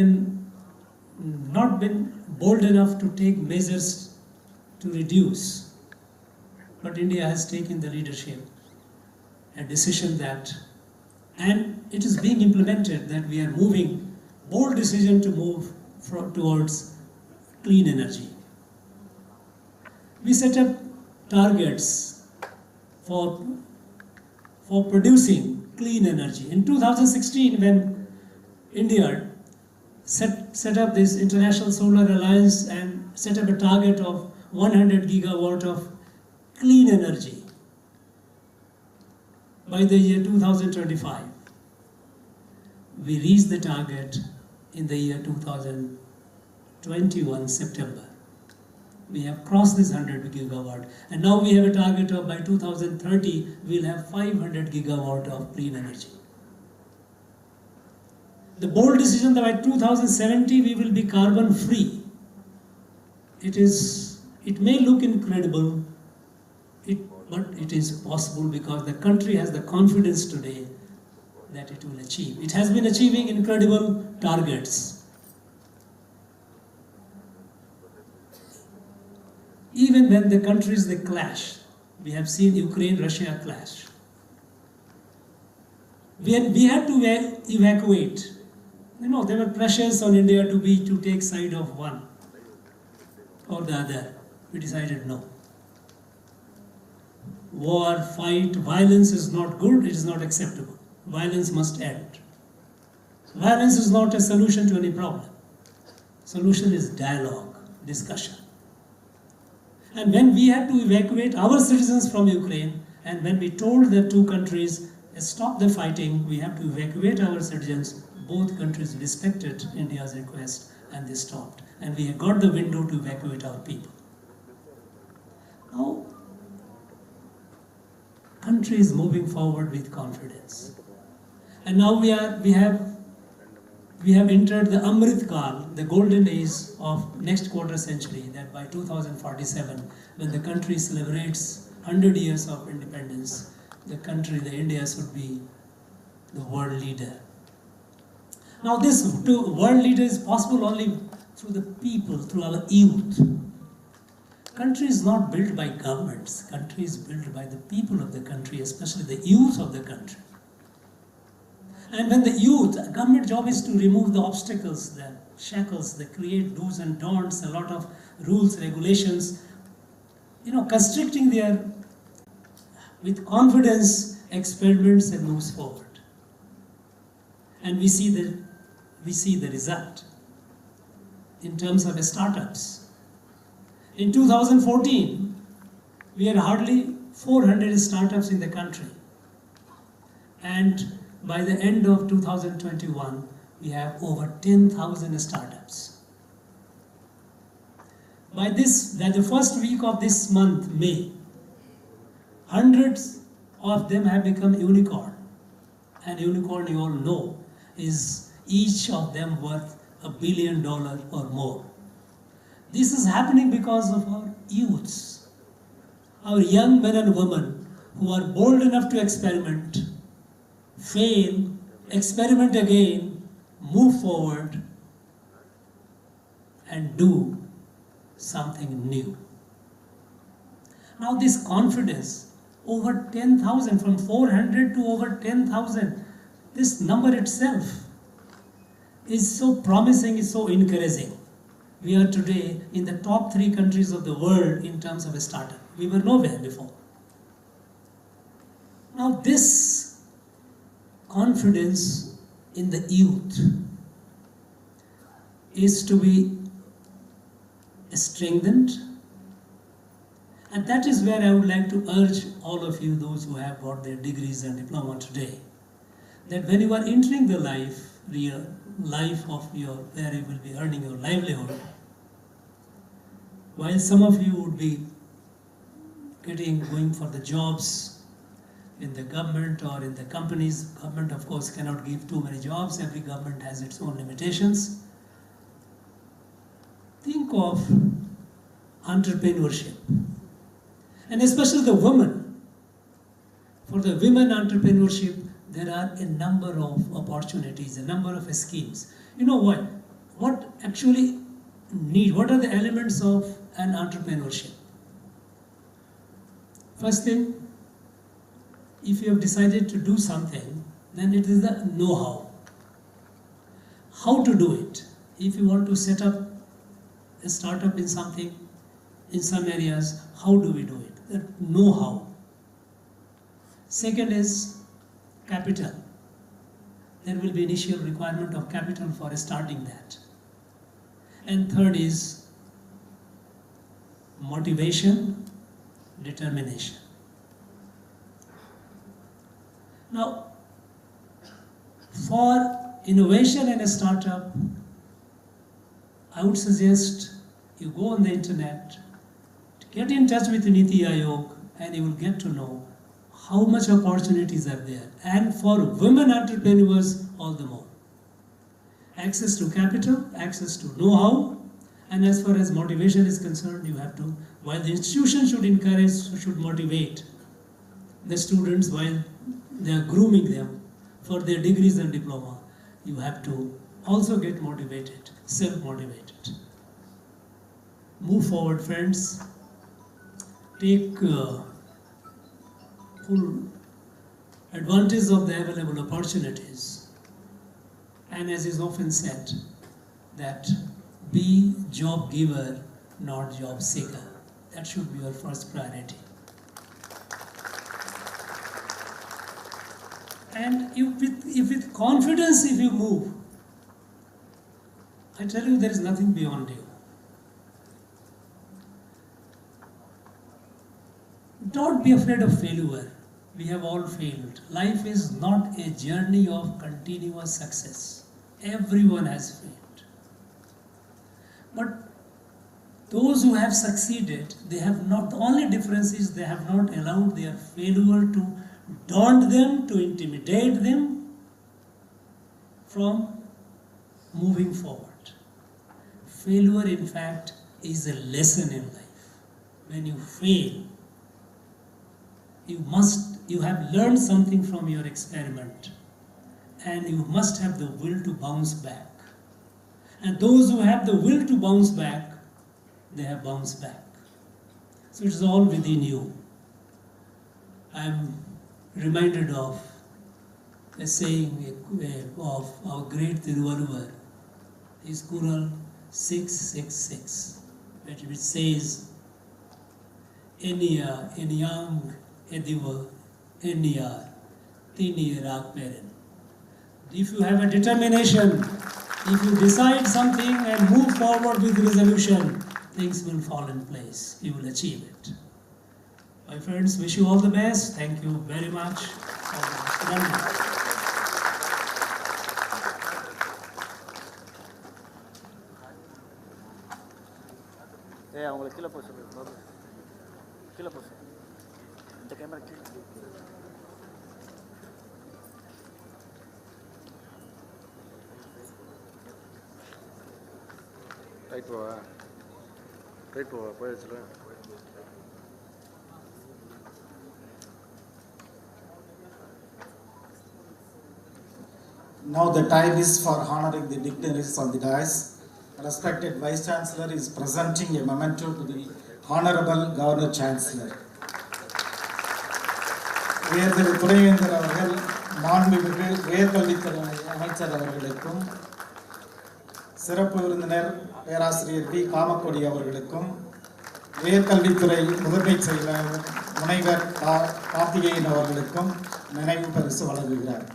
not been bold enough to take measures to reduce. But India has taken the leadership, a decision that, and it is being implemented, that we are moving, bold decision to move towards clean energy. We set up targets for producing clean energy. In 2016, when India set up this International Solar Alliance and set up a target of 100 gigawatt of clean energy by the year 2025. We reached the target in the year 2021 September. We have crossed this 100 gigawatt, and now we have a target of by 2030 we'll have 500 gigawatt of clean energy. The bold decision that by 2070 we will be carbon free. It may look incredible, but it is possible because the country has the confidence today that it will achieve. It has been achieving incredible targets. Even when the countries they clash, we have seen Ukraine-Russia clash. We had to evacuate. There were pressures on India to take side of one or the other. We decided no. War, fight, violence is not good, it is not acceptable. Violence must end. Violence is not a solution to any problem. Solution is dialogue, discussion. And when we had to evacuate our citizens from Ukraine, and when we told the two countries, stop the fighting, we have to evacuate our citizens, both countries respected India's request and they stopped. And we have got the window to evacuate our people. Now, country is moving forward with confidence. And now we have entered the Amrit Kal, the golden age of next quarter century, that by 2047, when the country celebrates 100 years of independence, the India should be the world leader. Now this world leader is possible only through the people, through our youth. country is not built by governments. Country is built by the people of the country, especially the youth of the country. And when the youth, government job is to remove the obstacles, the shackles, they create do's and don'ts, a lot of rules, regulations, constricting their, with confidence, experiments and moves forward. And we see the result in terms of startups. In 2014, we had hardly 400 startups in the country. And by the end of 2021, we have over 10,000 startups. By the first week of this month, May, hundreds of them have become unicorn. And unicorn, you all know, is each of them worth $1 billion or more. This is happening because of our youths, our young men and women who are bold enough to experiment, fail, experiment again, move forward, and do something new. Now this confidence, over 10,000, from 400 to over 10,000, this number itself is so promising, is so encouraging. We are today in the top 3 countries of the world in terms of a startup. We were nowhere before. Now this confidence in the youth is to be strengthened, and that is where I would like to urge all of you, those who have got their degrees and diploma today, that when you are entering the real life of where you will be earning your livelihood, while some of you would be going for the jobs in the government or in the companies. Government, of course, cannot give too many jobs. Every government has its own limitations. Think of entrepreneurship, and especially the women. For the women entrepreneurship, there are a number of opportunities, a number of schemes. You know what? What actually what are the elements of an entrepreneurship? First thing, if you have decided to do something, then it is the know-how. How to do it. If you want to set up a startup in something, in some areas, how do we do it? The know-how. Second is capital. There will be initial requirement of capital for starting that. And third is motivation, determination. Now, for innovation in a startup, I would suggest you go on the internet, get in touch with Niti Aayog, and you will get to know how much opportunities are there. And for women entrepreneurs, all the more. Access to capital, access to know-how, and as far as motivation is concerned, you have to, while the institution should encourage, should motivate the students while they are grooming them for their degrees and diploma, you have to also get motivated, self-motivated. Move forward, friends. Take full advantage of the available opportunities. And as is often said, that be job giver, not job seeker. That should be your first priority. And if with confidence, if you move, I tell you, there is nothing beyond you. Don't be afraid of failure. We have all failed. Life is not a journey of continuous success. Everyone has failed. But those who have succeeded, they have not, the only difference is they have not allowed their failure to daunt them, to intimidate them from moving forward. Failure, in fact, is a lesson in life. When you fail, you have learned something from your experiment, and you must have the will to bounce back. And those who have the will to bounce back, they have bounced back. So it is all within you. I am reminded of a saying of our great Thiruvalluvar, his Kural 666, which says, Eniya, Eniyang, Ediva, Eniya, Tiniya Rakperen. If you have a determination, if you decide something and move forward with resolution, things will fall in place. You will achieve it. My friends, wish you all the best. Thank you very much. அவங்களை கீழே போக சொல்லுங்க, கீழே போக சொல்லுங்க, இந்த camera கீழே. Right போவா, ரைட் போவா, போயிடுச்சுல. Now the time is for honoring the dignitaries on the dais. Respected Vice Chancellor is presenting a memento to the Honorable Governor Chancellor. உயர்திரு துணைவேந்தர் அவர்கள் மாண்புமிகு உயர்கல்வித்துறை அமைச்சர் அவர்களுக்கும் சிறப்பு விருந்தினர் பேராசிரியர் வி காமக்கொடி அவர்களுக்கும் உயர்கல்வித்துறை முதன்மை செயலாளர் முனைவர் கார்த்திகேயன் அவர்களுக்கும் நினைவு பரிசு வழங்குகிறார்.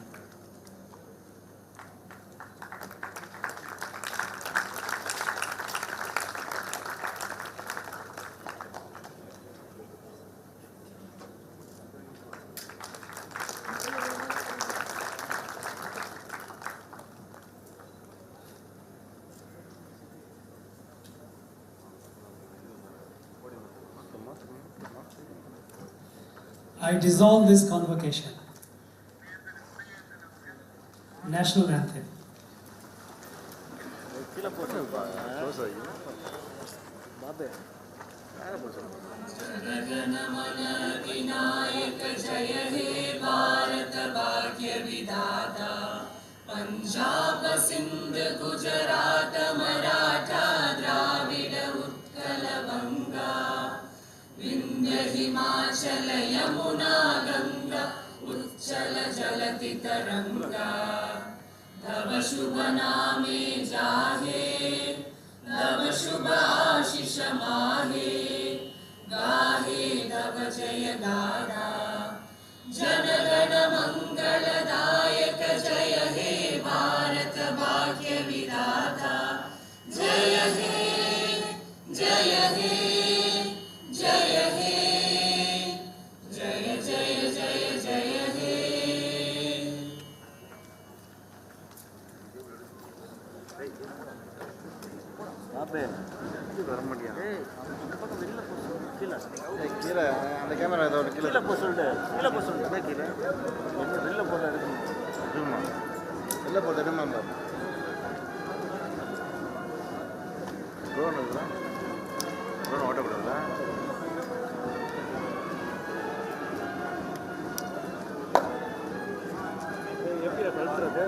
I dissolve this convocation. National anthem. Punjab Sindh Gujarat Maratha Dravid Utkal बंगा विंध्य हिमाचल यमुना गंगा उच्चल जलति तरंगा तव शुभ नामे जाहे तव शुभ आशीष माहे गाहे तव जय गाथा जनगण मंगलदायक जय हे भारत भाग्य विधाता जय हे जय हे जय हे जय जय जय जय हे வர முடியும். கீழே அந்த கேமரா இதோட கீழே போக சொல்லிட்டு கீழே போக சொல்லிட்டு கீழே வெளில போகிற எடுக்கணுமா வெளில போகிற எடுமா ட்ரோன் இருக்குதா ட்ரோன் ஓட்டப்படுங்களா எப்படி கழுத்துறது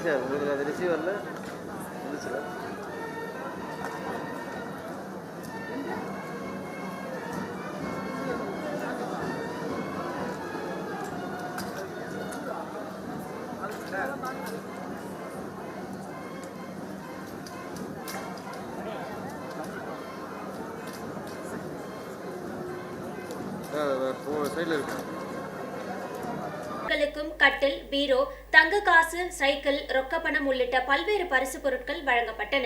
சார் உங்களுக்கு அது ரிசீவரில் வந்துச்சுல சைடில் இருக்கு. கட்டில், பீரோ, தங்க காசு, சைக்கிள், ரொக்கப்பணம் உள்ளிட்ட பல்வேறு பரிசு பொருட்கள் வழங்கப்பட்டன.